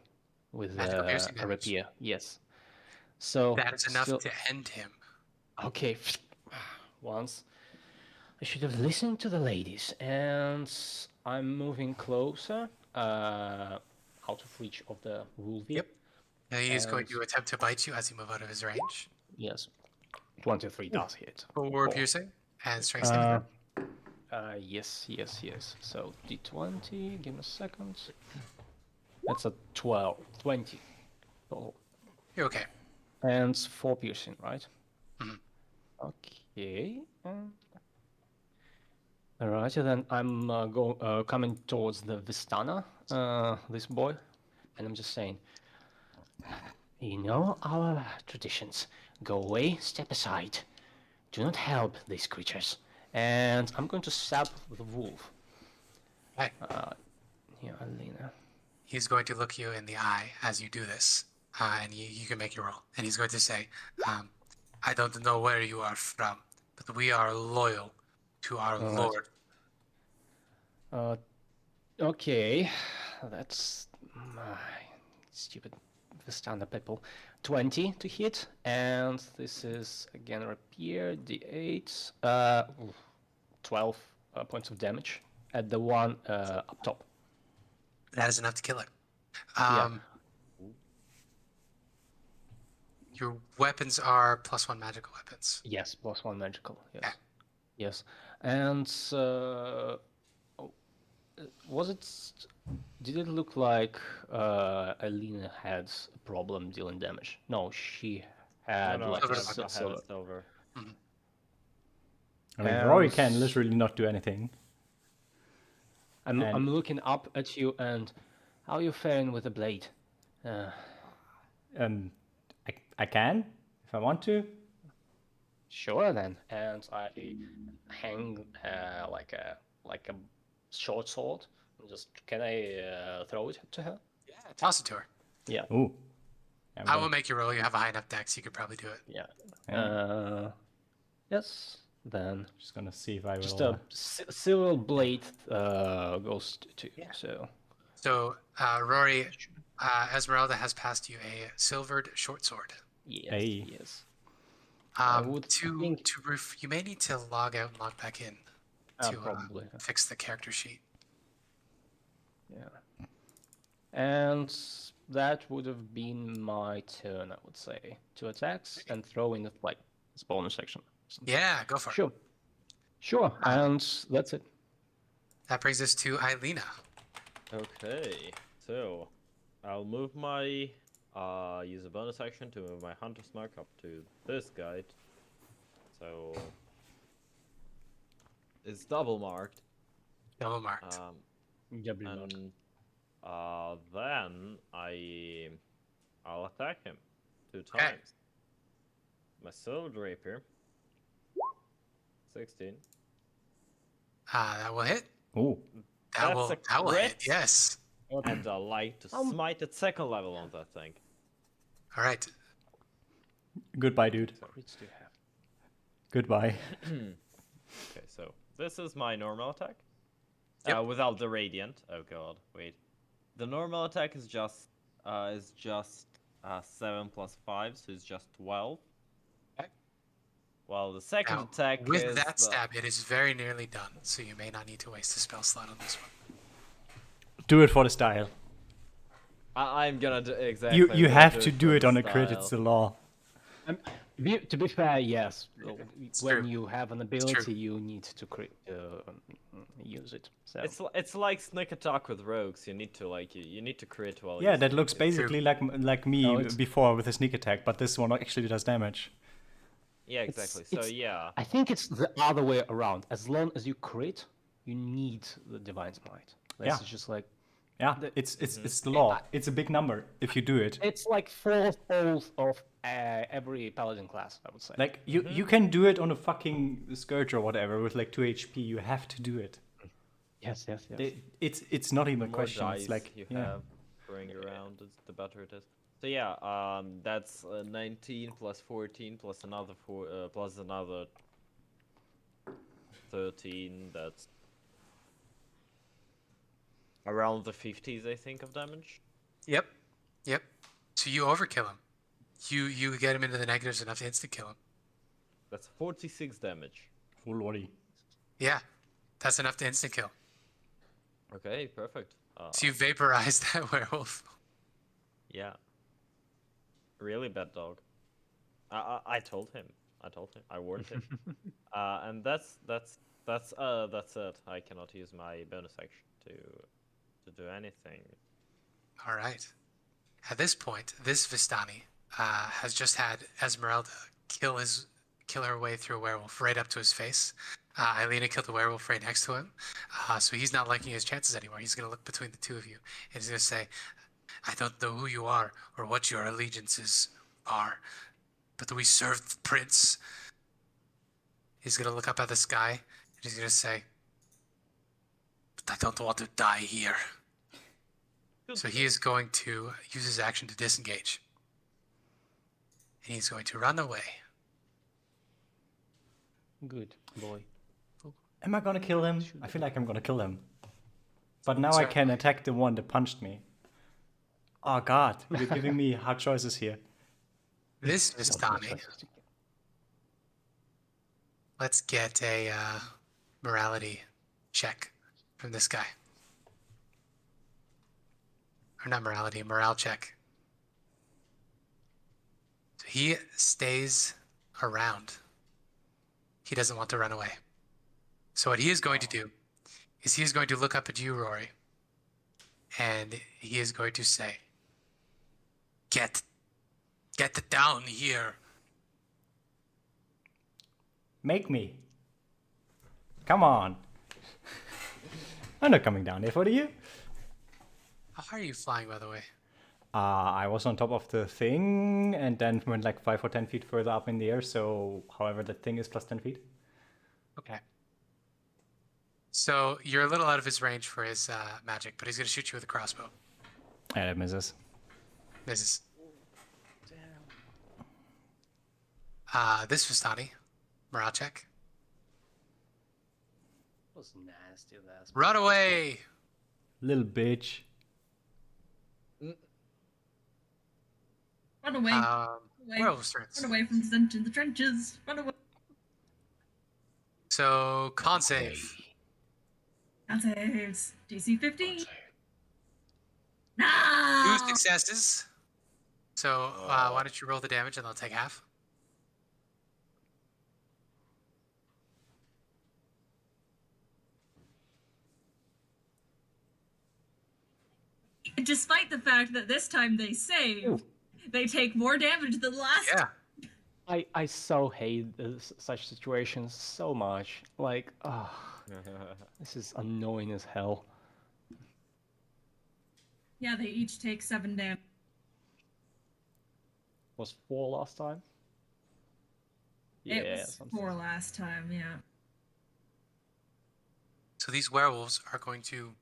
with Magical piercing a damage. rapier. Yes. So That is enough still- to end him. Okay. Once. I should have listened to the ladies, and I'm moving closer, out of reach of the Wolvie. Yep. Now he is going And- to attempt to bite you as you move out of his range. Yes. 23 does hit. For piercing and strength saving. Yes. So D20, give me a second. That's a 12, 20. Oh, You're okay. And 4 piercing, right? Mhm. Okay. Alright, then I'm coming towards the Vistana, this boy, and I'm just saying, you know our traditions. Go away, step aside. Do not help these creatures. And I'm going to stab the wolf. Okay. Here, Ilena. He's going to look you in the eye as you do this, and you can make your roll. And he's going to say, I don't know where you are from, but we are loyal to our All right. Lord. Okay, that's my stupid Vistana people. 20 to hit, and this is again rapier, d8, 12 points of damage at the one up top. That is enough to kill it. Yeah. Your weapons are +1 magical weapons. Yes, +1 magical. Yes. Yeah. Yes, and was it? Did it look like Ireena had a problem dealing damage? No, she had No, like I Silver have buckle. a head of silver. I mean, Rory And can literally not do anything. I'm looking up at you, and how are you faring with the blade? I can if I want to. Sure then, and I hang like a short sword. Just can I throw it to her? Yeah, toss it to her. Yeah. Ooh. Yeah, I will make you roll. You have a high enough dex, you could probably do it. Yeah. Yeah. Yes. Then Just gonna see if I will. just a silver blade goes to you. Yeah. So, Rory, Ezmerelda has passed you a silvered short sword. Yes. Hey. Yes. I would think You may need to log out and log back in to probably. fix the character sheet. Yeah. And that would have been my turn, I would say. 2 attacks and throw in like this bonus section. Yeah, go for it. Sure. And that's it. That brings us to Ireena. Okay, so I'll move my use a bonus action to move my hunter's mark up to this guy. So it's double marked. Double marked. And then I'll attack him 2 times. Okay. My silver rapier. 16. That will hit. Ooh. That will hit. crit. Yes. And I like to smite at 2nd level on that thing. All right. Goodbye, dude. Crits do you have? Goodbye. Okay, so this is my normal attack. Yep. Without the radiant. Oh god, wait. The normal attack is just 7 plus 5, so it's just 12. Okay. While the second Now, attack with is that stab, it is very nearly done, so you may not need to waste a spell slot on this one. Do it for the style. I'm gonna do exactly. You I'm gonna have to do for it on the a crit. It's the style. law. To be fair, yes. It's When true. you have an ability, you need to use it. So. It's like sneak attack with rogues. You need to you need to crit while. Yeah, you that looks sneak. basically like me No, it's- before with a sneak attack, but this one actually does damage. Yeah, exactly. So yeah. I think it's the other way around. As long as you crit, you need the divine smite. This Yeah. is just like Yeah, it's the law. It's a big number if you do it. it's like 4/4 of every paladin class, I would say. Like you can do it on a fucking scourge or whatever with like 2 HP. You have to do it. Yes. It's not even The a more question. dice It's like you yeah. have going around, the better it is. So yeah, that's 19 plus 14 plus another 4 plus another 13. That's around the 50s, I think, of damage. Yep. So you overkill him. You get him into the negatives enough to insta kill him. That's 46 damage. Full lordy. Yeah, that's enough to insta kill. Okay, perfect. So you vaporize that werewolf. Yeah. Really bad dog. I told him. I warned him. And that's it. I cannot use my bonus action to do anything. All right. At this point, this Vistani has just had Ezmerelda kill her way through a werewolf right up to his face. Ireena killed the werewolf right next to him, so he's not liking his chances anymore. He's gonna look between the two of you and he's gonna say, "I don't know who you are or what your allegiances are, but we serve the prince." He's gonna look up at the sky and he's gonna say, "But I don't want to die here." So he is going to use his action to disengage. And he's going to run away. Good boy. Am I gonna kill him? I feel like I'm gonna kill him. But now I can Certainly. attack the one that punched me. Oh god, you're giving me hard choices here. This Vistani, let's get a morality check from this guy. Or not morality, morale check. So he stays around. He doesn't want to run away. So what he is going to do is he is going to look up at you, Rory, and he is going to say, Get down here. Make me. Come on. I'm not coming down there for you. How high are you flying, by the way? I was on top of the thing and then went like 5 or 10 feet further up in the air, so however that thing is plus 10 feet. Okay. So you're a little out of his range for his magic, but he's going to shoot you with a crossbow. And it misses. Misses. This Vistani, morale check. That was nasty. Run away! Little bitch. Run away. Away. Werewolf strengths. Run away from the stench in the trenches. Run away. So, con save. Con saves. DC 15. Two No! successes. So, why don't you roll the damage and I'll take half? Despite the fact that this time they save, they take more damage than last Yeah. I so hate such situations so much. Like, this is annoying as hell. Yeah, they each take 7 damage. Was 4 last time? It was something. 4 last time, yeah. So these werewolves are going to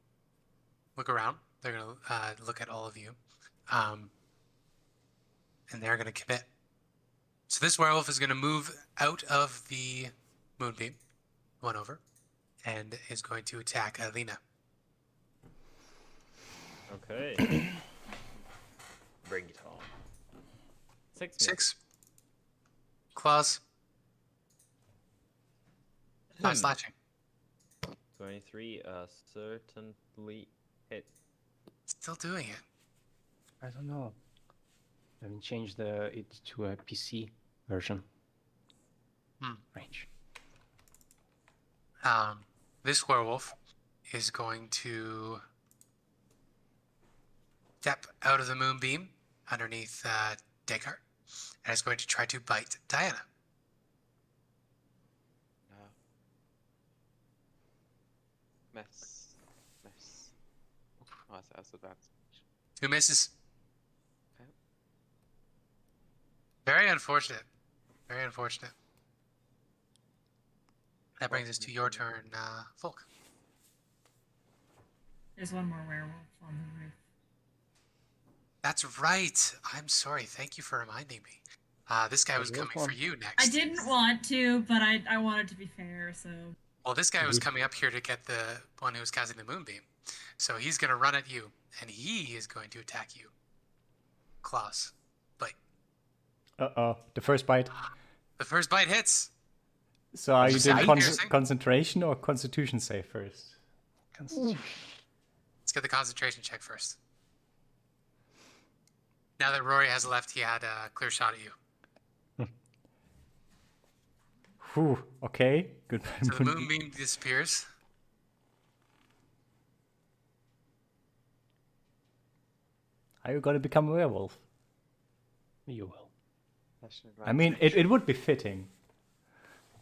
look around. They're going to look at all of you. And they're going to commit. So this werewolf is going to move out of the moonbeam, one over, and is going to attack Ilena. Okay. Bring it on. 6. Claws. 5 slashing. 23, certainly hit. Still doing it. I don't know. I haven't changed it to a PC version. Range. This werewolf is going to step out of the moonbeam underneath Descartes, and is going to try to bite Diana. Miss. Oh, that's advantage. 2 misses. Okay. Very unfortunate. Very unfortunate. That brings us to your turn, Volk. There's one more werewolf on the roof. That's right. I'm sorry. Thank you for reminding me. This guy was coming for you next. I didn't want to, but I wanted to be fair, so... Well, this guy was coming up here to get the one who was casting the moonbeam. So he's going to run at you, and he is going to attack you. Claws. Bite. Uh-oh, the first bite. The first bite hits. So are you doing piercing? concentration or constitution save first? Let's get the concentration check first. Now that Rory has left, he had a clear shot at you. Whew, okay. Good. So the moonbeam disappears. Are you gonna become a werewolf? You will. Session I mean, advantage. it would be fitting.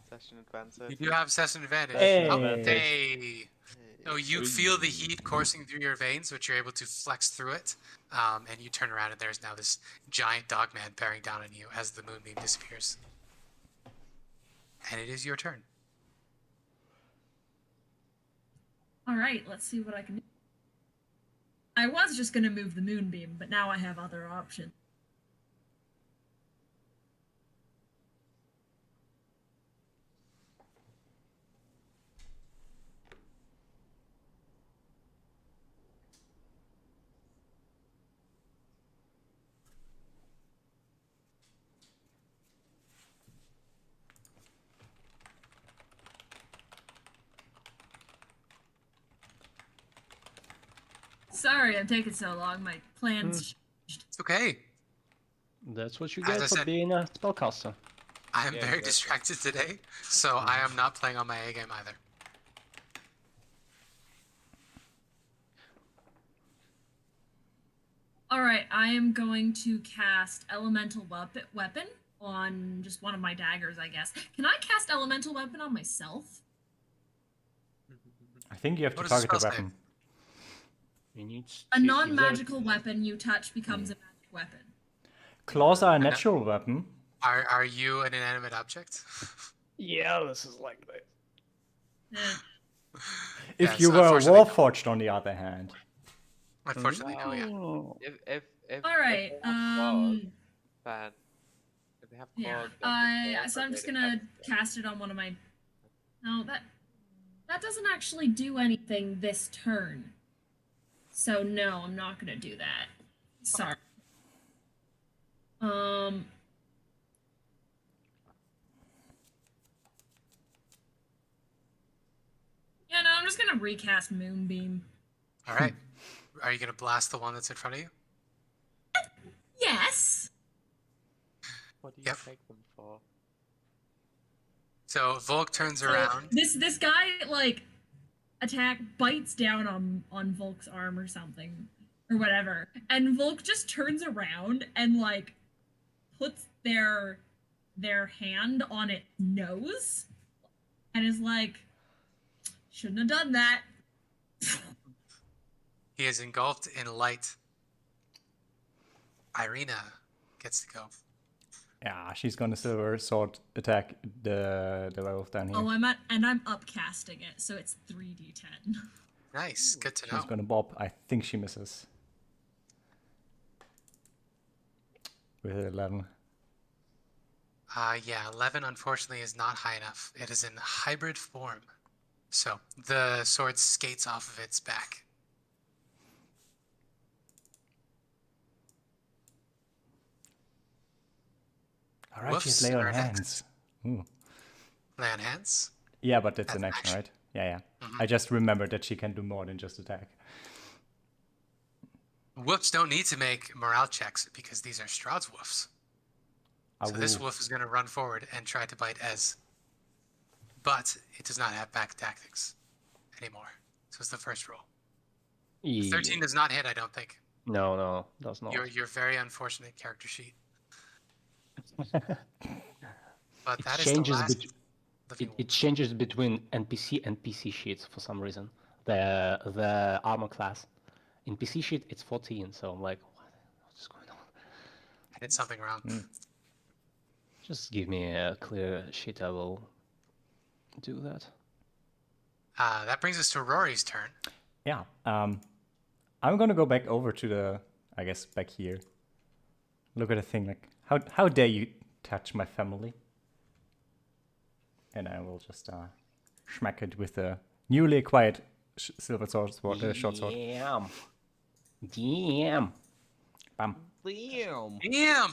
Session advantage. You do have session advantage. Hey. Oh, Advantage. hey. So you feel the heat coursing through your veins, but you're able to flex through it. And you turn around, and there's now this giant dog man bearing down on you as the moonbeam disappears. And it is your turn. All right, let's see what I can do. I was just gonna move the moonbeam, but now I have other options. Sorry, I'm taking so long. My plans. It's okay. That's what you As get I for said- being a spellcaster. I am Yeah, very exactly. distracted today, so I am not playing on my A game either. All right, I am going to cast Elemental Weapon on just one of my daggers, I guess. Can I cast Elemental Weapon on myself? I think you have What to does the target the spell say? weapon. You need A to- non-magical weapon you touch becomes a magic weapon. Claws are a And that- natural weapon. Are you an inanimate object? Yeah, this is like that. Eh. If Yes, you were a unfortunately, no. Warforged, on the other hand. Unfortunately, no, yeah. Oh. If All right. they have claws, then if they have Yeah. claws, then the claws So are I'm just really gonna effective. cast it on one of my. No, that doesn't actually do anything this turn. So no, I'm not gonna do that. Sorry. Yeah, no, I'm just gonna recast Moonbeam. All right. Are you gonna blast the one that's in front of you? Yes. What do you Yep. take them for? So Volk turns So around. this guy like bites down on Volk's arm or something or whatever, and Volk just turns around and like puts their hand on its nose and is like, shouldn't have done that. He is engulfed in light. Ireena gets to go. Yeah, she's gonna silver sword attack the werewolf down here. Oh, I'm upcasting it, so it's 3d10. Nice. Good to know. She's gonna bob. I think she misses. With an 11. Yeah, 11 unfortunately is not high enough. It is in hybrid form. So the sword skates off of its back. Alright, she's Woofs lay on are hands. Ooh. Lay on hands. Yeah, but that's That's an an action, action. right? Yeah, yeah. Mhm. I just remembered that she can do more than just attack. Woofs don't need to make morale checks because these are Strahd's woofs. So this Awoo. wolf is going to run forward and try to bite Ez. But it does not have back tactics anymore. So it's the first roll. Yeah. 13 does not hit, I don't think. No, does not. Your very unfortunate character sheet. But It that is the changes last bet- living It changes between NPC and PC sheets for some reason. The armor class. In PC sheet it's 14, so I'm like, what's going on? I did something wrong. Just give me a clear sheet, I will do that. That brings us to Rory's turn. Yeah. I'm gonna go back over to the, I guess, back here. Look at the thing, like, how dare you touch my family? And I will just smack it with the newly acquired silver sword, short sword. Damn. Damn. Bam. Damn. Damn!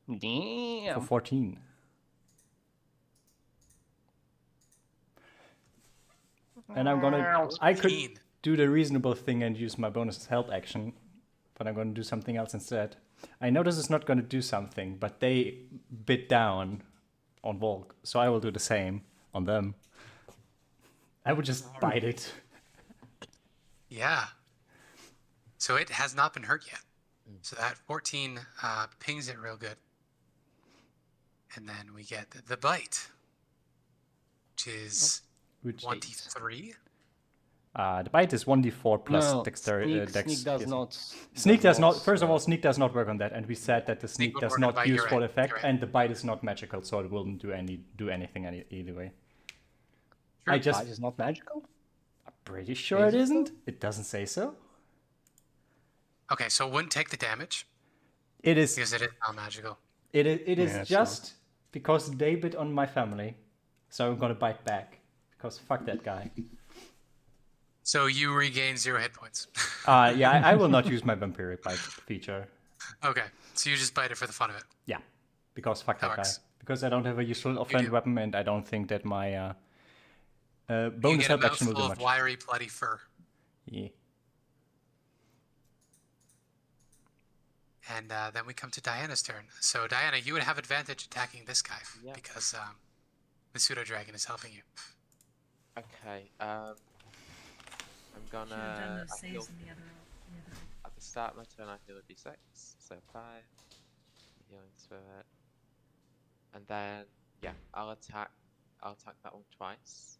For Damn. 14. And I could 14. do the reasonable thing and use my bonus help action, but I'm gonna do something else instead. I know this is not gonna do something, but they bit down on Volk, so I will do the same on them. I would just bite it. Yeah. So it has not been hurt yet. So that 14 pings it real good. And then we get the bite, which is Which 1d3. the bite is 1d4 plus No, dexterity. sneak does not. Sneak does not. First of all, sneak does not work on that, and we said that the Sneak sneak would does work on not bite, use you're full right, effect, you're right. and the bite is not magical, so it wouldn't do anything either way. True. I just Bite is not magical. I'm pretty sure Is it it isn't. It doesn't say so. Okay, so it wouldn't take the damage It is. because it is not magical. It is Yeah, just because they bit on my family, so I'm gonna bite back because fuck that guy. So you regain 0 hit points. Yeah, I will not use my vampiric bite feature. Okay, so you just bite it for the fun of it. Yeah, because fuck that guy. works. Because I don't have a useful offhand do. weapon, and I don't think that my You bonus get a help action will mouthful do of much. wiry, bloody fur. Yeah. And then we come to Diana's turn. So Diana, you would have advantage attacking this guy Yep. because the pseudo dragon is helping you. Okay. I'm Should have done gonna. those I heal saves in the other. at the start of my turn. I heal a d6, so 5 healing spirit, and then yeah, I'll attack that one twice.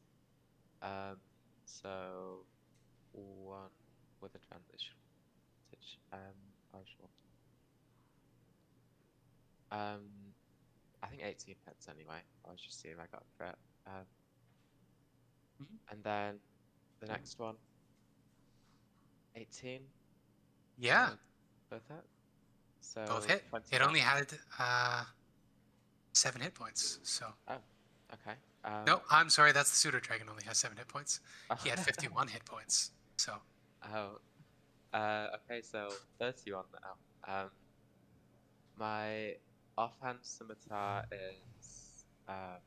So 1 with advantage. I just want. I think 18 hits anyway. I was just seeing if I got a crit. And then the next one. 18. Yeah, Both hit. So both hit. 20 It damage. only had 7 hit points. So Okay. no, I'm sorry. That's the pseudo dragon only has 7 hit points. He had 51 hit points. So Oh. Okay, so 31 now. My offhand scimitar is not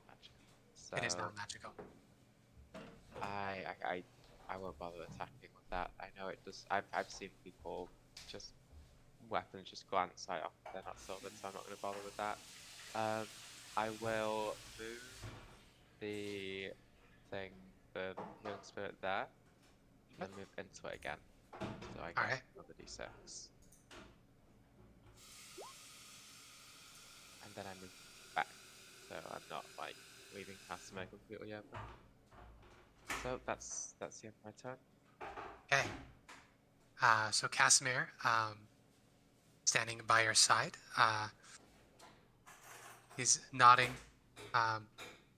magic. So it is not magical. I won't bother attacking with that. I know it does. I've seen people just weapons just glance right off. They're not silvered, so I'm not going to bother with that. I will move the thing, the healing spirit there, and then move into it again. So I get Alright. another d6. And then I move back, so I'm not like leaving Casimir completely open. So that's the end of my turn. Okay. So Casimir, standing by your side, he's nodding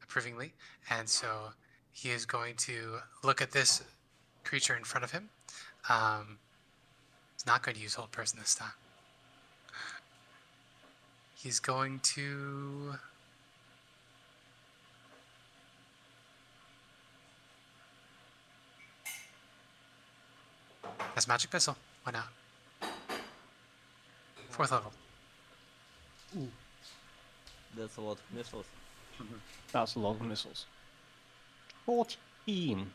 approvingly, and so he is going to look at this creature in front of him. He's not going to use hold person this time. He's going to That's magic missile. Why not? 4th level. That's a lot of missiles. That's a lot of missiles. 14.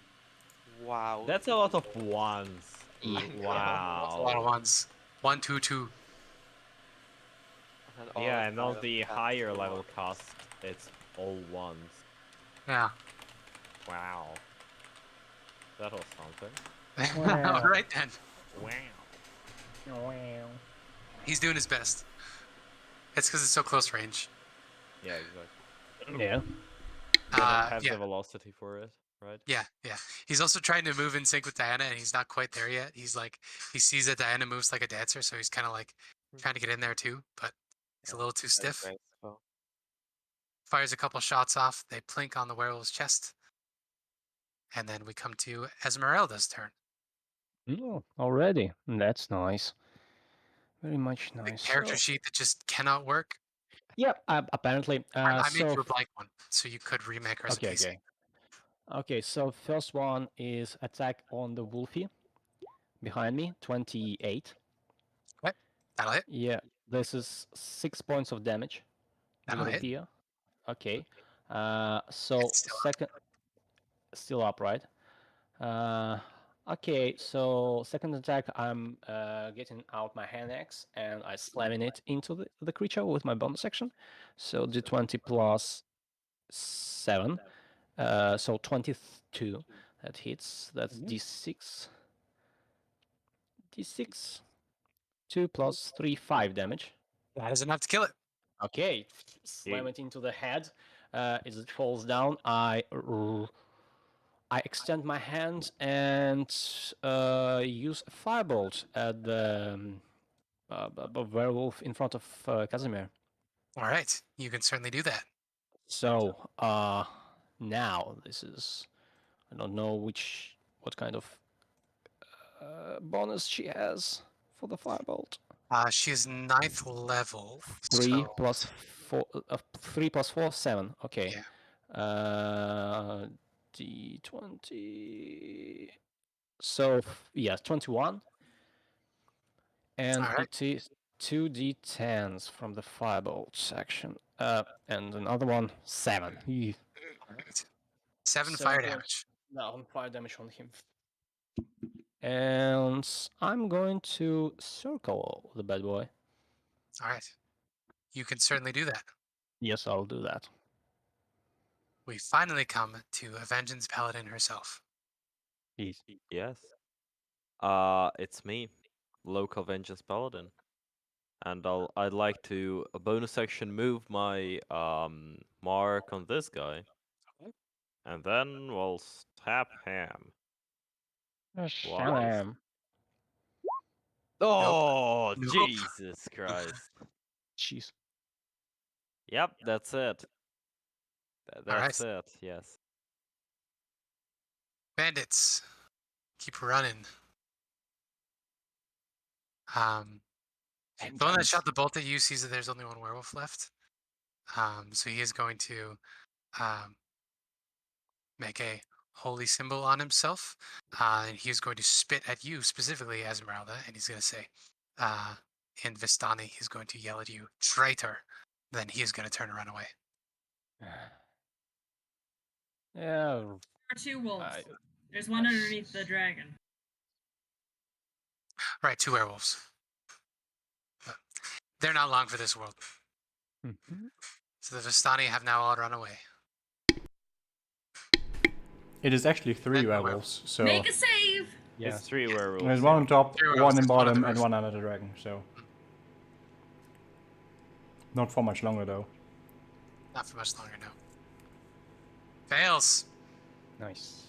Wow. That's a lot of ones. Yeah. That's a lot of Wow. ones. 1, 2, 2. Yeah, and on the higher level cast, it's all ones. Yeah. Wow. That was something. All right then. Wow. He's doing his best. It's because it's so close range. Yeah, exactly. Yeah. You don't have yeah. the velocity for it, right? Yeah. He's also trying to move in sync with Diana, and he's not quite there yet. He's like, he sees that Diana moves like a dancer, so he's kind of like trying to get in there too, but he's a little too stiff. Graceful. Fires a couple shots off. They plink on the werewolf's chest. And then we come to Ezmerelda's turn. Oh, already. That's nice. Very much The nice. character sheet that just cannot work. Yeah, apparently. I made so you a blank one, so you could remake her as a PC. Okay, so first one is attack on the wolfie behind me, 28. Okay, that'll hit. Yeah, this is 6 points of damage. That'll Good hit. idea. Okay. So It's still up. second, still up, right? Okay, so second attack, I'm getting out my hand axe and I slamming it into the creature with my bonus action. So d20 plus 7, so 22. That hits. That's d6. D6. 2 plus 3, 5 damage. That is enough to kill it. Okay, slam it into the head. As it falls down, I extend my hand and use a firebolt at the werewolf in front of Casimir. All right, you can certainly do that. So now this is, I don't know what kind of bonus she has for the firebolt. She is 9th level. 3 so, plus 4, 3 plus 4, 7. Okay. Yeah. D20. So yeah, 21. And Alright. it is 2d10s from the firebolt section. And another one, 7. Alright. 7 7 fire points. damage. No, fire damage on him. And I'm going to circle the bad boy. Alright. You can certainly do that. Yes, I'll do that. We finally come to Vengeance Paladin herself. Yes. Yes. It's me, local Vengeance Paladin. And I'd like to a bonus action move my mark on this guy. And then we'll stab him. Shalom. Oh, Nope. Jesus Christ. Jeez. Yep, that's it. That's Alright. it, yes. Bandits. Keep running. The one that shot the bolt at you sees that there's only one werewolf left. So he is going to make a holy symbol on himself. And he is going to spit at you, specifically Ezmerelda, and he's going to say, in Vistani, he's going to yell at you, traitor. Then he is going to turn and run away. Yeah. There are 2 wolves. There's one underneath the dragon. Right, 2 werewolves. But they're not long for this world. Mhm. So the Vistani have now all run away. It is actually 3 And the werewolves, so Make a save! Yeah. It's 3 werewolves. there's one on top, 3 one werewolves, in there's one on the bottom, and roof. one under the dragon. So not for much longer though. Not for much longer, no. Fails. Nice.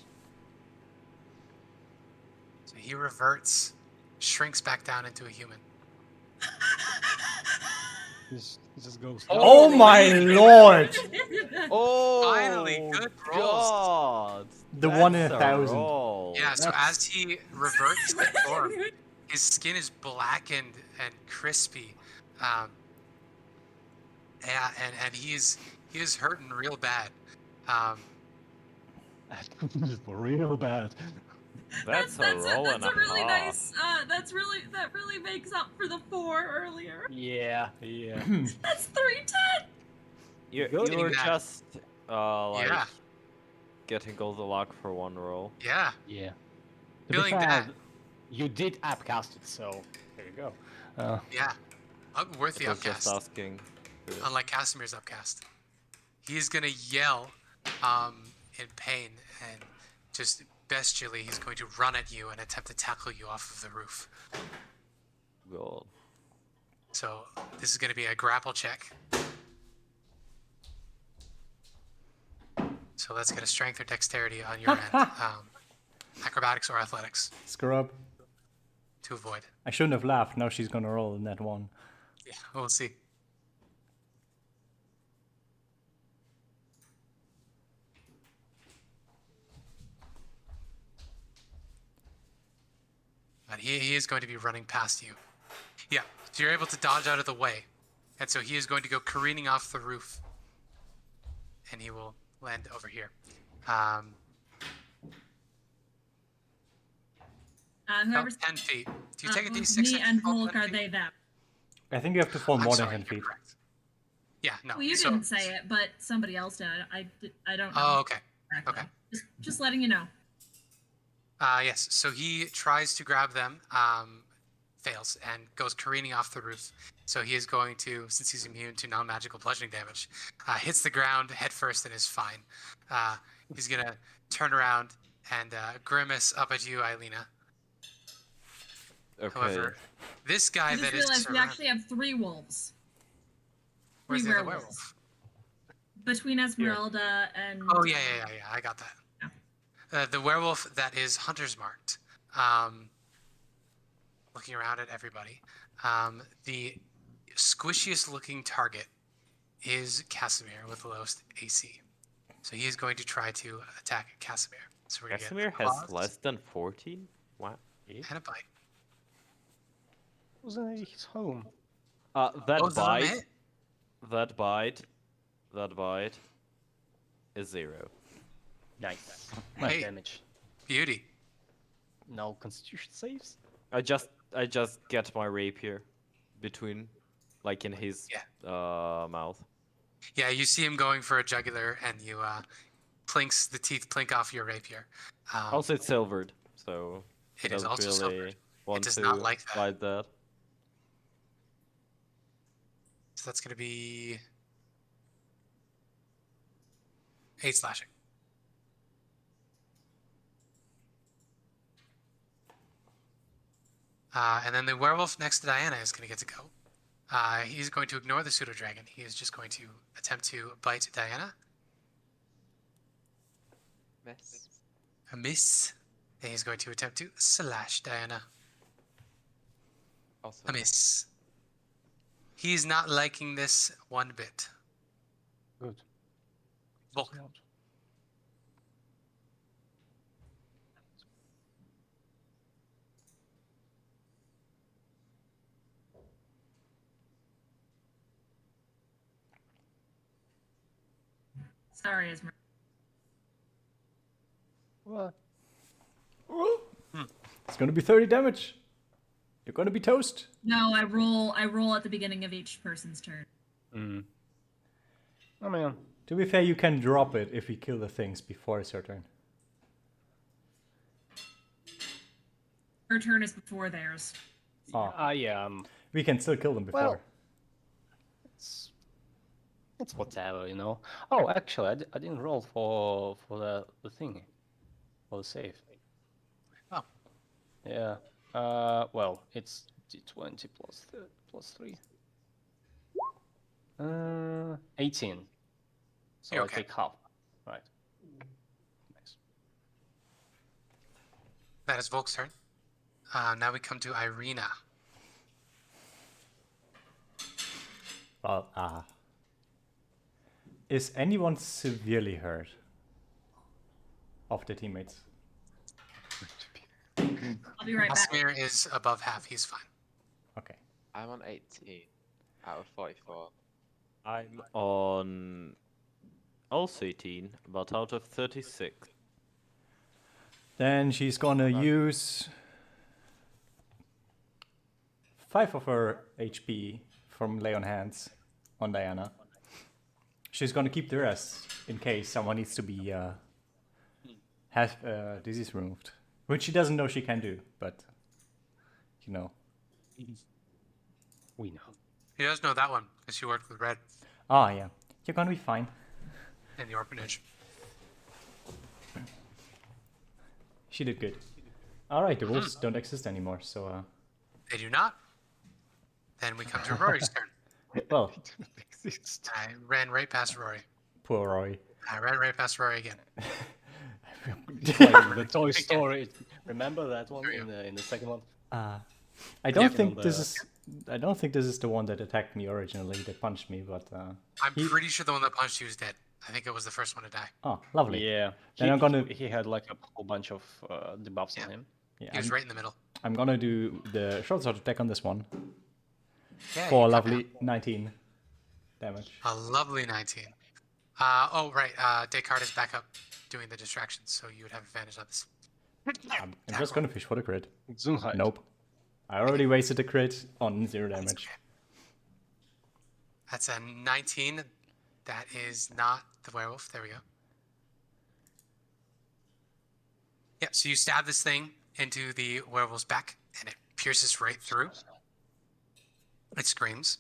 So he reverts, shrinks back down into a human. He just goes. Oh my lord! Oh, Finally, good rolls. God. The one in That's 1,000. roll. Yeah, so That's- as he reverts to form, his skin is blackened and crispy. Yeah, and he is hurting real bad. Real bad. That's a roll and a really half. nice. That really makes up for the 4 earlier. Yeah. That's 310. You Good. were Getting that. just like Yeah. getting gold luck for 1 roll. Yeah, Yeah. To be feeling fair, that. you did upcast it, so there you go. Yeah, worth the I was just upcast. asking. Unlike Casimir's upcast, he is gonna yell in pain and just bestially. He's going to run at you and attempt to tackle you off of the roof. God. So this is going to be a grapple check. So let's get a strength or dexterity on your end. Acrobatics or athletics Scrub. to avoid. I shouldn't have laughed. Now she's gonna roll in that one. Yeah, we'll see. But he is going to be running past you. Yeah, so you're able to dodge out of the way. And so he is going to go careening off the roof. And he will land over here. Whoever's 10 feet. Do you take a d6? me and roll Volk, 10 are feet? they them? I think you have to fall I'm more sorry, than 10 you're feet. correct. Yeah, no. Well, you so- didn't say it, but somebody else did. I don't know. Oh, okay. Correctly. okay. Just letting you know. Yes, so he tries to grab them, fails, and goes careening off the roof. So he is going to, since he's immune to non-magical bludgeoning damage, hits the ground head first and is fine. He's going to turn around and grimace up at you, Ileena. Okay. However, this guy I just that is realized we surrounded... actually have 3 wolves. Where's Three the other werewolves. werewolf? Between Ezmerelda and. Oh yeah. I got that. The werewolf that is hunter's marked. Looking around at everybody, the squishiest looking target is Casimir with the lowest AC. So he's going to try to attack Casimir. So we're gonna Casimir get has claws less than 14? Wow. and a bite. Wasn't his home? Both That of them bite, hit. that bite is 0. Nice. Hey. Nice damage. Beauty. No constitution saves? I just get my rapier between, like in his mouth. Yeah, you see him going for a jugular, and you the teeth plink off your rapier. Also, it's silvered, so It is don't also really silvered. want does to not like that. fight that. So that's going to be 8 slashing. And then the werewolf next to Diana is going to get to go. He's going to ignore the pseudo-dragon. He is just going to attempt to bite Diana. Miss. A miss. Then he's going to attempt to slash Diana. Also. A miss. He's not liking this one bit. Good. Volk. Sorry, Ezmerelda. What? It's gonna be 30 damage. You're gonna be toast. No, I roll at the beginning of each person's turn. Oh man. To be fair, you can drop it if we kill the things before it's your turn. Her turn is before theirs. Oh, Yeah. we can still kill them before. Well, it's whatever, you know. Oh, actually, I didn't roll for the thing, for the save. Oh. Yeah. Well, it's d20 plus 3. 18. So You're I okay. take half. Right. Nice. That is Volk's turn. Now we come to Ireena. Well, is anyone severely hurt of the teammates? I'll be right back. Casimir is above half. He's fine. Okay. I'm on 18 out of 44. I'm on also 18, but out of 36. Then she's gonna use 5 of her HP from Lay on Hands on Diana. She's gonna keep the rest in case someone needs to be have disease removed, which she doesn't know she can do, but you know. We know. He does know that one because she worked with Red Ah, yeah, you're gonna be fine. in the orphanage. She did good. All right, the wolves don't exist anymore, so They do not. Then we come to Rory's turn. well, I ran right past Rory. poor Rory. I ran right past Rory again. Like the Toy Story. Remember that one in the second one? I don't Yeah, think on this the- is. I don't think this is the one that attacked me originally. That punched me, but I'm pretty sure the one that punched you is dead. I think it was the first one to die. oh, lovely. Yeah. Then I'm gonna. He had like a whole bunch of debuffs on him. Yeah, He was right in the middle. I'm gonna do the short sword attack on this one Yeah, for a you cut lovely 19 damage. A lovely 19. Oh, right. Descartes is back up doing the distractions, so you would have advantage on this. I'm just gonna fish for the crit. Gesundheit. Nope. I already wasted the crit on 0 damage. That's a 19. That is not the werewolf. There we go. Yep, so you stab this thing into the werewolf's back, and it pierces right through. It screams.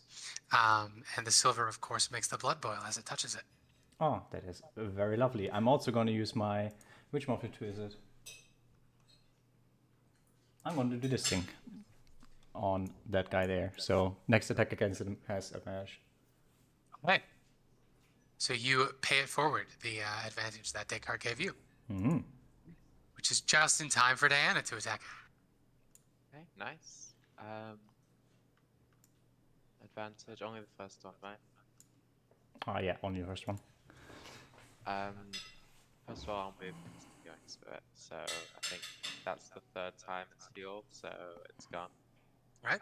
And the silver, of course, makes the blood boil as it touches it. Oh, that is very lovely. I'm also gonna use my. Which Morphin 2 is it? I'm gonna do this thing on that guy there. So next attack against him has advantage. Okay. So you pay it forward, the advantage that Descartes gave you, Mm. which is just in time for Diana to attack. Okay, nice. Advantage, only the first one, right? Oh yeah, only the first one. First of all, I'll move into the Healing Spirit, so I think that's the third time it's healed, so it's gone. Right?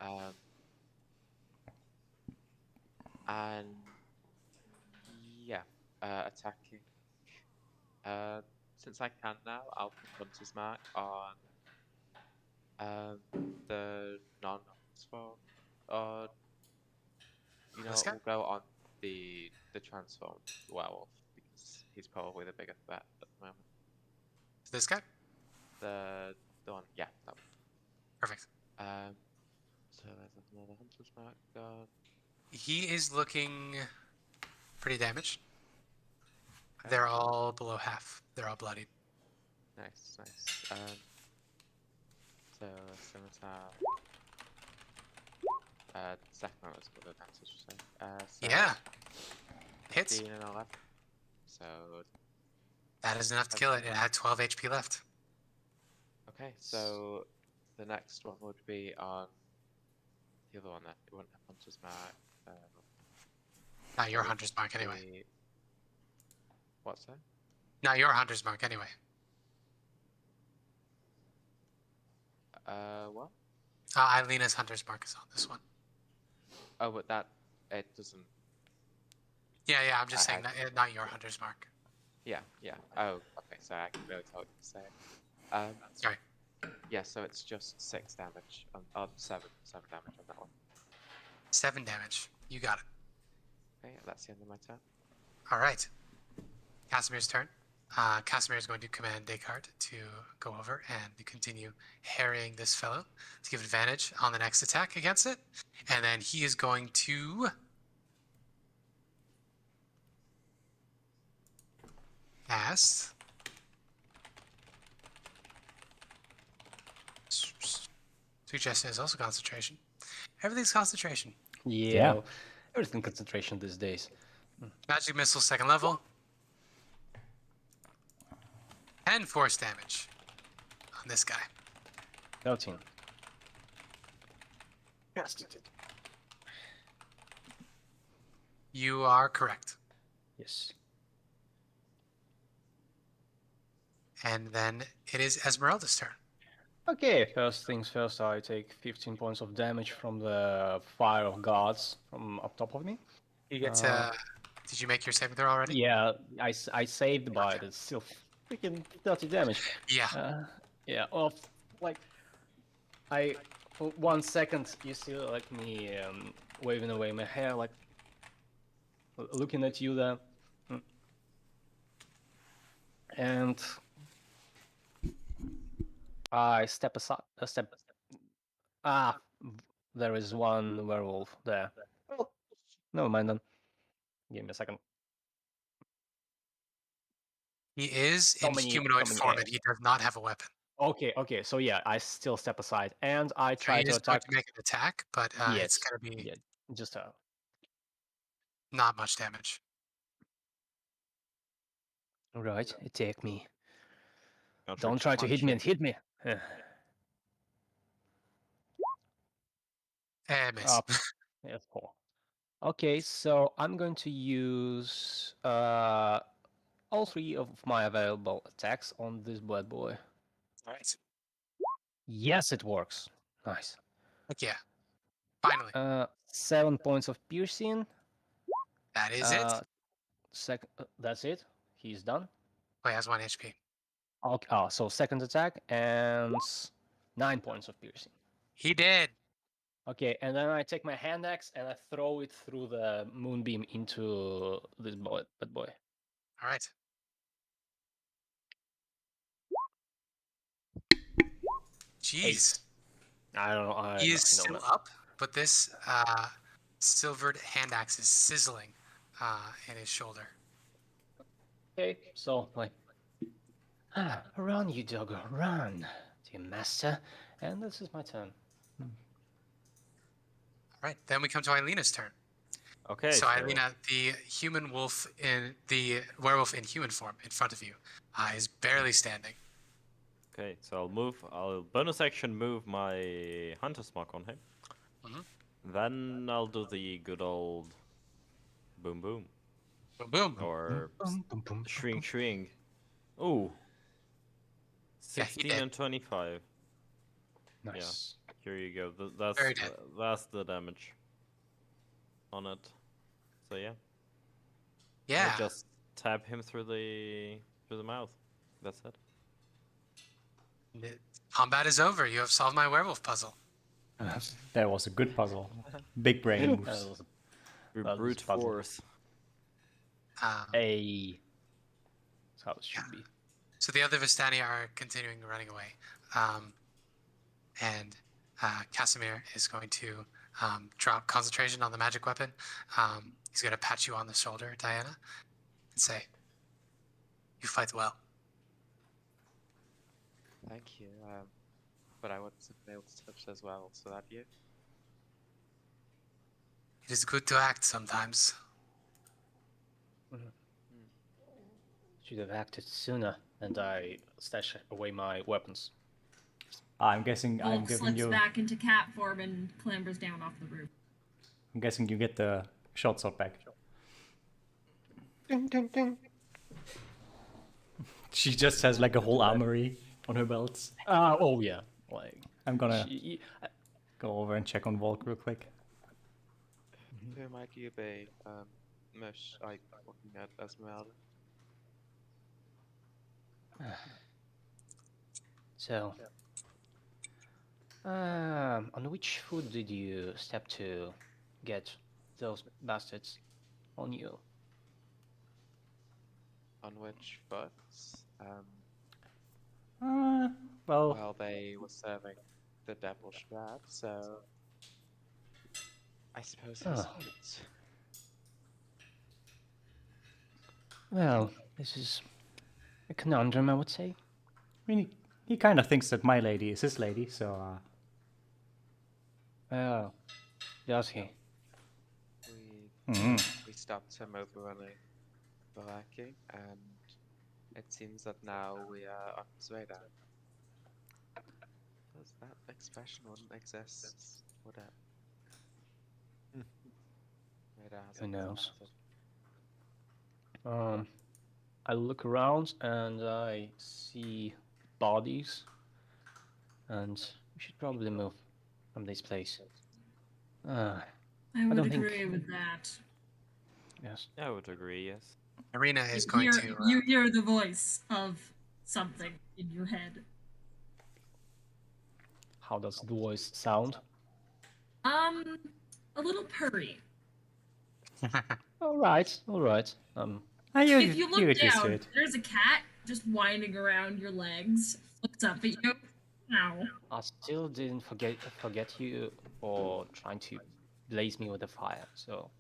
And yeah, attacking. Since I can now, I'll put Hunter's Mark on the non-transform, or This guy? we'll go on the transformed werewolf because he's probably the bigger threat at the moment. This guy? The one, yeah, that one. Perfect. So there's another Hunter's Mark gone. He is looking pretty damaged. Okay. They're all below half. They're all bloodied. Nice. So scimitar. Second one was good advantage, so Yeah. Hits. 15 and 11. So That is enough to kill it. It had 12 HP left. okay, so the next one would be on the other one that it wouldn't have Hunter's Mark. Not your would hunter's mark anyway. be- What's that? Not your hunter's mark anyway. What? Ileena's hunter's mark is on this one. Oh, but that it doesn't. Yeah, I'm just saying that not your hunter's mark. Yeah. Oh, okay. So I can really tell what you're saying. Sorry. Yeah, so it's just 6 damage on 7 damage on that one. 7 damage. You got it. Okay, that's the end of my turn. All right. Casimir's turn. Casimir is going to command Descartes to go over and to continue harrying this fellow to give advantage on the next attack against it. And then he is going to cast Suggestion is also concentration. Everything's concentration. Yeah. Everything concentration these days. Magic missile, second level. And force damage on this guy. 13. You are correct. Yes. And then it is Ezmerelda's turn. Okay, first things first, I take 15 points of damage from the fire of gods from up top of me. You get to. Did you make your saving throw already? Yeah, I saved by it. It's still freaking 30 damage. Yeah. Yeah, well, like, for 1 second, you see like me waving away my hair, like, looking at you there. And I step aside, there is one werewolf there. Oh, never mind then. Give me a second. He is in many- humanoid so many form air. and he does not have a weapon. Okay, so yeah, I still step aside and I So try he to is going attack. to make an attack, but Yes, it's going to be yeah, just not much damage. right. Attack me. Eldritch Don't try to hit me and punch. hit me. Miss. Up. Yeah, 4. Okay, so I'm going to use all 3 of my available attacks on this bad boy. All right. Yes, it works. Nice. Heck yeah. Finally. 7 points of piercing. That is it. That's it. He's done. Oh, he has 1 HP. Okay, so second attack and 9 points of piercing. He did. Okay, and then I take my hand axe and I throw it through the moonbeam into this bad boy. All right. Jeez. I don't know. He is I know still that. up, but this silvered hand axe is sizzling in his shoulder. Okay, so like, run, you dog, run, dear master. And this is my turn. All right. Then we come to Ileena's turn. Okay. So Ireena, the human wolf in the werewolf in human form in front of you is barely standing. Okay, so I'll bonus action move my hunter's mark on him. Mhm. Then I'll do the good old boom boom Boom, boom. or Boom, boom, boom, shrink boom. shrink. Ooh. Yeah, he 16 did. and 25. Nice. Here you go. Very dead. That's the damage on it. So yeah. Yeah. I just tap him through the mouth. That's it. The combat is over. You have solved my werewolf puzzle. That was a good puzzle. Big brain That moves. was Brute was puzzle. force. a. That's how it should be. So the other Vistani are continuing running away. And Casimir is going to drop concentration on the magic weapon. He's going to pat you on the shoulder, Diana, and say, "You fight well." Thank you. But I wasn't able to touch as well, so that you? It is good to act sometimes. Should have acted sooner, and I stash away my weapons. I'm guessing I'm Volk giving slips you. back into cat form and clambers down off the roof. I'm guessing you get the short sword back. Ding, ding, ding. She just has like a whole armory on her belts. Oh yeah. Like I'm gonna she, go over and check on Volk real quick. Who might you be? Mush, like looking at Ezmerelda. So, on which foot did you step to get those bastards on you? On which foot? Well, Well, they were serving the Devil Strahd, so I suppose his Ah. foot. Well, this is a conundrum, I would say. I mean, he kind of thinks that my lady is his lady, so Oh, does he? We stopped him overrunning Valaki, and it seems that now we are on his radar. Does that expression wouldn't exist? Would it? Radar has Who knows? implemented. I look around and I see bodies, and we should probably move from this place. I would don't think- agree with that. Yes. I would agree, yes. Ireena is You going hear, to. you hear the voice of something in your head. How does the voice sound? A little purry. All right. you If you look get used to down, it. there's a cat just winding around your legs. Looks up at you. Ow. I still didn't forget you for trying to blaze me with the fire. So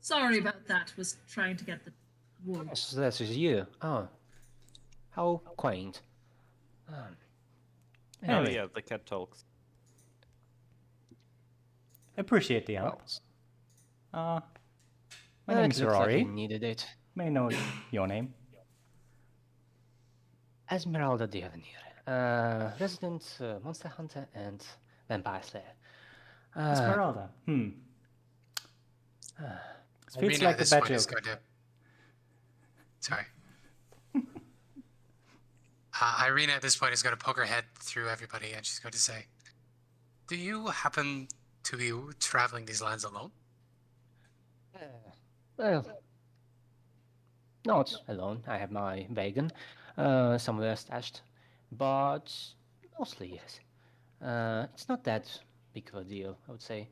Sorry about that. Was trying to get the wood. so that is you. Oh, how quaint. Oh Anyway. yeah, the cat talks. Appreciate the help. Well, My name is it looks like Rory. you needed it. May I know your name? Ezmerelda Devenir, resident monster hunter and vampire slayer. Ezmerelda. It feels Ireena like at a this bad point is joke. going to. Sorry. Ireena at this point is going to poke her head through everybody, and she's going to say, "Do you happen to be traveling these lands alone?" Well, not alone. I have my wagon somewhere stashed, but mostly yes. It's not that big of a deal, I would say.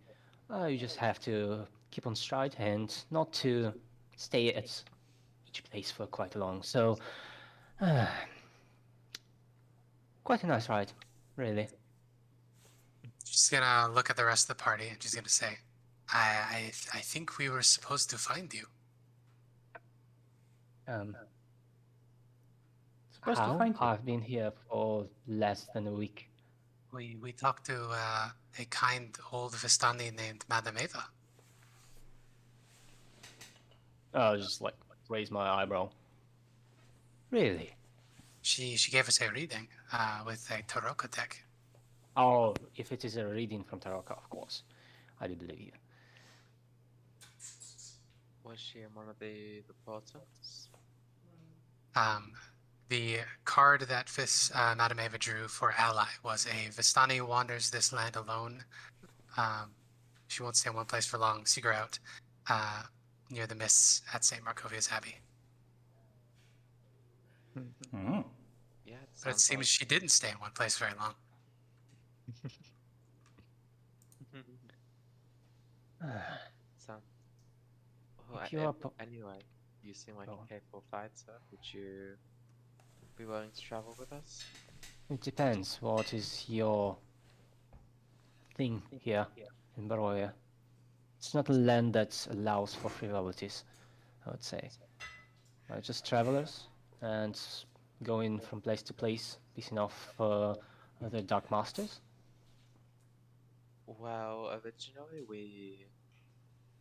You just have to keep on stride and not to stay at each place for quite long. So, quite a nice ride, really. She's gonna look at the rest of the party, and she's gonna say, "I think we were supposed to find you." Supposed to How? find you. I've been here for less than a week. We talked to a kind old Vistani named Madame Eva. I'll just like raise my eyebrow. Really? She gave us a reading with a Toroka deck. Oh, if it is a reading from Taroka, of course. I do believe you. Was she in one of the portents? The card that Madame Eva drew for ally was a Vistani wanders this land alone. She won't stay in one place for long. Seek her out near the mists at St. Markovia's Abbey. Mm. Yeah, But it sounds seems like... she didn't stay in one place very long. Sound... Oh, If you are anyway, you seem like Go on. a capable fighter. Would you be willing to travel with us? It depends. What is your thing here in Baroya? It's not a land that allows for frivolities, I would say. Just travelers and going from place to place, pissing off other dark masters. Well, originally we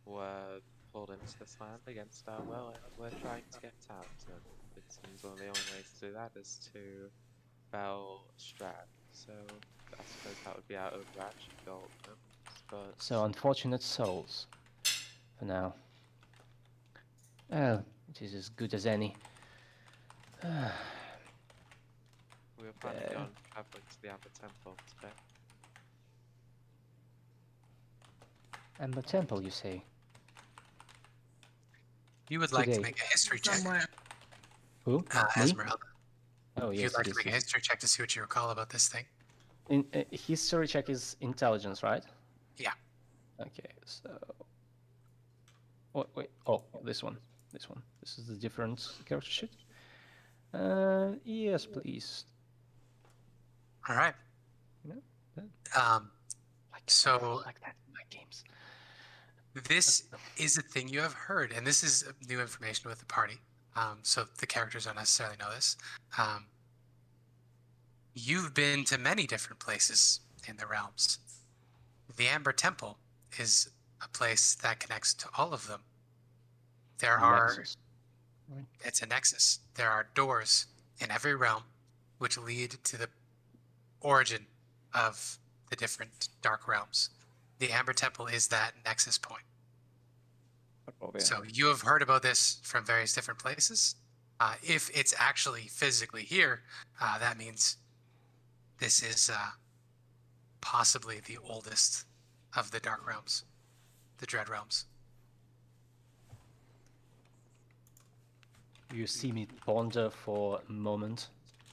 were pulled into this land against our will, and we're trying to get out. And it seems one of the only ways to do that is to fell Strahd. So I suppose that would be our overarching goal. But So unfortunate souls, for now. Well, it is as good as any. we were planning on traveling to the Amber Temple today. Amber Temple, you say? You would like to Today. make a history check, Somewhere. Who? Me? Ezmerelda. Oh, If yes, you'd like to yes, make a yes. history check to see what you recall about this thing. History check is intelligence, right? Yeah. Okay, so... Wait, oh, this one. This one. This is the different character sheet. Yes, please. All right. You know, So like that in my games. this is a thing you have heard, and this is new information with the party. So the characters don't necessarily know this. You've been to many different places in the realms. The Amber Temple is a place that connects to all of them. There are... Nexus. It's a nexus. There are doors in every realm which lead to the origin of the different dark realms. The Amber Temple is that nexus point. So you have heard about this from various different places. If it's actually physically here, that means this is possibly the oldest of the dark realms, the Dread realms. You see me ponder for a moment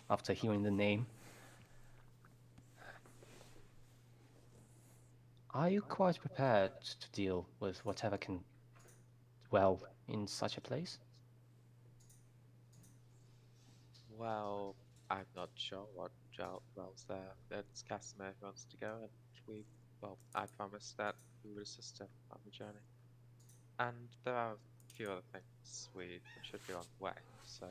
after hearing the name. Are you quite prepared to deal with whatever can dwell in such a place? Well, I'm not sure what dwells there. It's Casimir who wants to go, and I promised that we would assist him on the journey. And there are a few other things we should be on the way, so...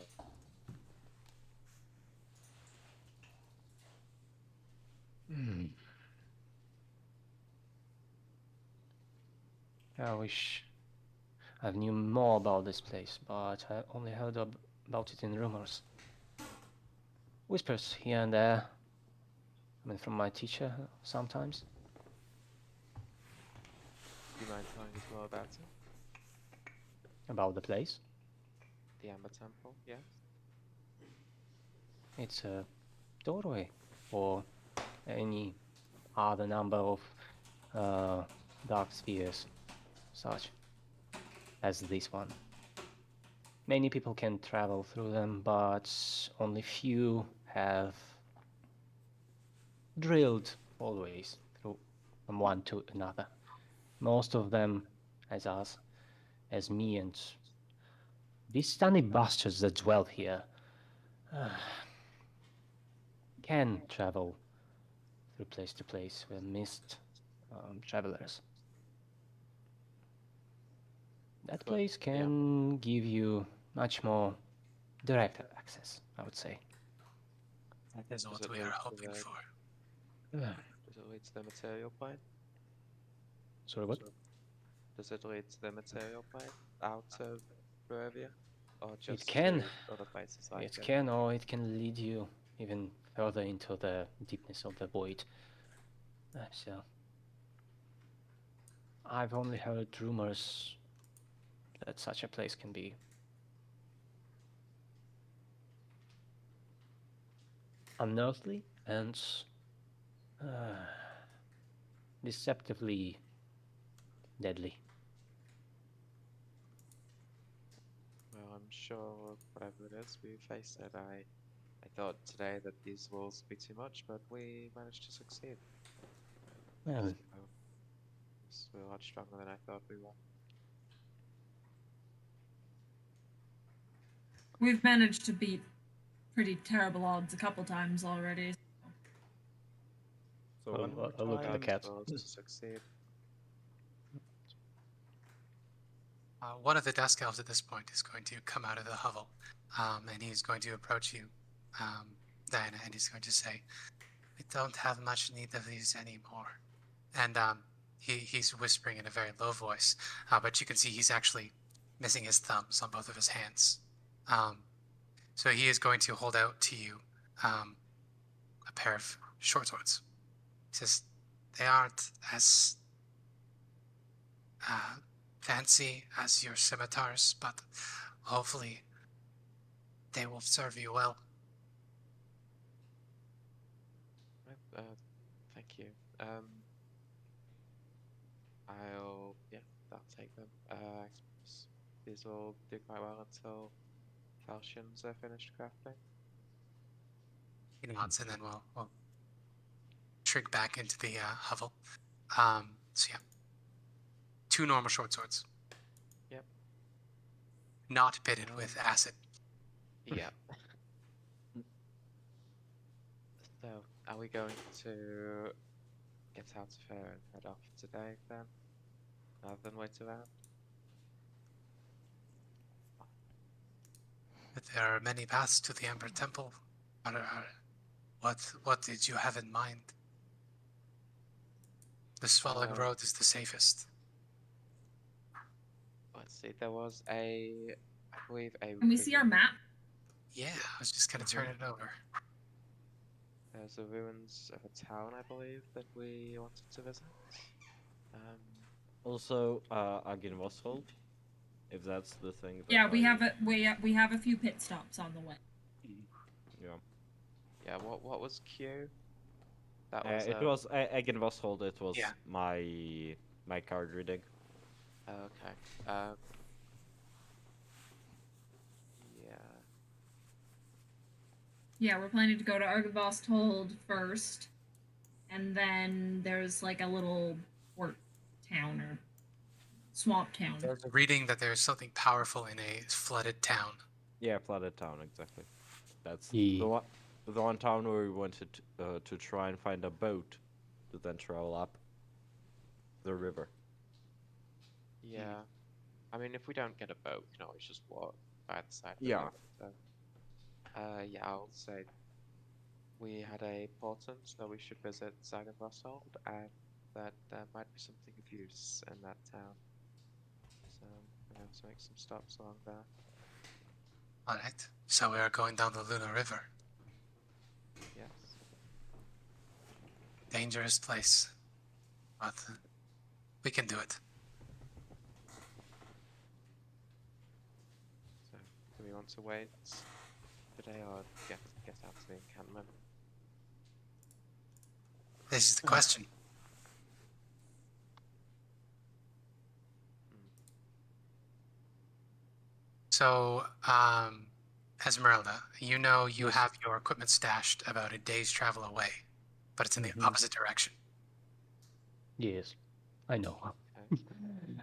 I wish I knew more about this place, but I only heard about it in rumors. Whispers here and there. I mean, from my teacher sometimes. Do you mind telling us more about it? About the place. The Amber Temple, yes? It's a doorway for any other number of dark spheres, such as this one. Many people can travel through them, but only few have drilled always through from one to another. Most of them, as us, as me and these tiny bastards that dwell here, can travel through place to place with mist travelers. That place can give you much more direct access, I would say. That is Does what it we lead are to hoping the- for. Does it lead to the material plane? Sorry, what? Does it lead to the material plane out of Barovia? Or just can. to other places like It can, or it can lead you even further into the deepness of the void. So, I've only heard rumors that such a place can be unearthly and deceptively deadly. Well, I'm sure whatever it is, we face it. I thought today that these walls would be too much, but we managed to succeed. Well, So, we're a lot stronger than I thought we were. We've managed to beat pretty terrible odds a couple times already. So Oh, one more I look at the time. cat. For us to succeed. One of the Dusk Elves at this point is going to come out of the hovel, and he's going to approach you, Diana, and he's going to say, "We don't have much need of these anymore." And he's whispering in a very low voice, but you can see he's actually missing his thumbs on both of his hands. So he is going to hold out to you a pair of short swords. He says, "They aren't as fancy as your scimitars, but hopefully they will serve you well." Thank you. I'll take them. I suppose these will do quite well until falchions are finished crafting. He nods, and then we'll trig back into the hovel. So yeah, 2 normal short swords. Yep. Not pitted with acid. Yeah. So, are we going to get out of here and head off today then, rather than wait around? But there are many paths to the Ember Temple. What did you have in mind? The Swelling Road is the safest. Let's see. There was I believe a. Can we see our map? Yeah, I was just gonna turn it over. There's the ruins of a town, I believe, that we wanted to visit. Also, Aginvoshold, if that's the thing. That Yeah, we have a few pit stops on the way. Yeah. Yeah. What was Q? That It was Aginvoshold. It was Yeah. my card reading. Okay. Yeah. Yeah, we're planning to go to Argavosthold first, and then there's like a little port town or swamp town. There's a reading that there's something powerful in a flooded town. Yeah, flooded town, exactly. That's Yeah. the one town where we wanted to try and find a boat to then travel up the river. Yeah. I mean, if we don't get a boat, we can always just walk by the side of the Yeah. river. So, yeah, I'll say we had a portent that we should visit Zagenvoshold, and that there might be something of use in that town. So, we're going to make some stops along there. Alright, so we are going down the Luna River. Yes. Dangerous place. But we can do it. So, do we want to wait today or get out to the encampment? This is the question. So, Ezmerelda, you know you have your equipment stashed about a day's travel away, but it's in the opposite direction. Yes, I know.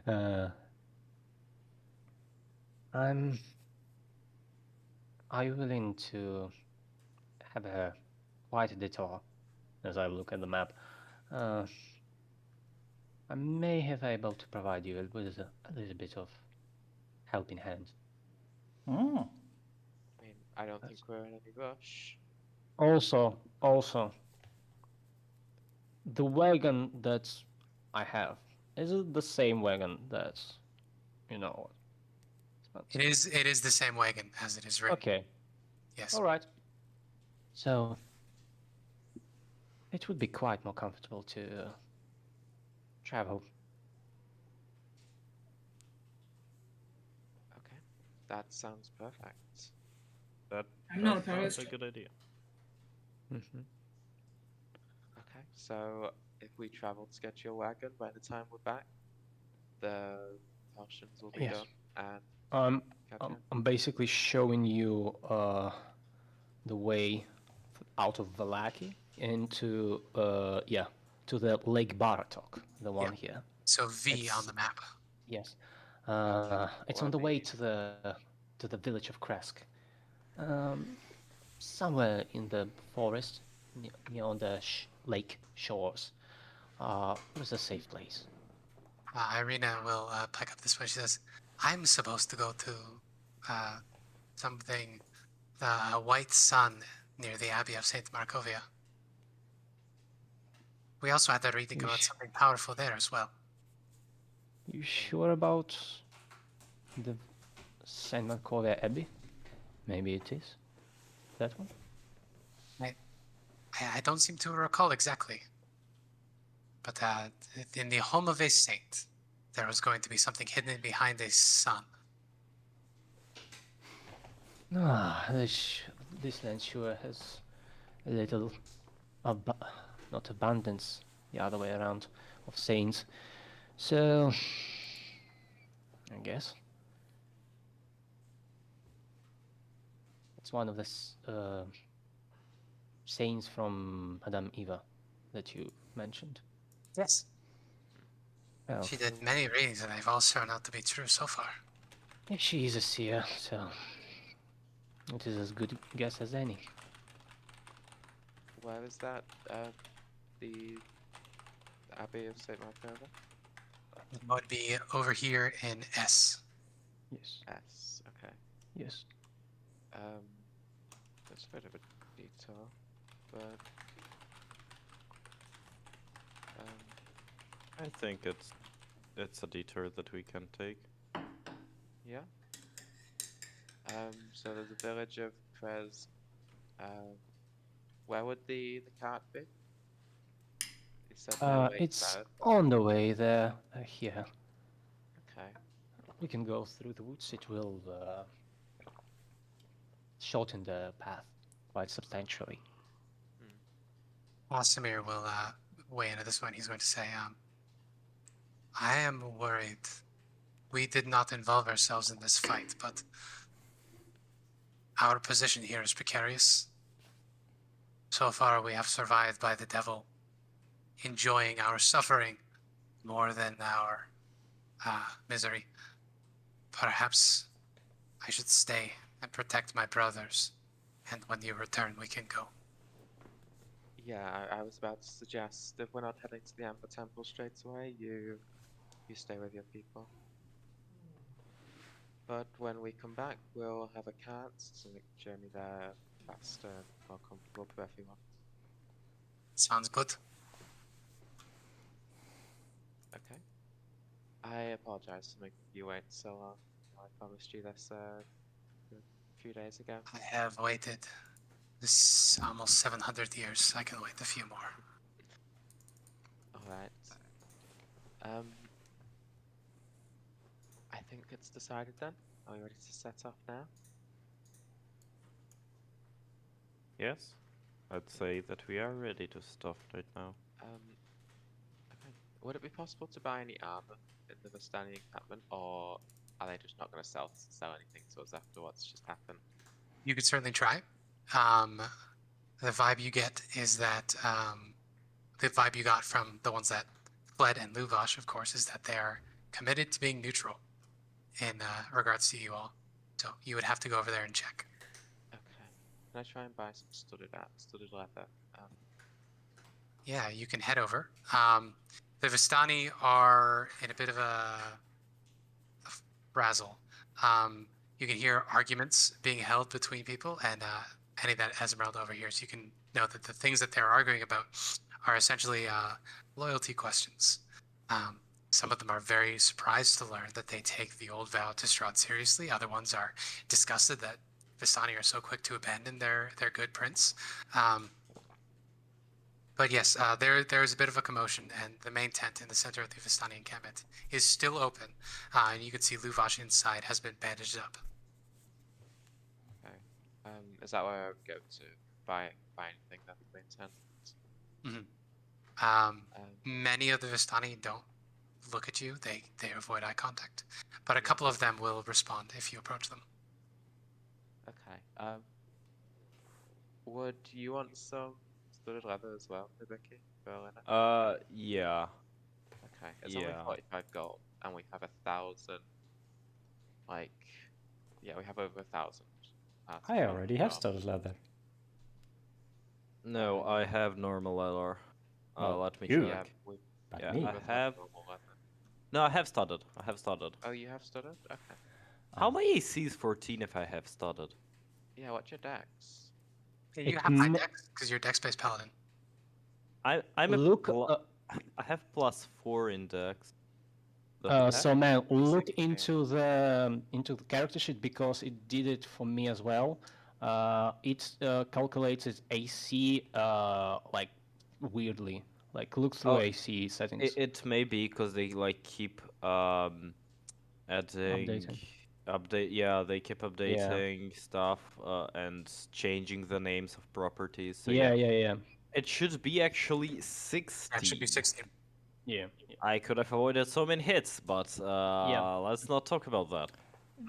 Okay. Are you willing to have a quiet detour as I look at the map? I may have able to provide you with a little bit of helping hand. Oh. I mean, I don't think we're in any rush. Also, the wagon that I have, is it the same wagon that, It is the same wagon as it is written. Okay. Yes. All right. So it would be quite more comfortable to travel. Okay, that sounds perfect. That I'm not sounds opposed. a good idea. Mm-hmm. Okay, so if we travel to get your wagon, by the time we're back, the potions will be Yes. done, and I'm, gotcha. I'm basically showing you the way out of Valaki into to the Lake Baratok, the one here. So V on It's- the map. Yes. Gotcha. It's Let on the way me- to the village of Kresk. Somewhere in the forest, near on the lake shores. There's a safe place. Ireena will pick up this way. She says, "I'm supposed to go to something, the White Sun near the Abbey of Saint Markovia. We also had a reading You about sh- something powerful there as well. You sure about the Saint Markovia Abbey? Maybe it is. That one? I don't seem to recall exactly. But in the home of a saint, there was going to be something hidden behind a sun. This land sure has a little, not abundance, the other way around, of saints. So, I guess it's one of the saints from Madame Eva that you mentioned. Yes. Well, She did many readings, and they've all turned out to be true so far. yeah, she is a seer, so it is as good a guess as any. Where is that? The Abbey of Saint Markova? It would be over here in S. Yes, S. Okay. yes. That's a bit of a detour, but I think it's a detour that we can take. yeah. So there's a village of Krez. Where would the cart be? You said no way It's south. on the way there, here. Okay. We can go through the woods. It will shorten the path quite substantially. Osimir will weigh into this one. He's going to say, I am worried. We did not involve ourselves in this fight, but our position here is precarious. So far, we have survived by the devil, enjoying our suffering more than our misery. Perhaps I should stay and protect my brothers, and when you return, we can go. Yeah, I was about to suggest if we're not heading to the Amber Temple straight away, you stay with your people. But when we come back, we'll have a cart to make the journey there faster and more comfortable for everyone. Sounds good. Okay. I apologize for making you wait so long. I promised you this a few days ago. I have waited this almost 700 years. I can wait a few more. Alright. I think it's decided then. Are we ready to set off now? Yes, I'd say that we are ready to stop right now. Okay. Would it be possible to buy any armor in the Vistani encampment, or are they just not going to sell anything to us after what's just happened? You could certainly try. The vibe you get is that the vibe you got from the ones that fled and Luvash, of course, is that they're committed to being neutral in regards to you all. So you would have to go over there and check. Okay. Can I try and buy some studded leather? Yeah, you can head over. The Vistani are in a bit of a frazzle. You can hear arguments being held between people, and any that Ezmerelda overhears, you can know that the things that they're arguing about are essentially loyalty questions. Some of them are very surprised to learn that they take the old vow to Strahd seriously. Other ones are disgusted that Vistani are so quick to abandon their good prince. But yes, there is a bit of a commotion, and the main tent in the center of the Vistani encampment is still open, and you can see Luvash inside has been bandaged up. Okay. Is that where I would go to buy anything that we intend? Many of the Vistani don't look at you; they avoid eye contact, but a couple of them will respond if you approach them. Okay. Would you want some studded leather as well, Hibiki? For Ilena? Yeah. Okay. It's only Yeah. 45 gold, and we have 1,000. Like, yeah, we have over 1,000. I already have studded leather. No, I have normal leather. Well, Let me you. Yeah, check. we But Yeah, me. I both have. normal leather. No, I have studded. I have studded. Oh, you have studded? Okay. How my AC is 14 if I have studded? Yeah, what's your dex? You It have high m- dex because you're dex-based paladin. I'm a Look, I have +4 in dex. Does it have? so man, look 16. into the character sheet because it did it for me as well. It calculates its AC like weirdly. Like look through Oh, AC settings. It may be because they like keep adding Updating. Yeah, they keep updating stuff and changing the names of properties. So Yeah, yeah, yeah, it should be actually 60. That should be 16. yeah. I could have avoided so many hits, but let's not talk about that.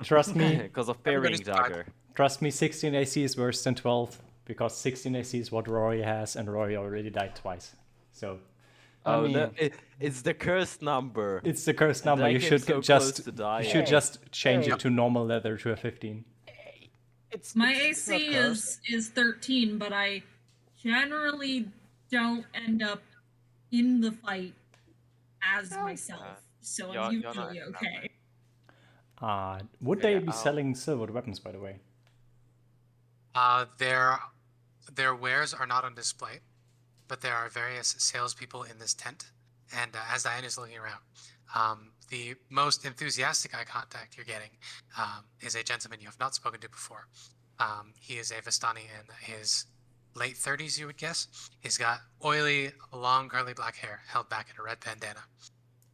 Trust me, Because of Everybody's parrying tried. dagger. trust me, 16 AC is worse than 12 because 16 AC is what Rory has, and Rory already died twice. So Oh no, mean- it's the cursed number. it's the cursed And number. I You came should so just close to dying. you should just change Hey. it to normal leather to a 15. My it's not AC cursed. is 13, but I generally don't end up in the fight as myself, so I'm You're not usually in that okay. Would Yeah, they yeah, be I'll- selling silvered weapons, by the way? Their wares are not on display, but there are various salespeople in this tent. And as Diane is looking around, the most enthusiastic eye contact you're getting is a gentleman you have not spoken to before. He is a Vistani in his late 30s, you would guess. He's got oily, long, curly black hair held back in a red bandana.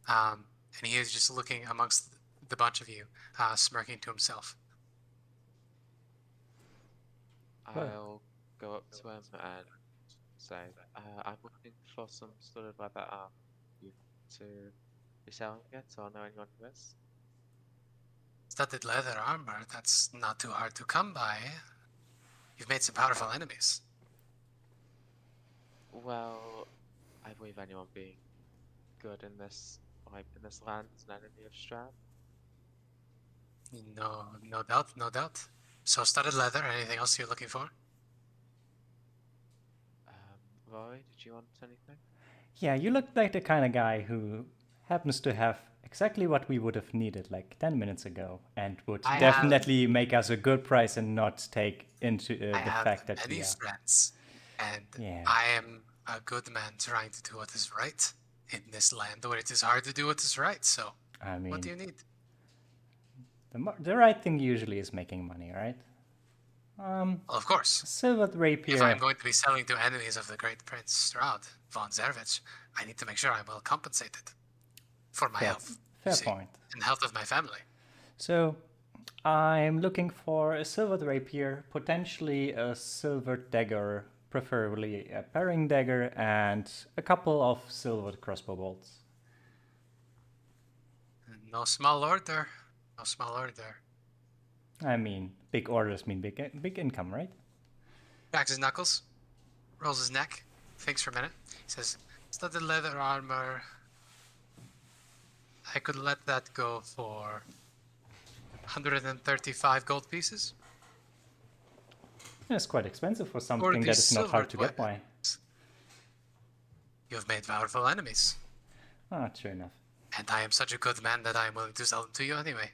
And he is just looking amongst the bunch of you, smirking to himself. I'll go up to him and say, I'm looking for some studded leather armor. You to be selling it, or know anyone who is? Studded leather armor, that's not too hard to come by. You've made some powerful enemies. Well, I believe anyone being good in this land is an enemy of Strahd. No doubt, no doubt. So studded leather, anything else you're looking for? Rory, did you want anything? Yeah, you look like the kind of guy who happens to have exactly what we would have needed like 10 minutes ago and would I definitely make us a good price and not take into I the have fact that many we are. friends, and Yeah. I am a good man trying to do what is right in this land where it is hard to do what is right. So, I mean, what do you need? the right thing usually is making money, right? Well, of course. Silvered rapier. If I'm going to be selling to enemies of the great Prince Strahd, von Zervich, I need to make sure I'm well compensated for my health. you Fair see, point. and the health of my family. So, I'm looking for a silvered rapier, potentially a silvered dagger, preferably a parrying dagger, and a couple of silvered crossbow bolts. No small order. No small order. I mean, big orders mean big income, right? Cracks his knuckles, rolls his neck, thinks for a minute. He says, studded leather armor. I could let that go for 135 gold pieces. It's quite expensive for Or something the that is not hard silvered to get by. weapons. You have made powerful enemies, Ah, true enough. and I am such a good man that I am willing to sell them to you anyway.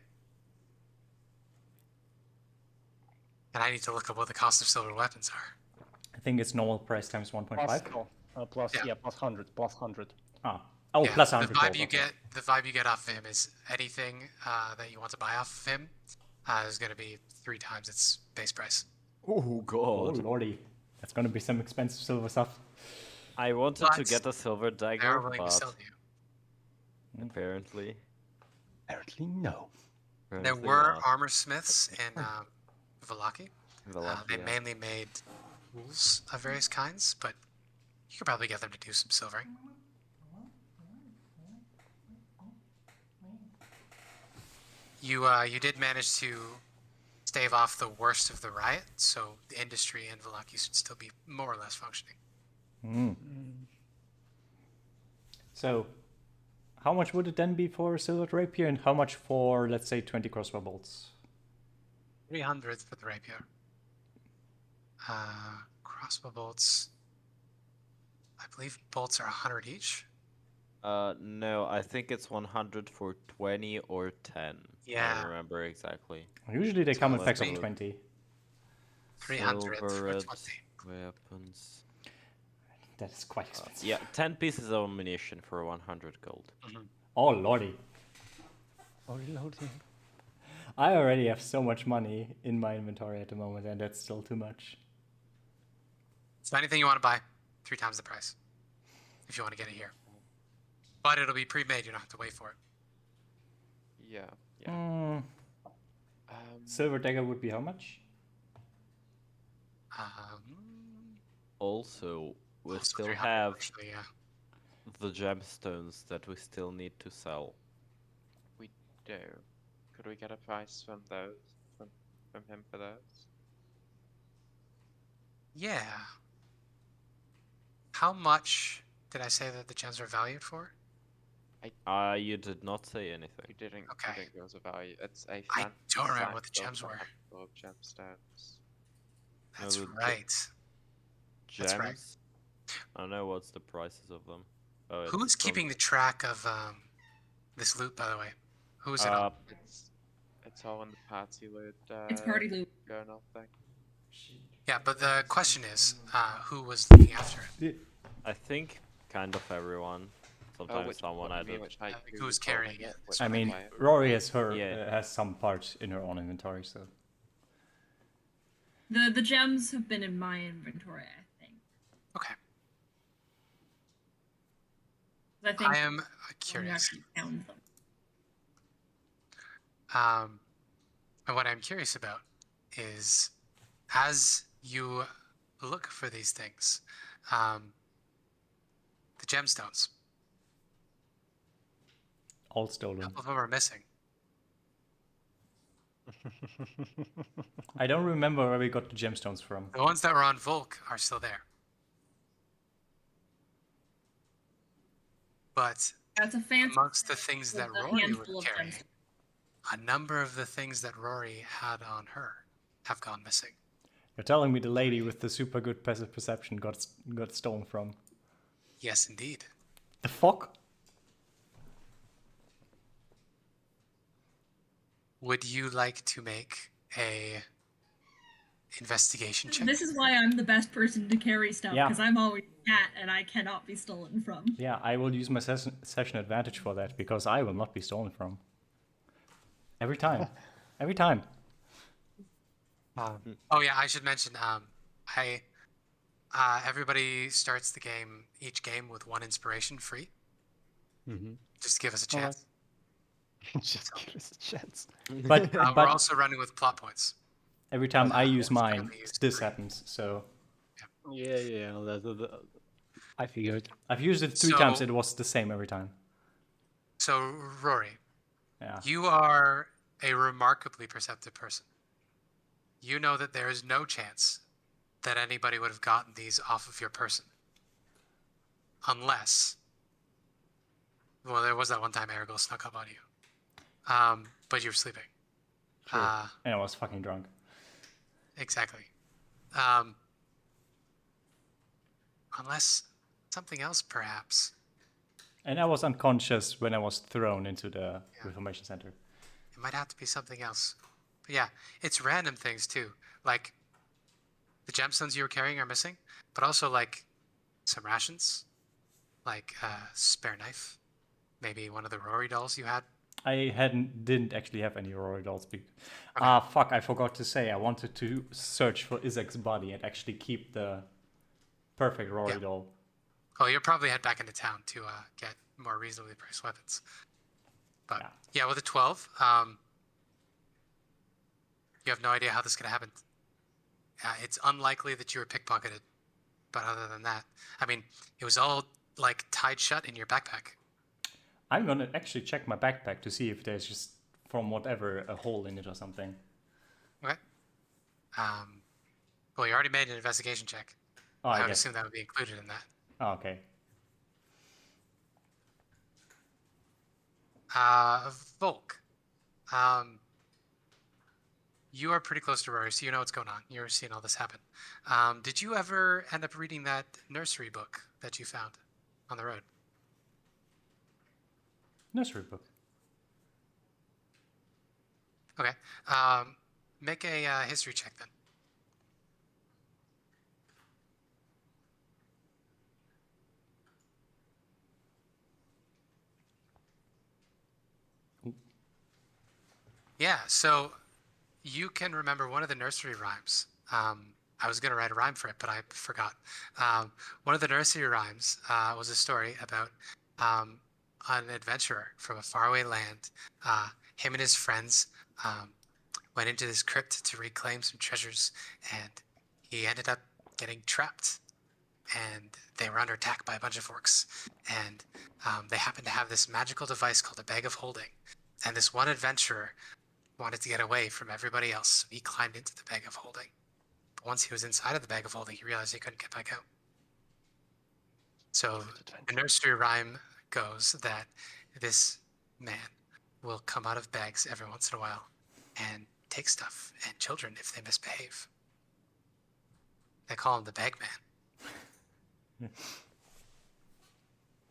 And I need to look up what the cost of silver weapons are. I think it's normal price times 1.5. Plus, plus, Yeah. yeah, plus 100, plus 100. Ah, Oh, Yeah, plus the 100 vibe gold. you okay. get, the vibe you get off of him is anything that you want to buy off of him is going to be 3 times its base price. Oh Oh, god. lordy. That's gonna be some expensive silver stuff. I wanted to But get a silver They are dagger, willing to but sell to you. apparently, Apparently, no. There apparently were not. armor smiths in Vallaki. They Vallaki, mainly made tools of various kinds, but you could probably get them to do some silvering. You did manage to stave off the worst of the riot, so the industry in Vallaki should still be more or less functioning. So, how much would it then be for a silver rapier, and how much for, let's say, 20 crossbow bolts? 300 for the rapier. Crossbow bolts. I believe bolts are 100 each. No, I think it's 100 for 20 or 10. I Yeah. don't remember exactly. Usually they come in So packs of let me- 20. 300 for Silvered 20. weapons. That is quite expensive. Yeah, 10 pieces of ammunition for 100 gold. Oh, lordy. Oh, reloading. I already have so much money in my inventory at the moment, and that's still too much. So anything you want to buy, 3 times the price. If you want to get it here. But it'll be pre-made, you don't have to wait for it. Yeah. Silver dagger would be how much? Also, we Also still 300 have actually, yeah. the gemstones that we still need to sell. We do. Could we get a price from those? From him for those? Yeah. How much did I say that the gems are valued for? You did not say anything. You didn't. Okay. You didn't give us a value. It's a. I don't remember what the sack gems of a were. handful of gemstones. That's the right. Gems? That's right. I don't know what's the prices of them. Oh, Who is it's from- keeping the track of this loot, by the way? Who is it on? It's all in the party loot. It's party loot. Journal thing. Yeah, but the question is, who was looking after it? I think kind of everyone. Sometimes which, someone what I do you mean, don't. which hike, Who's was carrying holding it? which I mean, player? Rory has Yeah. has some part in her own inventory, so. The gems have been in my inventory, I think. Okay. I think I am you curious. actually found them. And what I'm curious about is, as you look for these things, the gemstones, All a stolen. couple of them are missing. I don't remember where we got the gemstones from. The ones that were on Volk are still there. But That's a fancy. amongst the things that with a Rory handful would of carry, gems. a number of the things that Rory had on her have gone missing. You're telling me the lady with the super good passive perception got stolen from. Yes, indeed. The fuck? Would you like to make a investigation check? This is why I'm the best person to carry stuff, Yeah. because I'm always a cat and I cannot be stolen from. Yeah, I will use my session advantage for that, because I will not be stolen from. Every time. Every time. Oh yeah, I should mention. Everybody starts the game, each game, with 1 inspiration free. Mm-hmm. Just to give us a chance. Just give us a chance. But, We're but also running with plot points. every time I use it's gonna mine, be used this free. happens, so. Yeah. I figured. I've used it 3 So- times, it was the same every time. So Rory, Yeah. you are a remarkably perceptive person. You know that there is no chance that anybody would have gotten these off of your person. Unless, well, there was that one time Aragorn snuck up on you. But you were sleeping. Sure. And I was fucking drunk. Exactly. Unless something else, perhaps. And I was unconscious when I was thrown into the Reformation Center. It might have to be something else. But yeah, it's random things too. Like the gemstones you were carrying are missing, but also like some rations, like a spare knife Maybe one of the Rory dolls you had? didn't actually have any Rory dolls. Okay. Fuck! I forgot to say I wanted to search for Isaac's body and actually keep the perfect Rory doll. Oh, you'll probably head back into town to get more reasonably priced weapons. But yeah, with a 12, you have no idea how this could happen. It's unlikely that you were pickpocketed. But other than that, I mean, it was all like tied shut in your backpack. I'm gonna actually check my backpack to see if there's just from whatever a hole in it or something. Okay. Well, you already made an investigation check. Oh, I would guess. assume that would be included in that. Oh, okay. Volk. You are pretty close to Rory, so you know what's going on. You're seeing all this happen. Did you ever end up reading that nursery book that you found on the road? Nursery book. Okay. Make a history check then. Yeah, so you can remember one of the nursery rhymes. I was going to write a rhyme for it, but I forgot. One of the nursery rhymes was a story about an adventurer from a faraway land. Him and his friends went into this crypt to reclaim some treasures, and he ended up getting trapped. And they were under attack by a bunch of orcs. And they happened to have this magical device called a bag of holding. And this one adventurer wanted to get away from everybody else, so he climbed into the bag of holding. But once he was inside of the bag of holding, he realized he couldn't get back out. So the nursery rhyme goes that this man will come out of bags every once in a while and take stuff and children if they misbehave. They call him the bag man.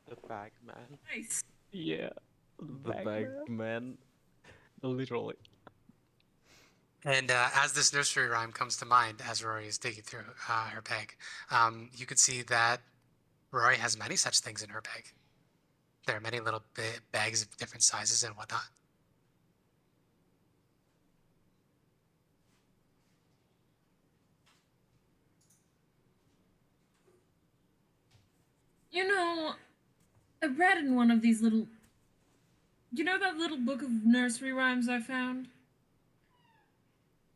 The bag man. Nice. Yeah. The bag man. Literally. And as this nursery rhyme comes to mind, as Rory is digging through her bag, you can see that Rory has many such things in her bag. There are many little bags of different sizes and whatnot. You know, I read in one of these little... You know that little book of nursery rhymes I found?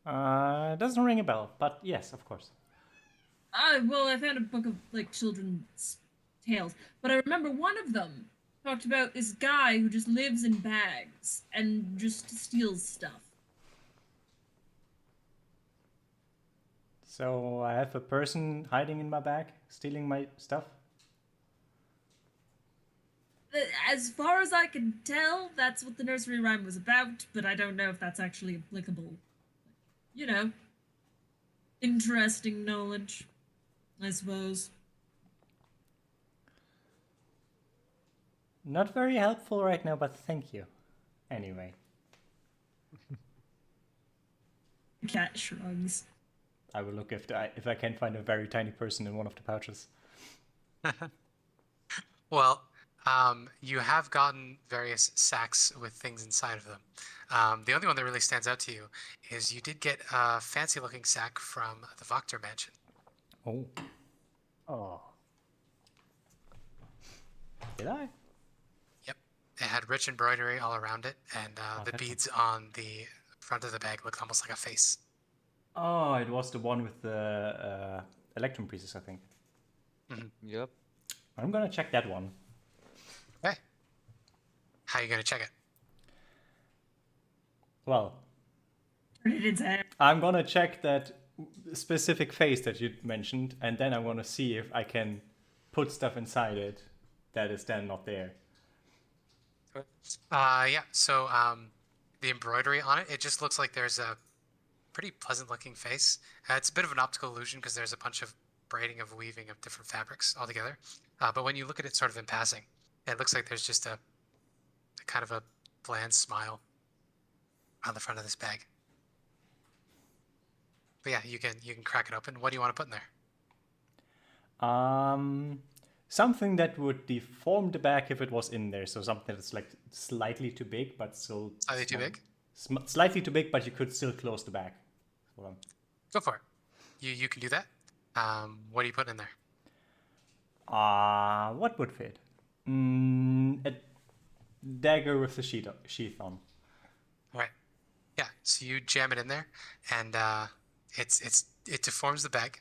It doesn't ring a bell, but yes, of course. Well, I found a book of, like, children's tales. But I remember one of them talked about this guy who just lives in bags and just steals stuff. So I have a person hiding in my bag, stealing my stuff? As far as I can tell, that's what the nursery rhyme was about, but I don't know if that's actually applicable. You know, interesting knowledge, I suppose. Not very helpful right now, but thank you. Anyway. Cat shrugs. I will look if I can find a very tiny person in one of the pouches. Well, you have gotten various sacks with things inside of them. The only one that really stands out to you is you did get a fancy-looking sack from the Voctor mansion. Oh. Oh. Did I? Yep. It had rich embroidery all around it, and the that's beads on the front of the bag looked almost like a face. Oh, it was the one with the electrum pieces, I think. Yep. I'm gonna check that one. Okay. How are you going to check it? Well, Turn it into hair. I'm gonna check that specific face that you mentioned, and then I'm gonna see if I can put stuff inside it that is then not there. Yeah, so the embroidery on it, it just looks like there's a pretty pleasant looking face. It's a bit of an optical illusion because there's a bunch of braiding of weaving of different fabrics all together. But when you look at it sort of in passing, it looks like there's just a kind of a bland smile on the front of this bag. But yeah, you can crack it open. What do you want to put in there? something that would deform the bag if it was in there. So something that's like slightly too big, but still Slightly too small. big? Slightly too big, but you could still close the bag. Hold on. Go for it. You can do that. What are you putting in there? What would fit? A dagger with the sheath on. All right. Yeah. So you jam it in there, and it deforms the bag.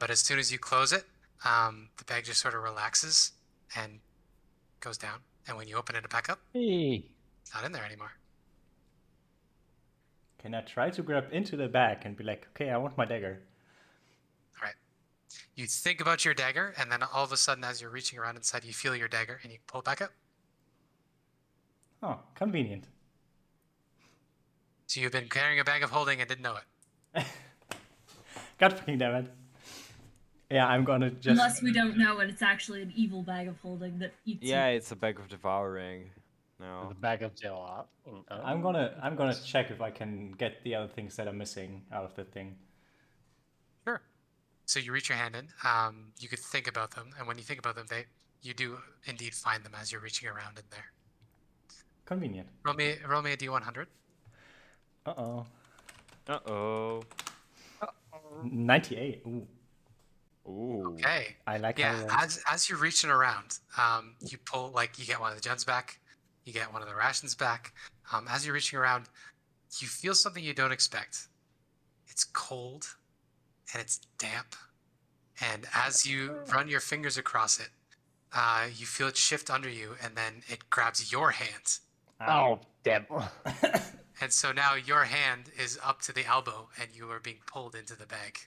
But as soon as you close it, the bag just sort of relaxes and goes down. And when you open it back up, Hey. it's not in there anymore. Can I try to grab into the bag and be like, okay, I want my dagger? All right. You think about your dagger, and then all of a sudden, as you're reaching around inside, you feel your dagger, and you pull it back up. Oh, convenient. So you've been carrying a bag of holding and didn't know it. God fucking damn it. Yeah, I'm gonna just... Unless we don't know it, it's actually an evil bag of holding that eats Yeah, you. it's a bag of devouring. No. The bag of Jella. I'm gonna check if I can get the other things that are missing out of the thing. Sure. So you reach your hand in. You could think about them, and when you think about them, you do indeed find them as you're reaching around in there. Convenient. Roll me a d100. Uh-oh. Uh-oh. 98. Ooh. Ooh. Okay. I like Yeah. how As you're reaching around, you pull you get one of the gems back, you get one of the rations back. As you're reaching around, you feel something you don't expect. It's cold, and it's damp. And as you run your fingers across it, you feel it shift under you, and then it grabs your hand. Oh, damn. And so now your hand is up to the elbow, and you are being pulled into the bag.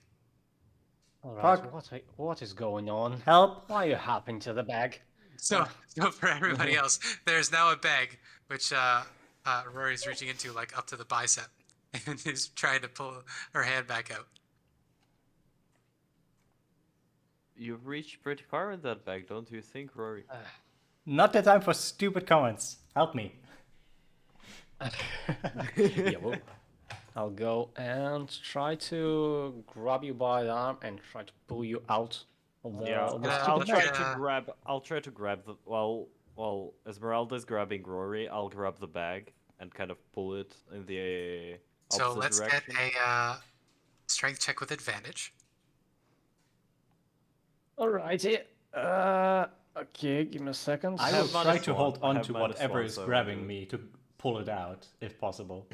Alright, Fuck. what is going on? Help! Why are you hopping to the bag? So for everybody else, there's now a bag which Rory's reaching into, like up to the bicep, and is trying to pull her hand back out. You've reached pretty far in that bag, don't you think, Rory? Not the time for stupid comments. Help me. Yeah, well, I'll go and try to grab you by the arm and try to pull you out of the, Yeah, of the Yeah, I'll stupid try bag. to grab. I'll try to grab the. While Ezmerelda's grabbing Rory, I'll grab the bag and kind of pull it in the opposite So let's direction. get a strength check with advantage. Alrighty. Okay, give me a second. I have will try minus to one. hold I on have to minus whatever one, is so I will grabbing do it. me to pull it out, if possible.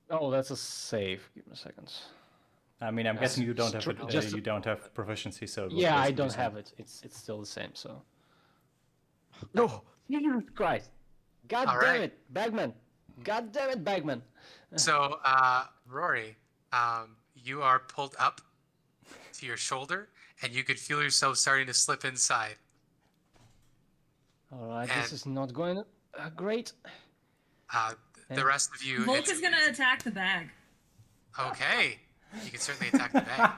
Oh, that's a save. Give me a second. I mean, I'm Yes, guessing you don't have just- you don't have proficiency, so it will Yeah, I basically don't be have it. It's still the same. So. No, Jesus Christ! God All damn right. it, Bagman! God damn it, Bagman! So Rory, you are pulled up to your shoulder, and you could feel yourself starting to slip inside. All right, And- this is not going great. The rest of you. Volk is gonna attack the bag. Okay. You can certainly attack the bag.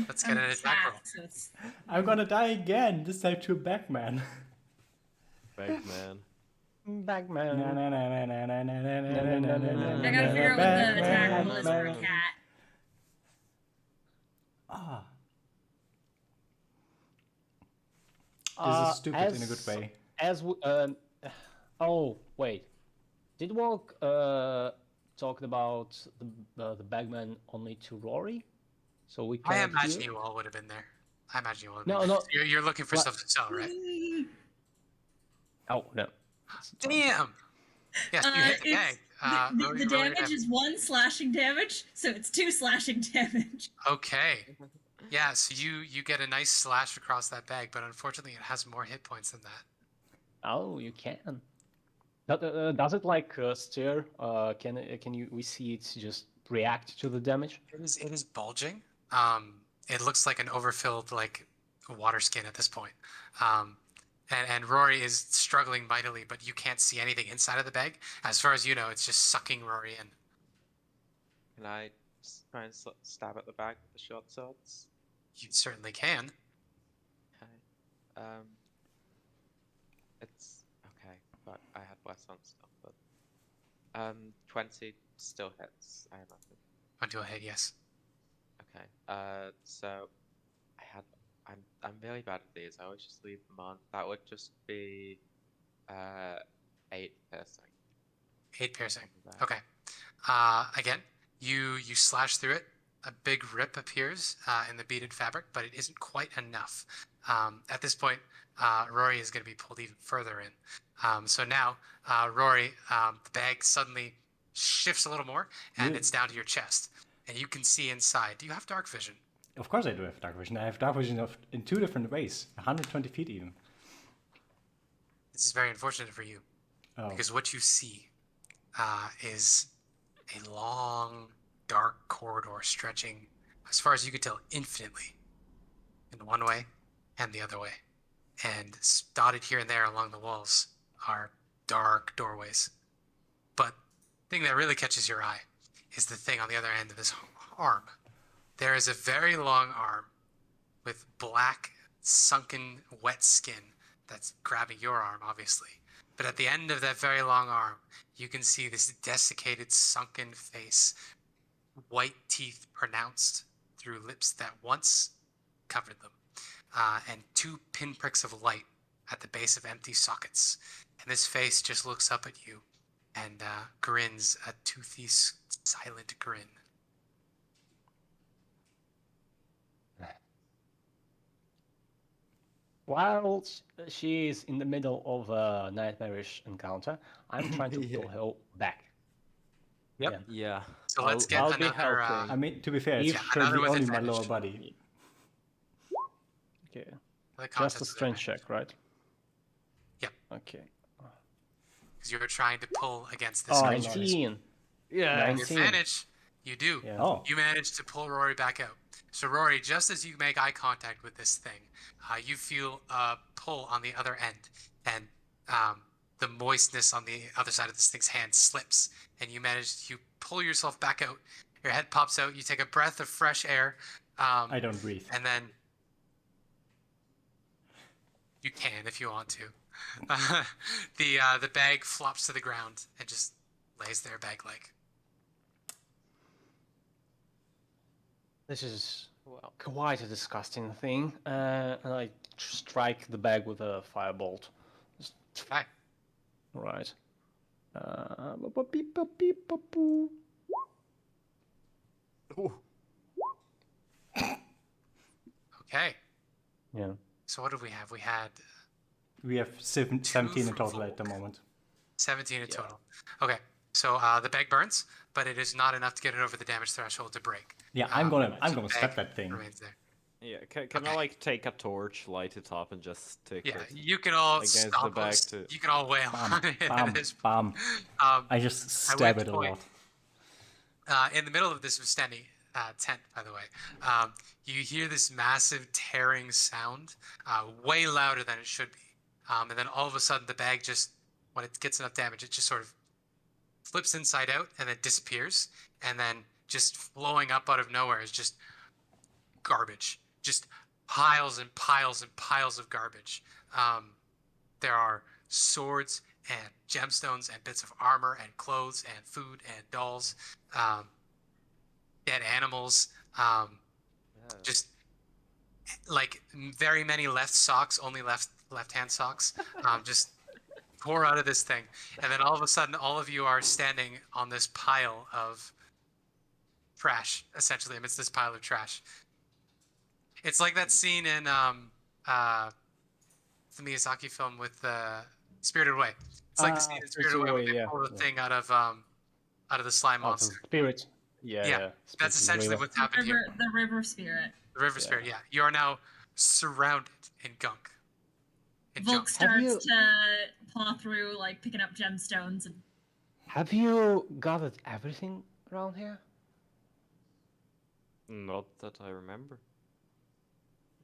Let's get I'm an attack roll. cat, so it's... I'm gonna die again, this time to a Bagman. Bag man. Bagman. I gotta figure out what the attack roll is for a cat. Ah. This is stupid in a good way. As we, oh wait, did Volk talk about the Bagman only to Rory? So we I can. imagine you all would have been there. I imagine you all would have No, been there. no. So you're looking for What? stuff to sell, right? Oh no. Damn! Yes, you hit the It's- bag. the Roll your damage is 1 slashing damage, so it's 2 slashing damage. Okay. Yeah, so you get a nice slash across that bag, but unfortunately it has more hit points than that. Oh, you can. Does it like stir? Can you we see it just react to the damage? It is bulging. It looks like an overfilled like water skin at this point. And Rory is struggling mightily, but you can't see anything inside of the bag. As far as you know, it's just sucking Rory in. Can I try and stab at the bag with the short swords? You certainly can. Okay. It's okay, but I had less on stuff. But 20 still hits, I imagine. Onto a hit, yes. Okay. So I'm really bad at these. I always just leave them on. That would just be 8 piercing. 8 piercing. There. Okay. Again, you slash through it. A big rip appears in the beaded fabric, but it isn't quite enough. At this point, Rory is going to be pulled even further in. So now, Rory, the bag suddenly shifts a little more, and it's down to your chest, and you can see inside. Do you have dark vision? Of course I do have dark vision. I have dark vision in 2 different ways, 120 feet even. This is very unfortunate for you, because what you see is a long, dark corridor stretching, as far as you could tell, infinitely in one way and the other way. And dotted here and there along the walls are dark doorways. But the thing that really catches your eye is the thing on the other end of this arm. There is a very long arm with black, sunken, wet skin that's grabbing your arm, obviously. But at the end of that very long arm, you can see this desiccated, sunken face, white teeth pronounced through lips that once covered them, and 2 pinpricks of light at the base of empty sockets. And this face just looks up at you and grins a toothy, silent grin. While she is in the middle of a nightmarish encounter, I'm trying to pull her back. Yep. Yeah. So let's get I'll be another. helping. I mean, to be fair, it's Yeah, another currently with only my advantage. lower body. Okay. another Just a contest with strength advantage, check, right? Yep. Okay. because you were trying to pull against this Oh, creature. 19. Yeah. The 19. advantage, you do. Yeah. Oh, You manage to pull Rory back out. So Rory, just as you make eye contact with this thing, you feel a pull on the other end, and the moistness on the other side of this thing's hand slips, and you pull yourself back out. Your head pops out. You take a breath of fresh air. I don't breathe. And then you can if you want to. The bag flops to the ground and just lays there bag-like. This is quite a disgusting thing. And I strike the bag with a firebolt. Okay. Right. Okay. Yeah. So what did we have? We had We have 17 in from total at the Volk. moment. 17 in total. Okay. So the bag burns, but it is not enough to get it over the damage threshold to break. Yeah, I'm gonna So the step bag that thing. remains there. Yeah. Can I Okay. like take a torch, light it up, and just take Yeah, it? you can all Against the stomp bag us. too. You can all wail Bam, on it. bam, at this bam. Um, I just At stab which it a point- lot. in the middle of this Vistani tent, by the way, you hear this massive tearing sound, way louder than it should be. And then all of a sudden, the bag just, when it gets enough damage, it just sort of flips inside out and then disappears. And then just flowing up out of nowhere is just garbage. Just piles and piles and piles of garbage. There are swords and gemstones and bits of armor and clothes and food and dolls, dead animals, just like very many left socks, only left-hand socks, just pour out of this thing. And then all of a sudden, all of you are standing on this pile of trash, essentially, amidst this pile of trash. It's like that scene in the Miyazaki film with Spirited Away. It's like the scene in Spirited Away when they pull the thing out of the slime monster. Spirit. Yeah. That's essentially what's happened here. The river spirit. The river spirit, yeah. You are now surrounded in gunk. In Volk junk. starts to paw through, like picking up gemstones and Have you gathered everything around here? Not that I remember.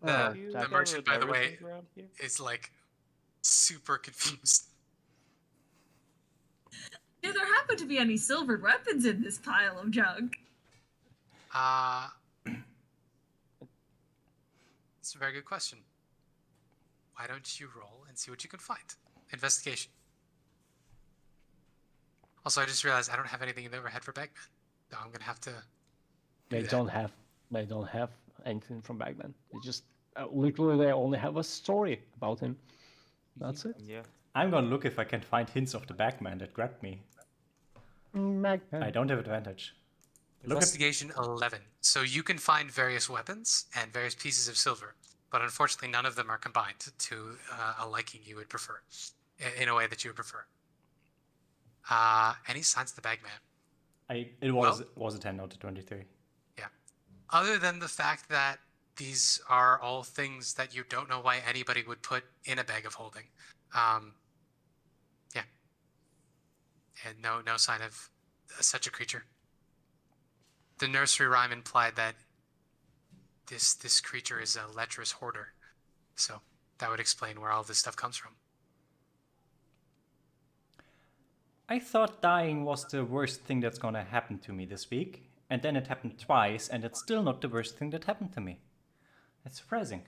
The merchant, by the way, is like super confused. do there happen to be any silvered weapons in this pile of junk? It's a very good question. Why don't you roll and see what you can find? Investigation. Also, I just realized I don't have anything in the overhead for Bagman. So I'm gonna have to. They that. don't have anything from Bagman. They just Literally, they only have a story about him. That's it. Yeah. I'm gonna look if I can find hints of the bagman that grabbed me. I don't have advantage. Look at Investigation 11. So you can find various weapons and various pieces of silver, but unfortunately none of them are combined to a liking you would prefer, in a way that you would prefer. Any signs of the bagman? it was a 10 out of 23. Yeah. Other than the fact that these are all things that you don't know why anybody would put in a bag of holding. Yeah. And no sign of such a creature. The nursery rhyme implied that this creature is a lecherous hoarder. So that would explain where all this stuff comes from. I thought dying was the worst thing that's gonna happen to me this week, and then it happened twice, and it's still not the worst thing that happened to me. That's surprising.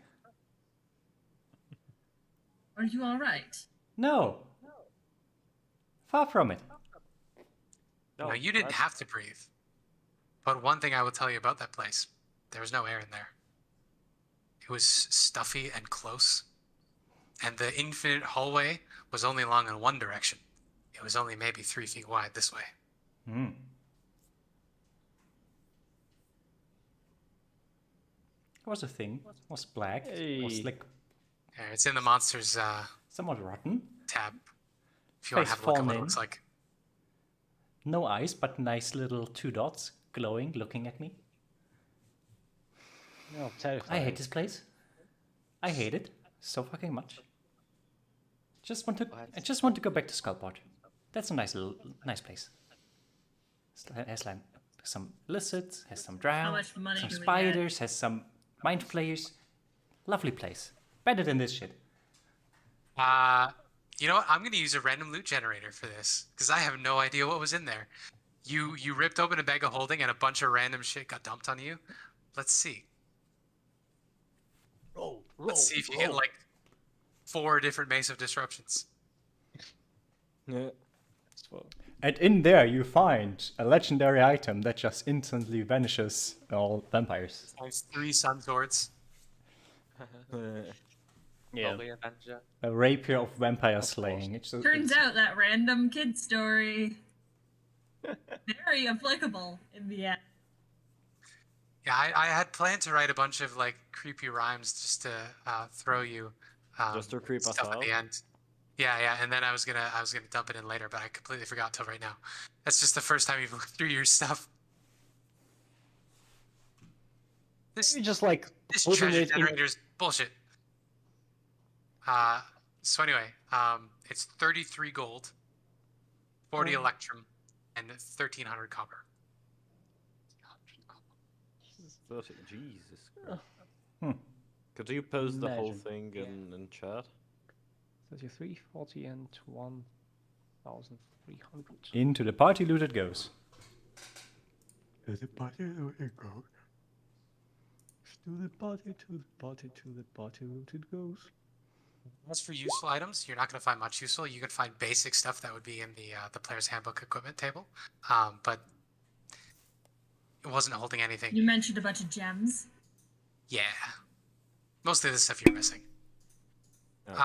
Are you alright? No. Far from it. No, you didn't have to breathe. But one thing I will tell you about that place, there was no air in there. It was stuffy and close. And the infinite hallway was only long in one direction. It was only maybe 3 feet wide this way. Hmm. It was a thing. It was black. It was Hey. like Yeah, it's in the monsters somewhat rotten. tab. If you want to Face have a look at what fallen it in. looks like. No eyes, but nice little 2 dots glowing, looking at me. No, terrifying. I hate this place. I hate it so fucking much. I just want to go back to Skullport. That's a nice place. It has like some lizards, has some drow, How much money some do we get? spiders, has some mind flayers. Lovely place. Better than this shit. You know what? I'm going to use a random loot generator for this because I have no idea what was in there. You ripped open a bag of holding and a bunch of random shit got dumped on you. Let's see. Let's see if you get like 4 different Mace of Disruptions. Yeah. And in there you find a legendary item that just instantly vanishes all vampires. Times 3 Sun Swords. Yeah. Holy Avenger. A rapier of vampire slaying. Turns out that random kid story very applicable in the end. Yeah, I had planned to write a bunch of like creepy rhymes just to throw you Just to creep us stuff at out? the end. Yeah, and then I was gonna dump it in later, but I completely forgot till right now. That's just the first time you've looked through your stuff. This You just like this putting treasure it in. generator's bullshit. So anyway, it's 33 gold, 40 electrum, and 1300 copper. Jesus Christ. Could you post the whole Imagine. thing in chat? 33, 40, and 1,300. Into the party loot it goes. To the party, it goes. To the party, to the party, to the party, it goes. As for useful items, you're not going to find much useful. You can find basic stuff that would be in the player's handbook equipment table, but it wasn't holding anything. You mentioned a bunch of gems. Yeah, mostly the stuff you're missing. Okay.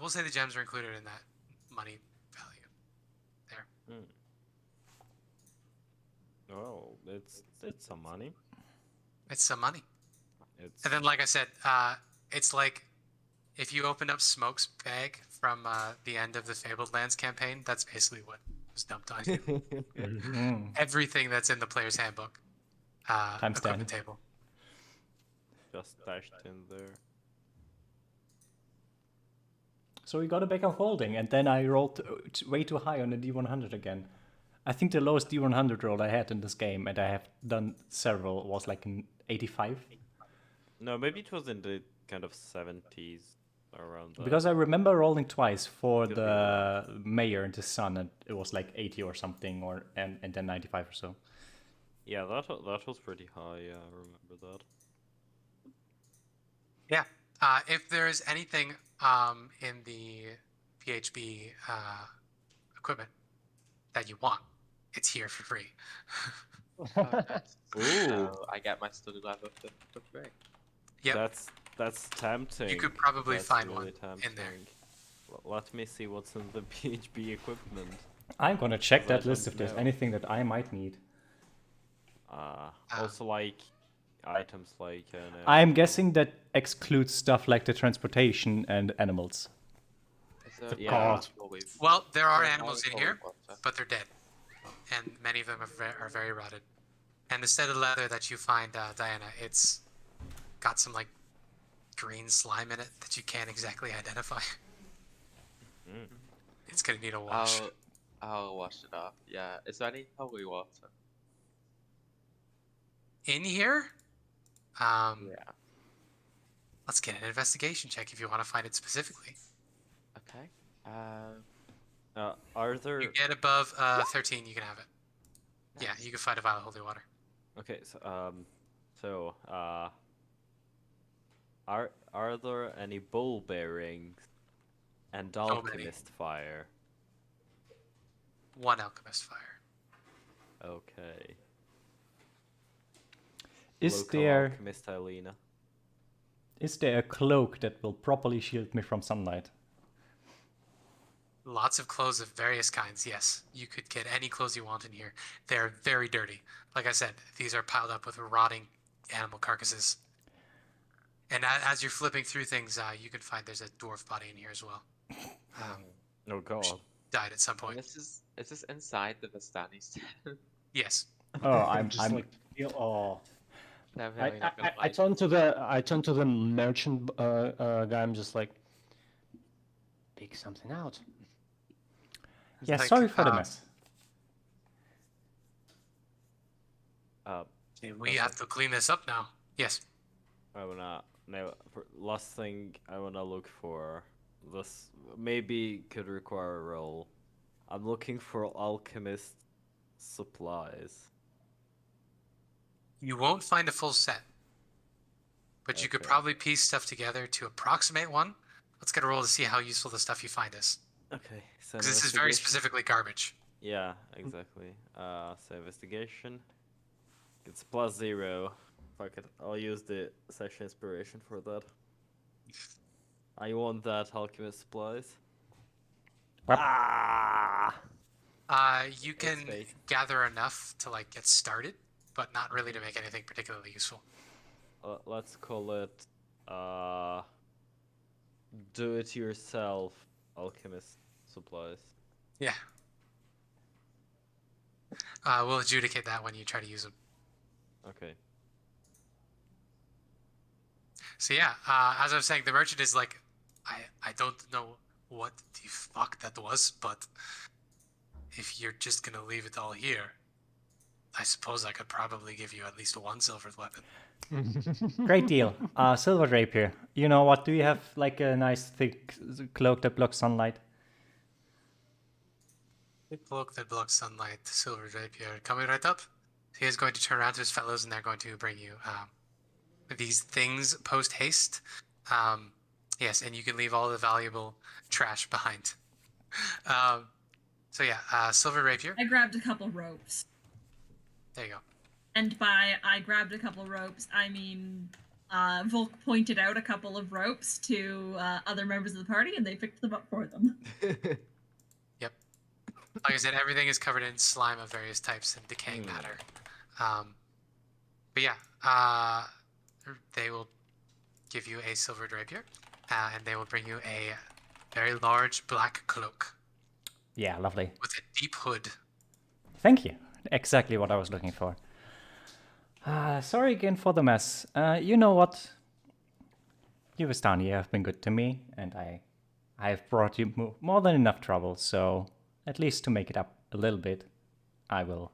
We'll say the gems are included in that money value. There. Oh, it's some money. It's some money. It's And then, like I said, it's like if you opened up Smoke's bag from the end of the Fabled Lands campaign, that's basically what was dumped on you. Everything that's in the player's handbook. Times 10. Equipment table. just stashed in there. So we got a bag of holding, and then I rolled way too high on the D100 again. I think the lowest D100 roll I had in this game, and I have done several, was like an 85. No, maybe it was in the kind of 70s around that. Because I remember rolling twice for Could be the mayor and his son, and it was like 80 or something, and then 95 or so. Yeah, that was pretty high. Yeah, I remember that. Yeah. If there's anything in the PHB equipment that you want, it's here for free. Oh, nice. So I get my study level for free. Yep. That's That's tempting. You could probably That's find really one in there. tempting. Let me see what's in the PHB equipment. I'm gonna check I that list don't if there's know. anything that I might need. Also, like items like. I'm guessing that excludes stuff like the transportation and animals. Is there The any cart. holy- Well, there are is there animals in holy here, water? but they're dead, and many of them are very rotted. And the set of leather that you find, Diana, it's got some like green slime in it that you can't exactly identify. It's gonna need a wash. I'll wash it off. Yeah. Is there any holy water? In here, Yeah. let's get an investigation check if you want to find it specifically. Okay. Are there? You get above 13, you can have it. Yeah, you can find a vial of holy water. Okay, so are there any bowl bearings and many. alchemist fire? One alchemist fire. Okay. Is Local there alchemist Ilena? is there a cloak that will properly shield me from sunlight? Lots of clothes of various kinds, yes. You could get any clothes you want in here. They're very dirty. Like I said, these are piled up with rotting animal carcasses. And as you're flipping through things, you can find there's a dwarf body in here as well. Oh god. Died at some And point. is this inside the Vistani tent? Yes. Oh, I'm Just like feel. Oh. They're really not gonna I like turn to the merchant guy. I'm just like, pick something out. It's Yeah, like, sorry for the mess. We have to clean this up now. Yes. I wanna last thing I wanna look for. This maybe could require a roll. I'm looking for alchemist supplies. You won't find a full set. But you could Okay. probably piece stuff together to approximate one. Let's get a roll to see how useful the stuff you find is. Okay, so Because this is very investigation. specifically garbage. Yeah, exactly. So investigation. It's +0. Fuck it. I'll use the session inspiration for that. I want that alchemist supplies. Yep. Ah! You can fate. gather enough to like get started, but not really to make anything particularly useful. Let's call it do-it-yourself alchemist supplies. Yeah. We'll adjudicate that when you try to use them. Okay. So yeah, as I was saying, the merchant is like, I don't know what the fuck that was, but if you're just gonna leave it all here, I suppose I could probably give you at least one silvered weapon. Great deal. Silver rapier. You know what? Do you have like a nice thick cloak that blocks sunlight? The cloak that blocks sunlight, silver rapier, coming right up. He is going to turn around to his fellows, and they're going to bring you these things post haste. Yes, and you can leave all the valuable trash behind. So yeah, silver rapier. I grabbed a couple ropes. There you go. And by I grabbed a couple ropes, I mean Volk pointed out a couple of ropes to other members of the party, and they picked them up for them. Yep. Like I said, everything is covered in slime of various types and decaying matter. But yeah, they will give you a silver rapier, and they will bring you a very large black cloak Yeah, lovely. with a deep hood. Thank you. Exactly what I was looking for. Sorry again for the mess. You know what? You Vistani have been good to me, and I've brought you more than enough trouble, so at least to make it up a little bit, I will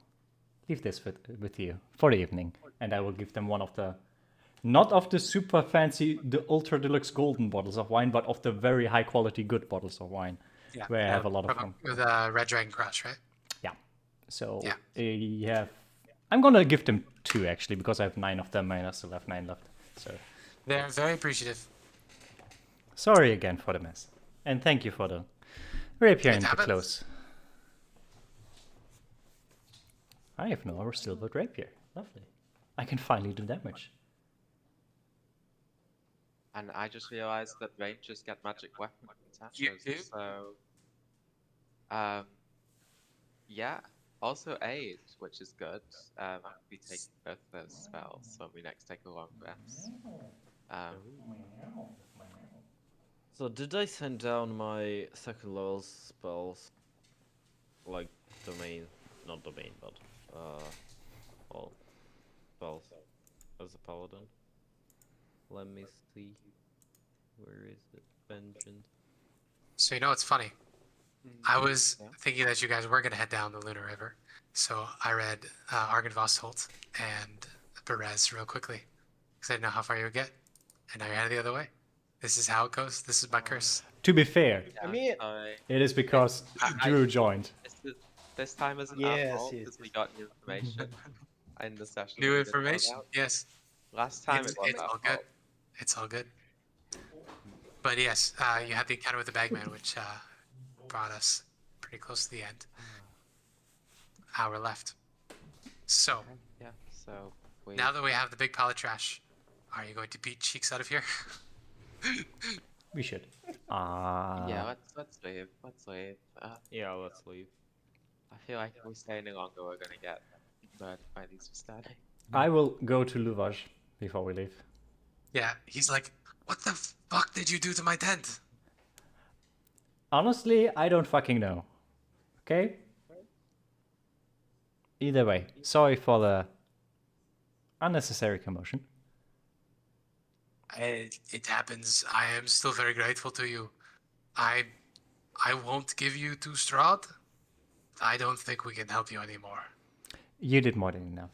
leave this with you for the evening, and I will give them one of the, not of the super fancy, the ultra deluxe golden bottles of wine, but of the very high quality good bottles of wine, Yeah, where I have a lot of them. With Red Dragon Crush, right? Yeah. So Yeah. I'm gonna give them 2 actually, because I have 9 of them and I still have 9 left. So They're very appreciative. sorry again for the mess, and thank you for the rapier and the happens. clothes. I have no silver rapier. Lovely. I can finally do damage. And I just realized that rangers get magic weapon You do? attachments, so yeah. Also aid, which is good. I'll be taking both those spells when we next take a long rest. So did I send down my second level spells? Like domain, not domain, but all spells as a paladin. Let me see. Where is it? Vengeance. So you know what's funny? I was Yeah. thinking that you guys were gonna head down the Lunar River, so I read Argon Vostholt and Perez real quickly because I didn't know how far you would get, and now you're headed the other way. This is how it goes. This is my curse. To be fair, Yeah, I mean, sorry. it is because Drew joined. This time isn't Yes, our fault yes, because we yes. got new information in the session. New that we didn't know information. about. Yes, Last time it's, it was it's our all good. fault. It's all good. But yes, you had the encounter with the Bagman, which brought us pretty close to the end. Hour left. So Okay, yeah, so we now that we have the big pile of trash, are you going to beat Cheeks out of here? We should. yeah, let's leave. Let's leave. Yeah, let's leave. I feel like if we stay any longer, we're gonna get murdered by these Vistani. I will go to Luvaj before we leave. Yeah, he's like, what the fuck did you do to my tent? Honestly, I don't fucking know. Okay? Either way, sorry for the unnecessary commotion. It happens. I am still very grateful to you. I won't give you to Strahd. I don't think we can help you anymore. You did more than enough.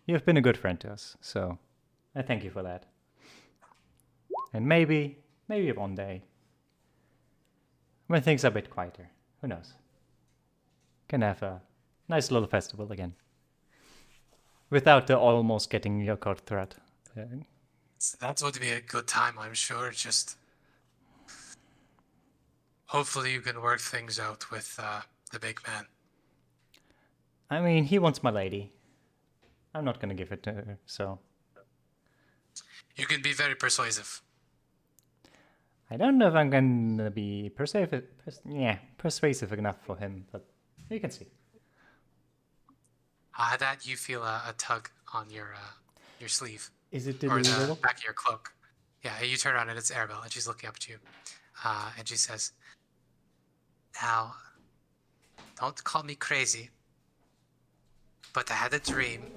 You've been a good friend to us, so I thank you for that. And maybe one day, when things are a bit quieter, who knows, can have a nice little festival again. Without the almost getting your caught threat. That would be a good time, I'm sure. Just hopefully you can work things out with the big man. I mean, he wants my lady. I'm not gonna give it to her, so... You can be very persuasive. I don't know if I'm gonna be persuasive enough for him, but you can see. That you feel a tug on your sleeve. Is it Or the deliverable? back of your cloak. Yeah, you turn around and it's Arabelle, and she's looking up at you. And she says, now, don't call me crazy, but I had a dream.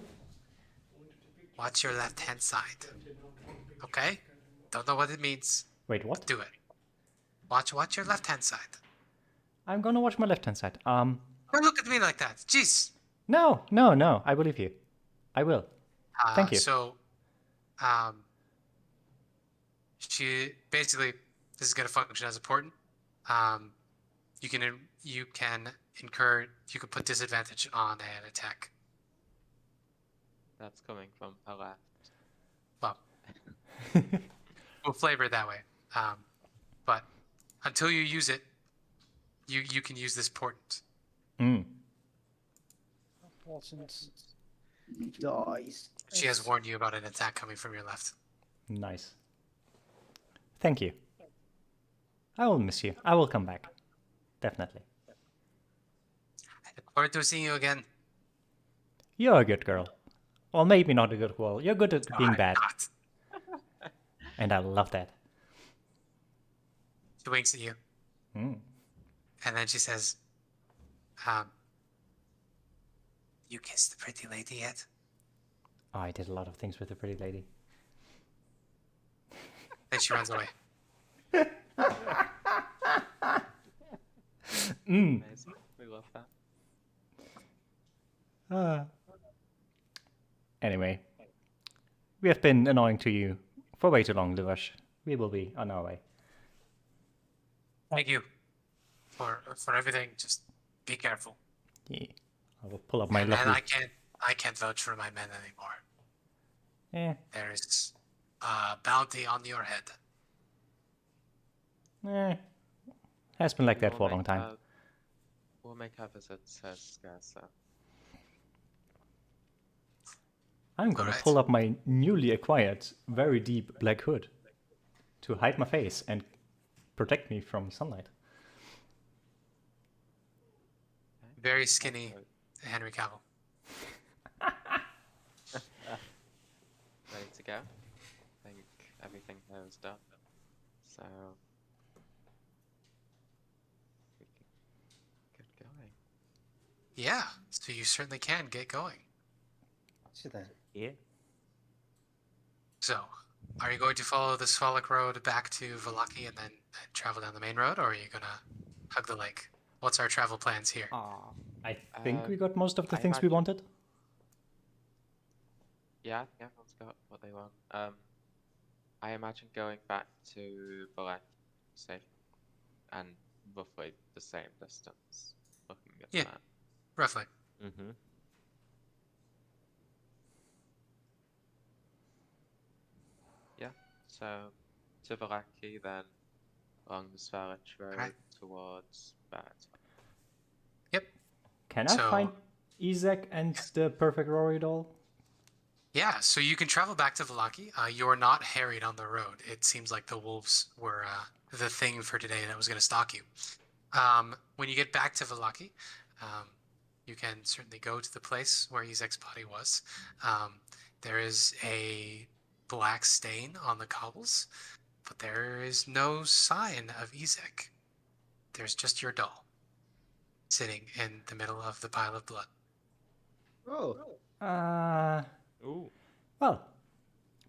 Watch your left-hand side. Okay? Don't know what it means. Wait, what? Do it. Watch your left-hand side. I'm gonna watch my left-hand side. Don't look at me like that. Jeez. No, I believe you. I will. Thank you. So, she basically, this is going to function as a portent. You can put disadvantage on an attack. That's coming from her left. Well, we'll flavor it that way. But until you use it, you can use this portent. Mm. Dies. She has warned you about an attack coming from your left. Nice. Thank you. I will miss you. I will come back. Definitely. I look forward to seeing you again. You're a good girl. Or maybe not a good girl. You're good at being I'm bad. not. And I love that. She winks at you. Mm. And then she says, you kissed the pretty lady yet? Oh, I did a lot of things with the pretty lady. Then she runs away. Amazing. We love that. Anyway, we have been annoying to you for way too long, Luvash. We will be on our way. Thank you for everything. Just be careful. Yeah. I will pull up my And lovely... I can't vouch for my men anymore. Eh, There's a bounty on your head. has been like that We'll for a long make time. We'll make our visits as scarcer. I'm gonna Alright. pull up my newly acquired, very deep black hood. to hide my face and protect me from sunlight. Very skinny Henry Cavill. Ready to go? I think everything here is done. So we can get going. Yeah, so you certainly can get going. So then, Yeah. So, are you going to follow the Svalak road back to Valaki and then travel down the main road, or are you gonna hug the lake? What's our travel plans here? I think we Um, got most of the I things we imagine- wanted. Yeah, everyone's got what they want. I imagine going back to Volk safe and roughly the same distance. Looking at Yeah. that. Roughly. Mm-hmm. So to Valaki, then along the Svalach road Alright. towards Bat. Can I So- find Isaac and the perfect Rory doll? Yeah, so you can travel back to Valaki. You're not harried on the road. It seems like the wolves were the thing for today that was going to stalk you. When you get back to Valaki, you can certainly go to the place where Isaac's body was. There is a black stain on the cobbles, but there is no sign of Isaac. There's just your doll sitting in the middle of the pile of blood. oh, Ooh. Well,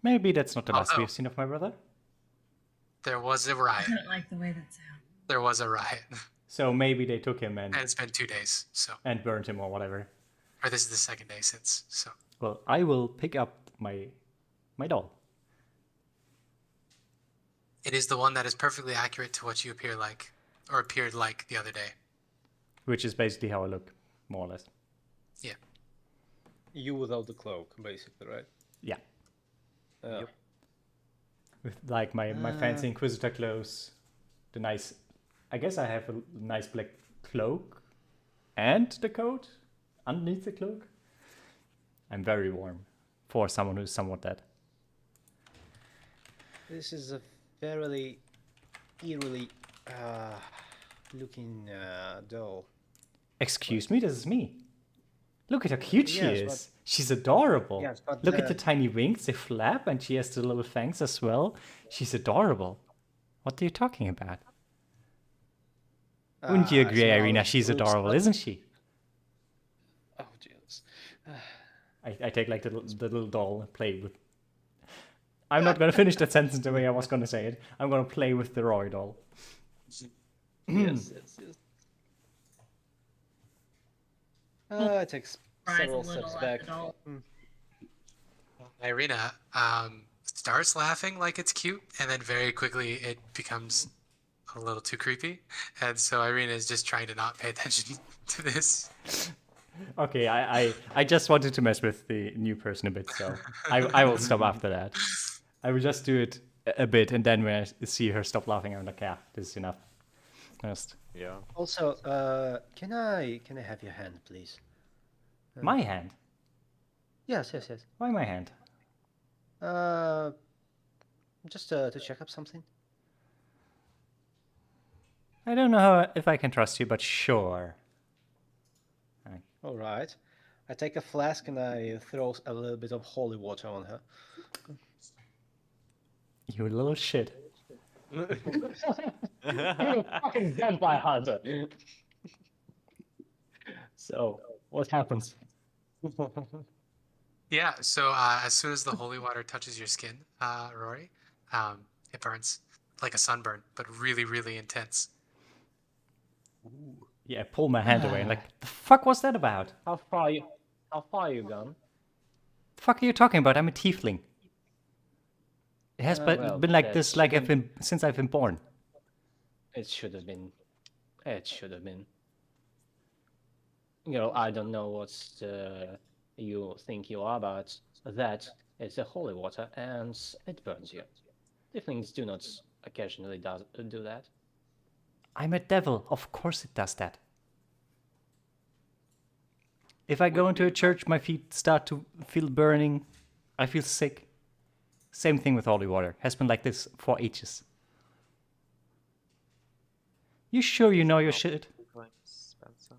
maybe that's not the last Although- we've seen of my brother. There was a I riot. don't like the way that sounds. There was a riot. So maybe they took him And it's been 2 days, so. and burned him or whatever. Or this is the second day since, so. Well, I will pick up my doll. It is the one that is perfectly accurate to what you appear like, or appeared like the other day. Which is basically how I look, more or less. Yeah. you without the cloak, basically, right? Yeah. Yep. With like my fancy Inquisitor clothes, the nice... I guess I have a nice black cloak and the coat underneath the cloak. I'm very warm for someone who's somewhat dead. This is a fairly eerily looking doll. Excuse me, this is me. Look at how cute she Yes, is. but- She's adorable. Yes, but Look at the tiny wings, they flap, and she has the little fangs as well. She's adorable. What are you talking about? Wouldn't you agree, somehow Ireena? it She's looks adorable, like- isn't she? Oh, jeez. I take like the little doll and play with... I'm not going to finish that sentence the way I was going to say it. I'm going to play with the Roy doll. Yes. It takes Cries a several little steps at back. the doll. Ireena starts laughing like it's cute, and then very quickly it becomes a little too creepy. And so Ireena is just trying to not pay attention to this. Okay, I just wanted to mess with the new person a bit, so I will stop after that. I will just do it a bit, and then when I see her stop laughing, I'm like, yeah, this is enough. Just Yeah. Also, can I have your hand, please? my hand. Yes. Why my hand? Just to check up something. I don't know if I can trust you, but sure. All right. I take a flask and I throw a little bit of holy water on her. You little shit. Fucking vampire hunter. So, what happens? Yeah, so as soon as the holy water touches your skin, Rory, it burns like a sunburn, but really, really intense. Yeah, I pull my hand away and like, the fuck was that about? How far you gone? The fuck are you talking about? I'm a tiefling. It has well, been like that this like since I've been born. It should have been. It should have been. You know, I don't know what you think you are, but that is the holy water, and it burns you. Tieflings do not occasionally do that. I'm a devil. Of course it does that. If I go into a church, my feet start to feel burning. I feel sick. Same thing with holy water. Has been like this for ages. You sure you know your shit? Tieflings, Spencer?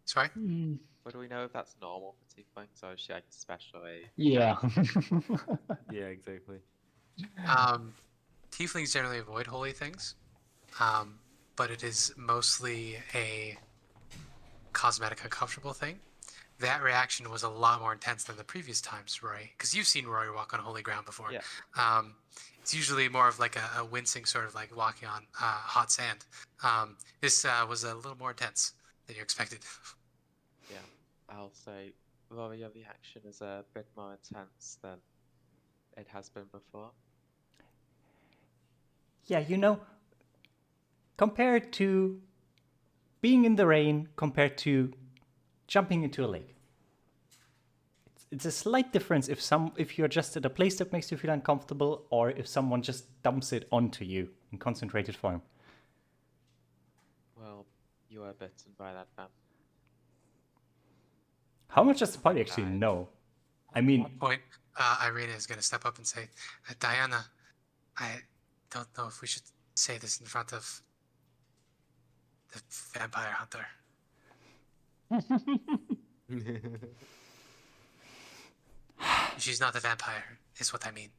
Sorry. But do we know if that's normal for tieflings or is she like especially? Yeah. Yeah, exactly. Tieflings generally avoid holy things, but it is mostly a cosmetic, uncomfortable thing. That reaction was a lot more intense than the previous times, Rory, because you've seen Rory walk on holy ground before. Yeah. It's usually more of like a wincing sort of like walking on hot sand. This was a little more intense than you expected. Yeah. I'll say, Rory, your reaction is a bit more intense than it has been before. Yeah, you know, compared to being in the rain, compared to jumping into a lake. It's a slight difference if you're just at a place that makes you feel uncomfortable, or if someone just dumps it onto you in concentrated form. Well, you were bitten by that vampire. How much does the party actually Right. know? I mean, Point. Ireena is going to step up and say, Diana, I don't know if we should say this in front of the vampire hunter. She's not a vampire, is what I mean.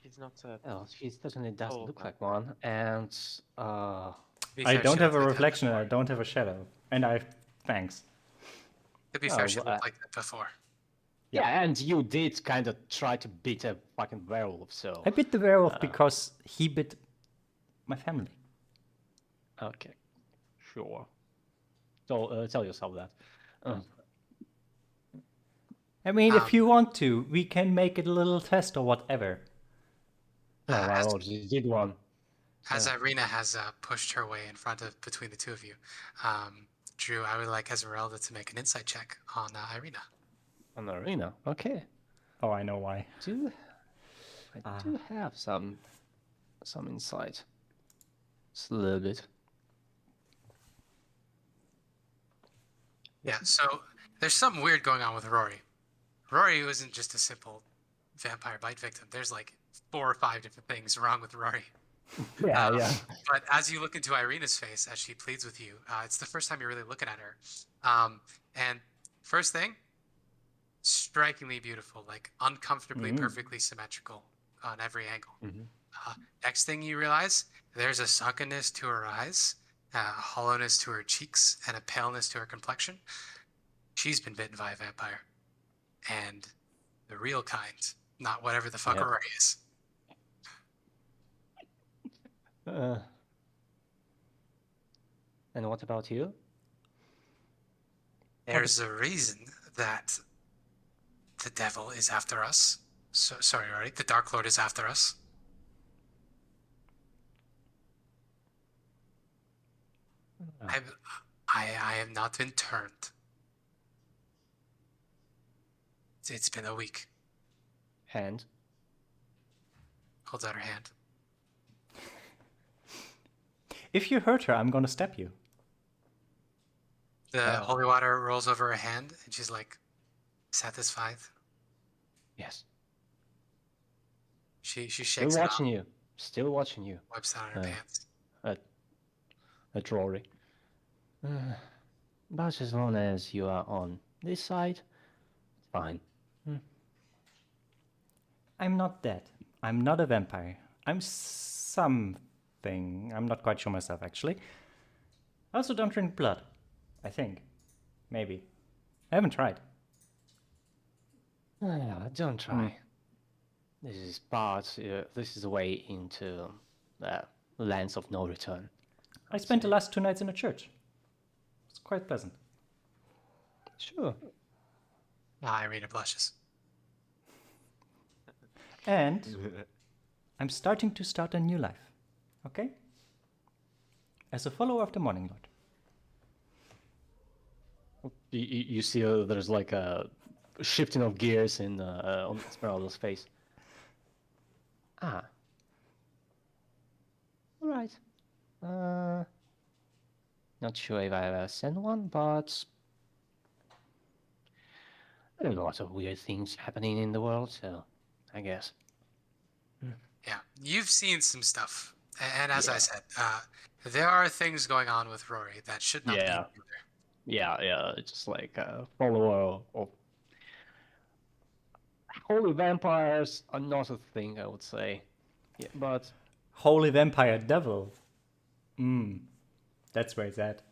She's not a. Well, she certainly doesn't Oh, look no. like one, and To be I fair, don't she have a looked like that reflection and I before. don't have a shadow. And I have fangs. To be Oh, fair, she well, looked like that before. yeah, and you did kind of try to beat a fucking werewolf, so I bit the werewolf because he bit my family. okay, sure. So tell yourself that. I mean, if Um, you want to, we can make it a little test or whatever. No, I as, already did one. as Ireena has pushed her way in front of between the two of you, Drew, I would like Ezmerelda to make an insight check on Ireena. An arena, okay. Oh, I know why. I do have some insight. Just a little bit. Yeah, so there's something weird going on with Rory. Rory wasn't just a simple vampire bite victim. There's like 4 or 5 different things wrong with Rory. Yeah, yeah. But as you look into Ireena's face as she pleads with you, it's the first time you're really looking at her. And first thing, strikingly beautiful, like uncomfortably perfectly symmetrical on every angle. Next thing you realize, there's a sunkenness to her eyes, a hollowness to her cheeks, and a paleness to her complexion. She's been bitten by a vampire. And the real kind, not whatever the fuck Yep. Rory is. And what about you? There's a reason that the devil is after us. So, sorry, Rory. The Dark Lord is after us. I have not been turned. It's been a week. Hand. Holds out her hand. If you hurt her, I'm gonna stab you. The holy water rolls over her hand, and she's like, satisfied. Yes. She Still shakes it watching off, you. Still watching you. wipes down her pants. At Rory. But as long as you are on this side, it's fine. I'm not dead. I'm not a vampire. I'm something. I'm not quite sure myself, actually. I also don't drink blood. I think. Maybe. I haven't tried. Don't try. This is this is a way into the lands of no return. I spent the last 2 nights in a church. It's quite pleasant. Sure. Ireena blushes. And I'm starting to start a new life. Okay? As a follower of the Morning Lord. You see there's like a shifting of gears in on Ezmerelda's face. All right. Not sure if I ever sent one, but There are lots of weird things happening in the world, so I guess. Yeah, you've seen some stuff, and as I Yeah. said, there are things going on with Rory that should not Yeah. be there. Yeah, it's just like a follower of holy vampires are not a thing, I would say. Yeah, but Holy vampire devil. That's where it's at.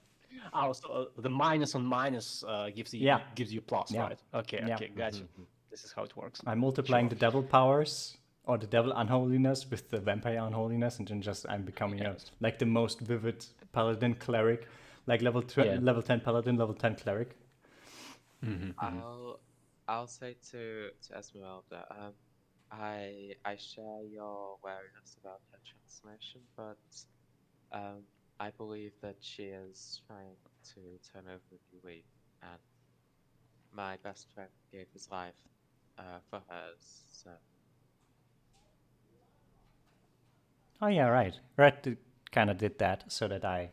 also the minus on minus gives you Yeah. gives you plus, Yeah. right? Okay, Yeah. okay, gotcha. This is how it works. I'm multiplying Sure. the devil powers or the devil unholiness with the vampire unholiness, and then just I'm becoming Yes. like the most vivid paladin cleric, like level Yeah. level 10 paladin, level 10 cleric. I'll say to Ezmerelda, I share your wariness about her transformation, but I believe that she is trying to turn over a new leaf, and my best friend gave his life for hers, so Oh yeah, right. Red kind of did that so that I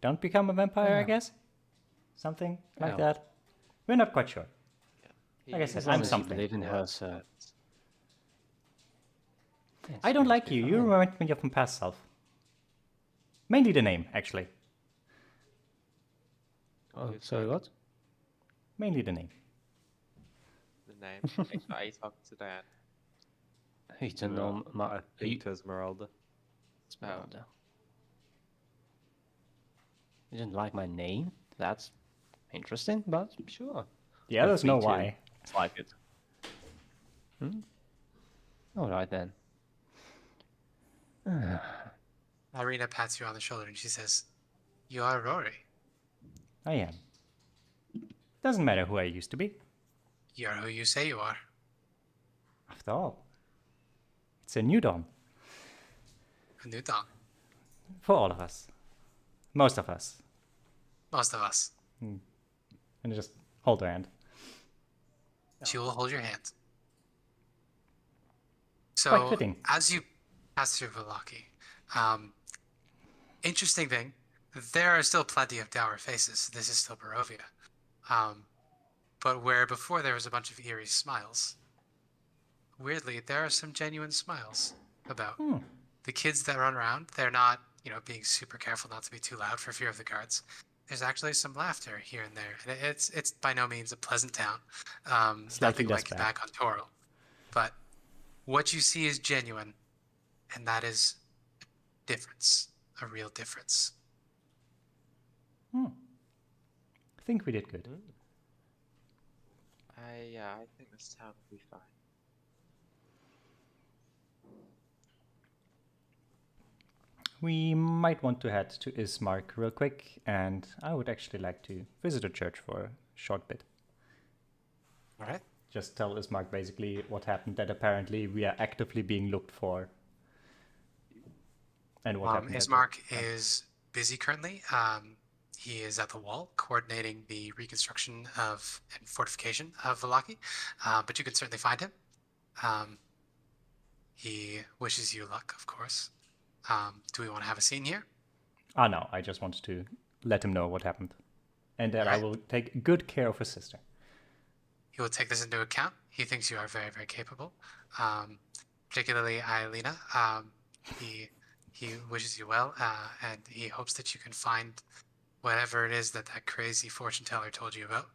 don't become a vampire, I Yeah. guess. Something like Yeah. that. We're not quite sure. he Like I said, As I'm long as you something. believe in her, was, so but I don't like you. You fine. remind me of my past self. Mainly the name, actually. Oh, sorry, what? Mainly the name. the name. Are you talking to Dan? I don't know. I think to Ezmerelda. Esmeralda. You didn't like my name? That's interesting, but sure. The Feel others free know to why. Like it. Alright then. Ireena pats you on the shoulder and she says, "You are Rory. I am. Doesn't matter who I used to be. You are who you say you are." After all, it's a new dawn A new dawn. for all of us. Most of us. Most of us. And just hold her hand. She will hold your hand. Quite So, fitting. as you pass through Vallaki, interesting thing, there are still plenty of dour faces. This is still Barovia. But where before there was a bunch of eerie smiles, weirdly, there are some genuine smiles about. The kids that run around, they're not, being super careful not to be too loud for fear of the guards. There's actually some laughter here and there. And it's by no means a pleasant town. Slightly Nothing less like bad. back on Toro. But what you see is genuine, and that is difference, a real difference. I think we did good. I think this town will be fine. We might want to head to Ismark real quick, and I would actually like to visit a church for a short bit. All right. Just tell Ismark basically what happened, that apparently we are actively being looked for. And what happened. Ismark is busy currently. He is at the wall coordinating the reconstruction of and fortification of Vallaki, but you can certainly find him. He wishes you luck, of course. Do we want to have a scene here? No, I just wanted to let him know what happened. And that I Alright. will take good care of his sister. He will take this into account. He thinks you are very, very capable, particularly Ilena. He wishes you well, and he hopes that you can find whatever it is that crazy fortune teller told you about.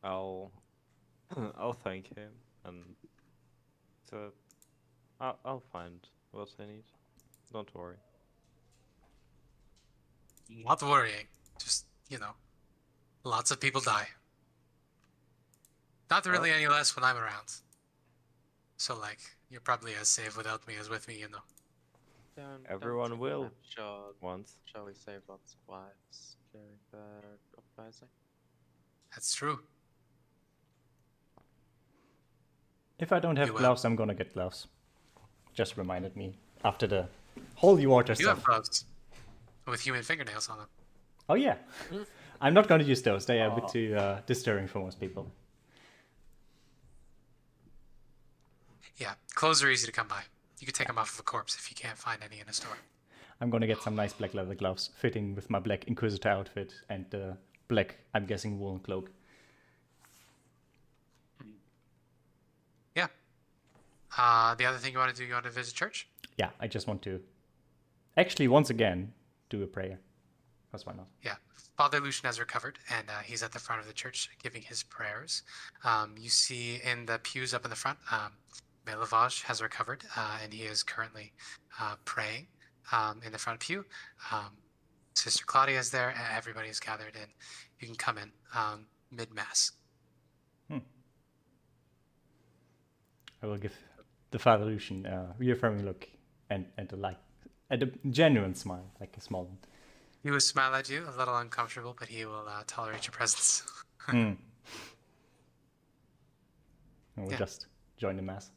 I'll thank him and I'll find what I need. Don't worry. Not worrying. Just, lots of people die. Not really any less when I'm around. So, you're probably as safe without me as with me, Don't Everyone think will. I'm sure. Once. Sure, we saved lots of lives during the uprising. That's true. If I don't have You will. gloves, I'm gonna get gloves. Just reminded me after the holy water You stuff. have gloves with human fingernails on them. Oh yeah. I'm not gonna use those. They are a bit too disturbing for most people. Yeah, clothes are easy to come by. You can take them off of a corpse if you can't find any in a store. I'm gonna get some nice black leather gloves fitting with my black Inquisitor outfit and the black, I'm guessing, woolen cloak. Yeah. The other thing you want to do, you want to visit church? Yeah, I just want to actually once again do a prayer. Because why not? Yeah. Father Lucian has recovered, and he's at the front of the church giving his prayers. You see in the pews up in the front, Melavage has recovered, and he is currently praying in the front pew. Sister Claudia is there, and everybody is gathered in. You can come in mid-mass. I will give the Father Lucian a reaffirming look and a genuine smile, like a small one. He will smile at you, a little uncomfortable, but he will tolerate your presence. And we'll Yeah. just join the mass.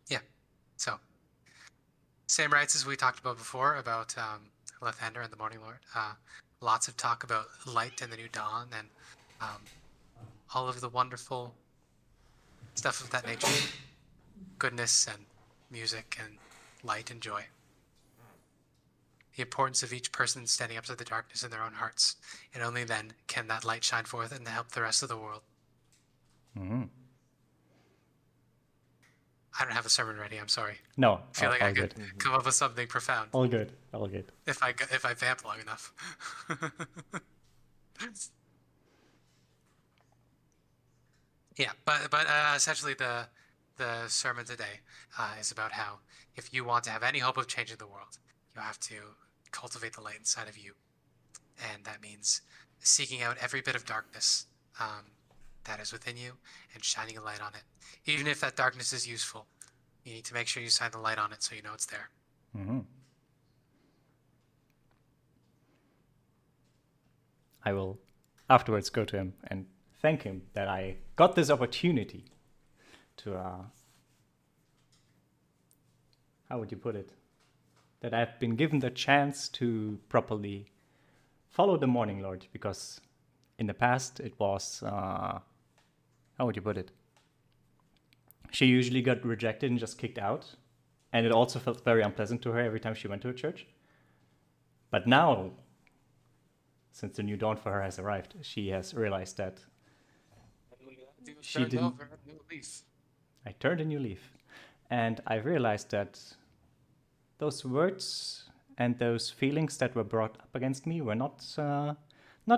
Yeah. So, same rites as we talked about before about Lathander and the Morning Lord. Lots of talk about light and the new dawn and all of the wonderful stuff of that nature. Goodness and music and light and joy. The importance of each person standing up to the darkness in their own hearts. And only then can that light shine forth and help the rest of the world. Mm-hmm. I don't have a sermon ready, I'm sorry. No, I feel like all I could good. come up with something profound All good, all good. if I vamp long enough. Yeah, but essentially the sermon today is about how if you want to have any hope of changing the world, you have to cultivate the light inside of you, and that means seeking out every bit of darkness that is within you and shining a light on it. Even if that darkness is useful, you need to make sure you shine the light on it so you know it's there. Mm-hmm. I will afterwards go to him and thank him that I got this opportunity to, how would you put it? That I've been given the chance to properly follow the Morning Lord, because in the past it was, how would you put it? She usually got rejected and just kicked out, and it also felt very unpleasant to her every time she went to a church. But now, since the new dawn for her has arrived, she has realized that she didn't. I turned a new leaf, and I realized that those words and those feelings that were brought up against me were not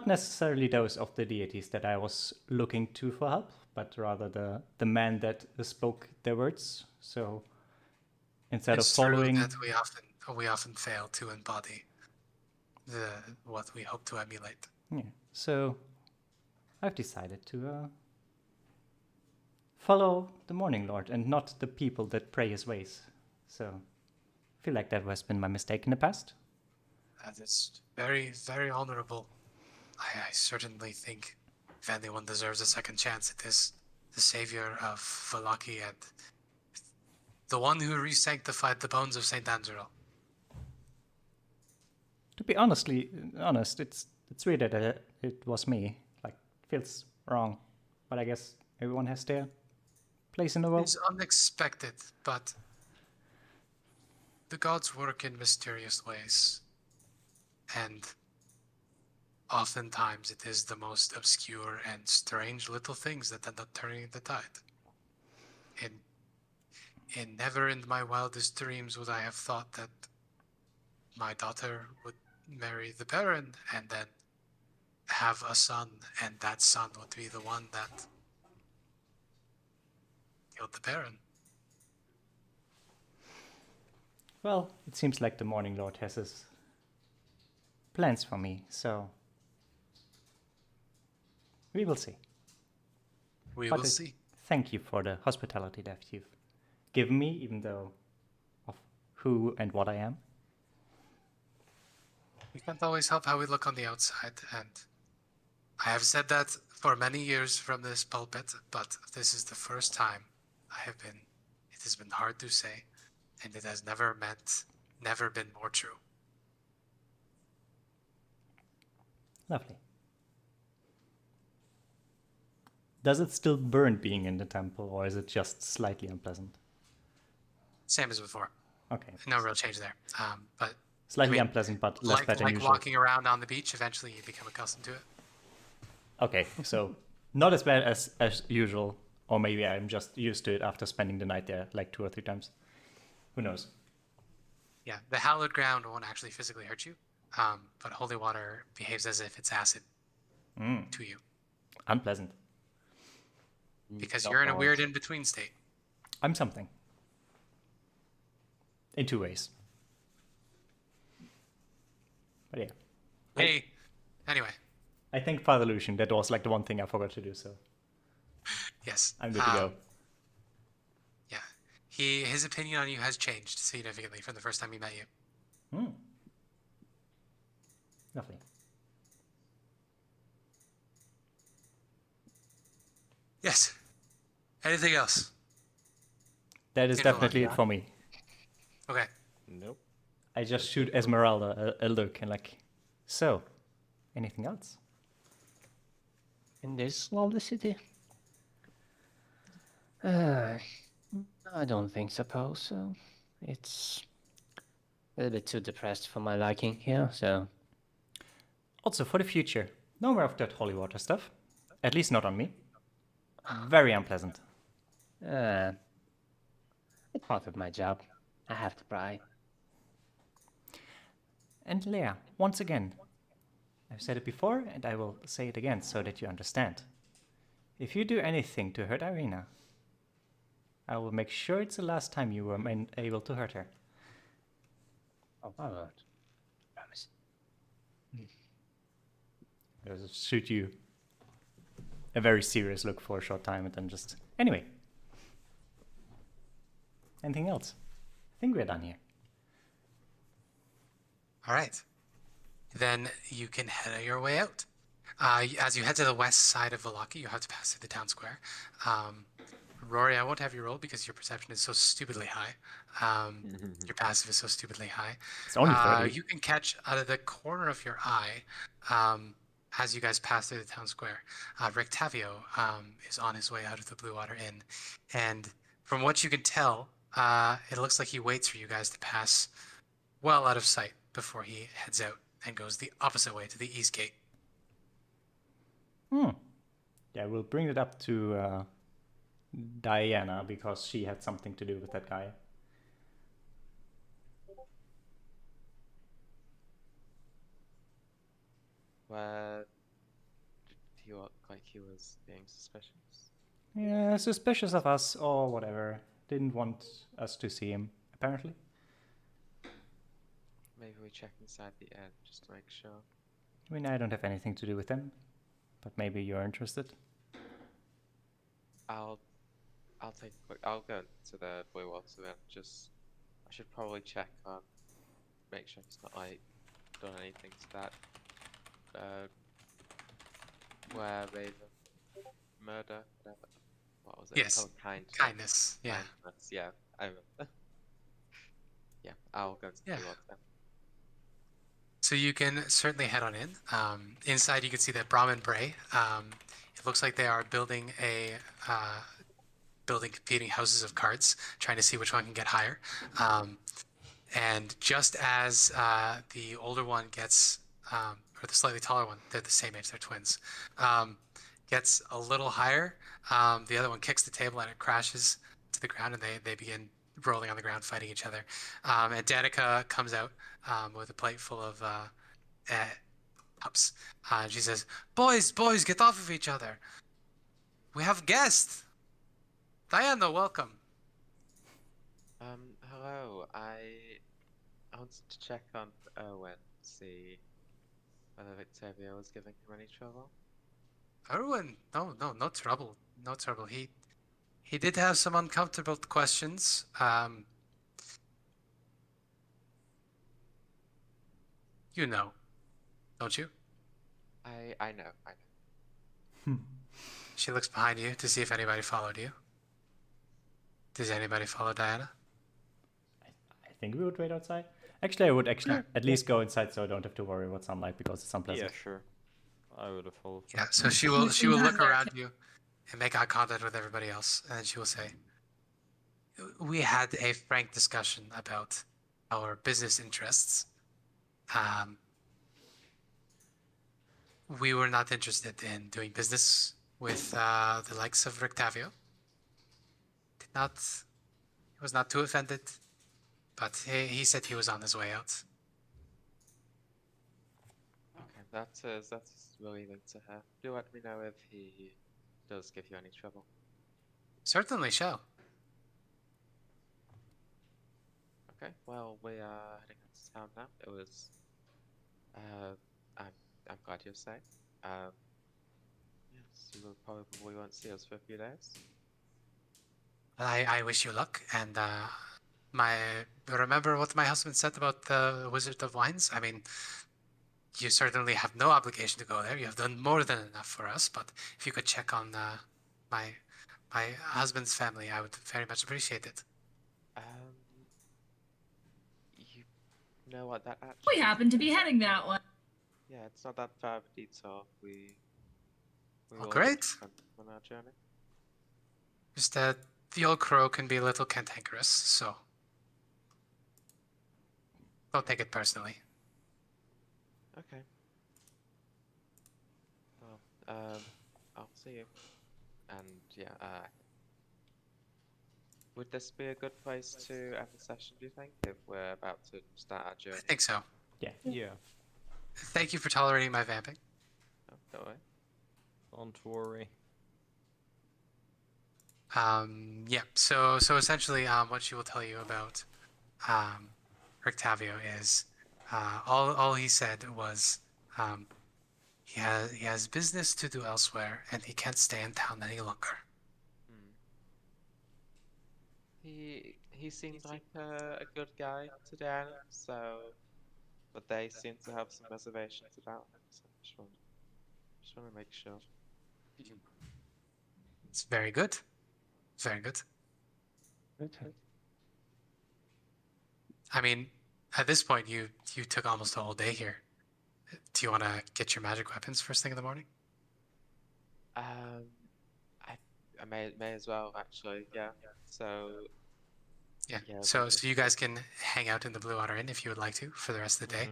necessarily those of the deities that I was looking to for help, but rather the man that spoke their words. So instead It's of following, true that we often fail to embody what we hope to emulate. yeah, so I've decided to follow the Morning Lord and not the people that pray his ways. So I feel like that has been my mistake in the past. That is very, very honorable. I certainly think if anyone deserves a second chance, it is the savior of Valaki and the one who re-sanctified the bones of Saint Angelo. To be honest, it's weird that it was me. Like, it feels wrong, but I guess everyone has their place in the world. It's unexpected, but the gods work in mysterious ways, and oftentimes it is the most obscure and strange little things that end up turning the tide. In never in my wildest dreams would I have thought that my daughter would marry the Baron and then have a son, and that son would be the one that killed the Baron. Well, it seems like the Morning Lord has his plans for me, so we will see. We But will see. Thank you for the hospitality that you've given me, even though of who and what I am. We can't always help how we look on the outside, and I have said that for many years from this pulpit, but this is the first time it has been hard to say, and it has never been more true. Lovely. Does it still burn being in the temple, or is it just slightly unpleasant? Same as before. Okay. No real change there. But Slightly mean, unpleasant, but less bad than like usual. walking around on the beach, eventually you become accustomed to it. Okay, so not as bad as usual, or maybe I'm just used to it after spending the night there like 2 or 3 times. Who knows? Yeah, the hallowed ground won't actually physically hurt you, but holy water behaves as if it's acid to you Unpleasant. because Not you're in a bad. weird in-between state. I'm something. In 2 ways. But yeah. Hey, anyway, I thank Father Lucian. That was like the one thing I forgot to do, so yes, I'm good to go. Yeah, his opinion on you has changed significantly from the first time he met you. Lovely. Yes. Anything else? That is You know, definitely yeah. it for me. Okay. Nope. I just shoot Ezmerelda a look and like, so, anything else? In this lovely city? I don't think so. It's a little bit too depressed for my liking here, so... Also, for the future, no more of that holy water stuff. At least not on me. Very unpleasant. it's part of my job. I have to pry. And Leia, once again, I've said it before and I will say it again so that you understand. If you do anything to hurt Ireena, I will make sure it's the last time you were able to hurt her. Oh, I won't. Promise. I'll just shoot you a very serious look for a short time and then just... Anyway. Anything else? I think we're done here. All right. Then you can head your way out. As you head to the west side of Vallaki, you have to pass through the town square. Rory, I won't have you roll because your perception is so stupidly high. Your passive is so stupidly high. It's only 30. You can catch out of the corner of your eye, as you guys pass through the town square, Rictavio is on his way out of the Blue Water Inn. And from what you can tell, it looks like he waits for you guys to pass well out of sight before he heads out and goes the opposite way to the east gate. Yeah, we'll bring it up to Diana because she had something to do with that guy. Where did he look like he was being suspicious? Yeah, suspicious of us or whatever. Didn't want us to see him, apparently. Maybe we check inside the inn just to make sure. I mean, I don't have anything to do with them, but maybe you're interested. I'll take a quick. I'll go to the Blue Water Inn. I should probably check on, make sure he's not like done anything to that. Where Raven murder, whatever. What was it? Yes. Oh, Kindness. Yeah. Kindness, yeah. I remember. Yeah, I'll go to the Yeah. Blue Water Inn. So you can certainly head on in. Inside, you can see that Brahmin Bray. It looks like they are building competing houses of cards, trying to see which one can get higher. And just as the older one gets, or the slightly taller one, they're the same age, they're twins, gets a little higher, the other one kicks the table and it crashes to the ground, and they begin rolling on the ground, fighting each other. And Danica comes out with a plate full of cups. And she says, boys, get off of each other. We have guests. Diana, welcome. Hello. I wanted to check on Owen, see whether Victavia was giving him any trouble. Erwin, no trouble. No trouble. He did have some uncomfortable questions. You know, don't you? I know. She looks behind you to see if anybody followed you. Does anybody follow Diana? I think we would wait outside. Actually, I would at least go inside so I don't have to worry about sunlight because it's unpleasant. Yeah, sure. I would have followed. Yeah, so she will look around you and make eye contact with everybody else, and then she will say, we had a frank discussion about our business interests. Um, we were not interested in doing business with the likes of Rictavio. He was not too offended, but he said he was on his way out. Okay, that's relieving to hear. Do let me know if he does give you any trouble. Certainly shall. Okay, well, we are heading out to town now. It was, I'm glad you're safe. Yes, you will probably won't see us for a few days. I wish you luck, and remember what my husband said about the Wizard of Wines? I mean, you certainly have no obligation to go there. You have done more than enough for us, but if you could check on my husband's family, I would very much appreciate it. You know what that actually... We happen to be heading that way. Yeah, it's not that far of a detour. We Oh, will great. on our journey. Just that the old crow can be a little cantankerous, so don't take it personally. Okay. Well, I'll see you. And yeah, would this be a good place to end the session, do you think, if we're about to start our I journey? think so. Yeah. Yeah. Thank you for tolerating my vamping. Oh, don't worry. Don't worry. Yeah. So essentially, what she will tell you about Rictavio is all he said was he has business to do elsewhere and he can't stay in town any longer. He seemed like a good guy to Dan, so, but they seem to have some reservations about him. So just want to make sure. It's very good. Very good. I mean, at this point, you took almost a whole day here. Do you want to get your magic weapons first thing in the morning? I may as well actually. Yeah. So. Yeah. Yeah, So you guys can hang out in the Blue Water Inn if you would like to for the rest of the day.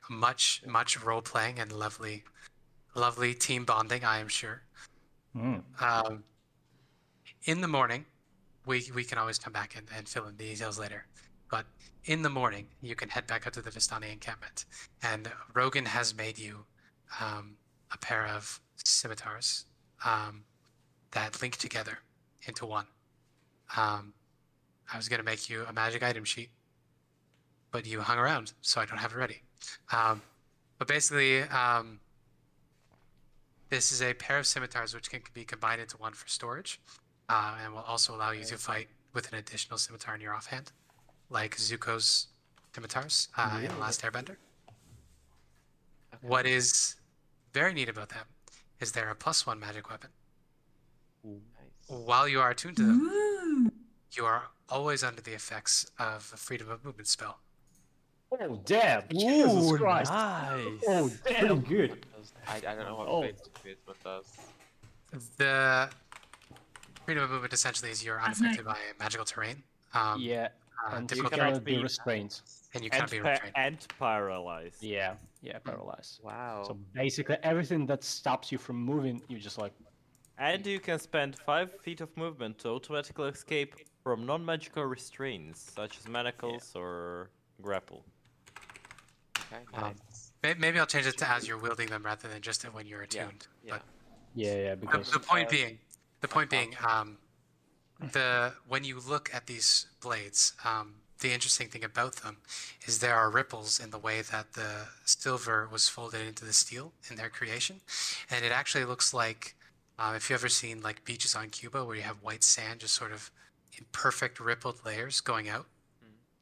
Mm-hmm. Much role playing and lovely team bonding, I am sure. In the morning, we can always come back and fill in the details later. But in the morning, you can head back out to the Vistani encampment, and Rogan has made you a pair of scimitars that link together into one. I was going to make you a magic item sheet, but you hung around, so I don't have it ready. But basically, this is a pair of scimitars which can be combined into one for storage, and will also allow you to fight with an additional scimitar in your offhand, like Zuko's scimitars in The Last Airbender. Okay. What is very neat about them is they're a +1 magic weapon. Nice. While you are attuned to them, Ooh. you are always under the effects of a freedom of movement spell. Oh damn! Jesus Christ! Nice. Oh Pretty damn! good. I don't know what Oh. movement does. The freedom of movement essentially is you're That's unaffected by magical terrain. Yeah, and you difficult cannot cannot be be- restrained. and you cannot be And, restrained. and paralyzed. Yeah, paralyzed. Wow. So basically, everything that stops you from moving, you just like. And you can spend 5 feet of movement to automatically escape from non-magical restraints, such as manacles or grapple. Okay, nice. Maybe I'll change it to as you're wielding them rather than just when you're Yeah. attuned. Yeah. But Yeah, because the point being, when you look at these blades, the interesting thing about them is there are ripples in the way that the silver was folded into the steel in their creation, and it actually looks like if you've ever seen like beaches on Cuba where you have white sand just sort of in perfect rippled layers going out.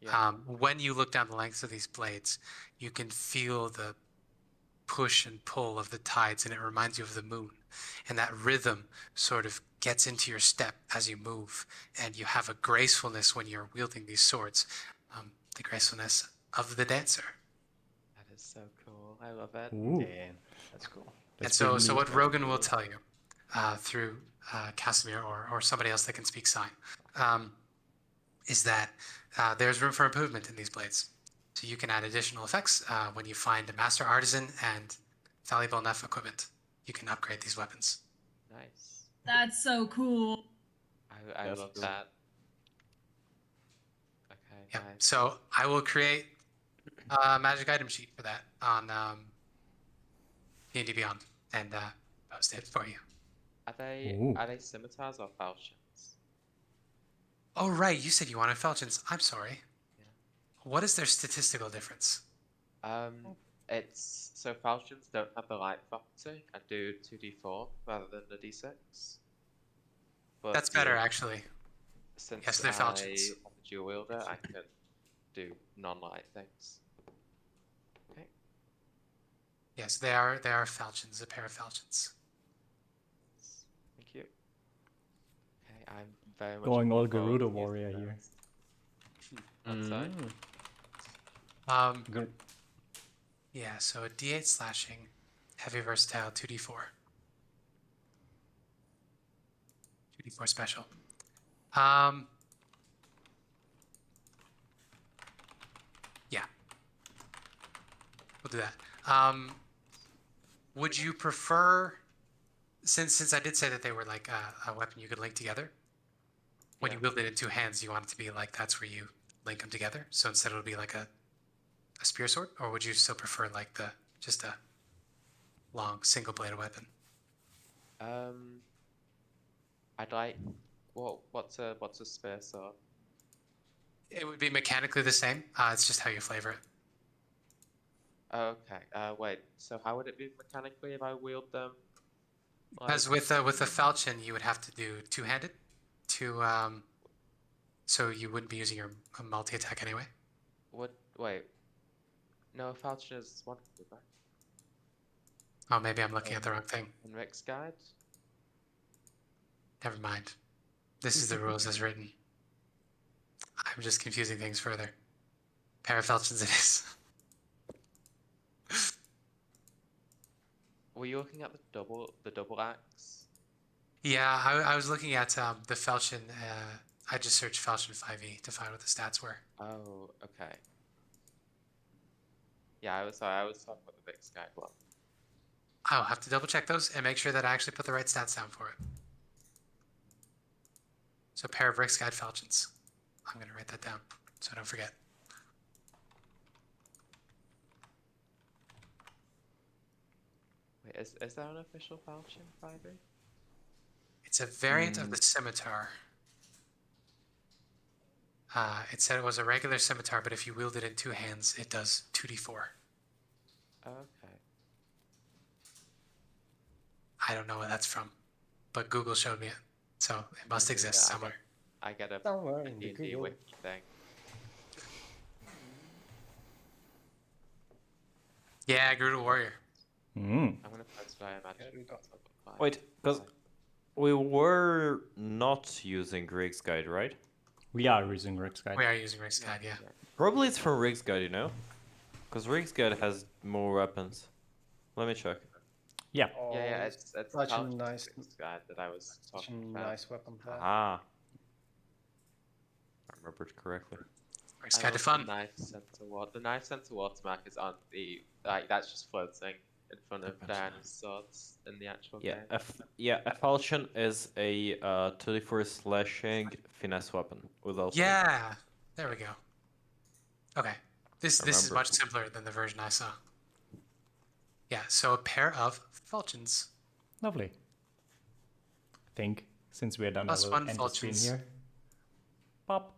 Yeah. When you look down the lengths of these blades, you can feel the push and pull of the tides, and it reminds you of the moon. And that rhythm sort of gets into your step as you move, and you have a gracefulness when you're wielding these swords, the gracefulness of the dancer. That is so cool. I love it. Ooh. damn, that's cool. And so what Rogan will tell you through Casimir or somebody else that can speak sign is that there's room for improvement in these blades. So you can add additional effects when you find a master artisan and valuable enough equipment. You can upgrade these weapons. Nice. That's so cool. I That's love cool. that. Okay, Yep. nice. So I will create a magic item sheet for that on D&D Beyond and post it for you. Ooh. Are they scimitars or falchions? Oh, right. You said you wanted falchions. I'm sorry. Yeah. What is their statistical difference? It's so falchions don't have the light property and do 2d4 rather than the d6. But That's better, actually. Since Yes, they're I falchions. am a dual wielder, I can do non-light things. Okay. Yes, they are falchions, a pair of falchions. Thank you. Okay, I'm very much Going all looking forward Gerudo to using warrior here. those. Outside. Good. Yeah, so a D8 slashing, heavy versatile, 2d4. 2d4 special. Yeah. We'll do that. Would you prefer, since I did say that they were like a weapon you could link together, when you wield it in two hands, you want it to be like that's where you link them together? So instead it'll be like a spear sword, or would you still prefer like just a long single bladed weapon? I'd like what's a spear sword? It would be mechanically the same. It's just how you flavor it. Okay. Wait. So how would it be mechanically if I wield them? As with a falchion, you would have to do two-handed, so you wouldn't be using your multi attack anyway. Wait? No, falchion is one-handed, right? Oh, maybe I'm looking at the wrong thing. In Rick's guide. Never mind. This is the rules as written. I'm just confusing things further. Pair of falchions it is. Were you looking at the double axe? Yeah, I was looking at the falchion. I just searched falchion 5e to find what the stats were. Oh, okay. Yeah, I was talking about the Rick's guide one. I'll have to double check those and make sure that I actually put the right stats down for it. So a pair of Rick's Guide falchions. I'm going to write that down so I don't forget. Wait, is there an official falchion 5e? It's a variant of the scimitar. It said it was a regular scimitar, but if you wield it in two hands, it does 2d4. Okay. I don't know where that's from, but Google showed me it, so it must exist somewhere. I get a Somewhere in the D&D Google. wiki thing. Yeah, Gerudo Warrior. Mm. I'm gonna post what I imagine. Wait, because we were not using Rick's Guide, right? We are using Rick's guide. We are using Rick's Guide, yeah. Probably it's from Rick's Guide, you know? Because Rick's Guide has more weapons. Let me check. Yeah. Yeah, it's such a Falchion nice, Rick's guide that I was such a talking about. nice weapon. For that. Ah. I remembered correctly. Rick's I Guide to love Fun. The knife center watermark is on the that's just floating in front of Diana's swords in the actual Yeah, game. a falchion is a 2d4 slashing finesse weapon with also. Yeah, there we go. Okay, this is Remember. much simpler than the version I saw. Yeah, so a pair of falchions. Lovely. I think since we're done, Plus I will one end the screen falchions. here. Pop.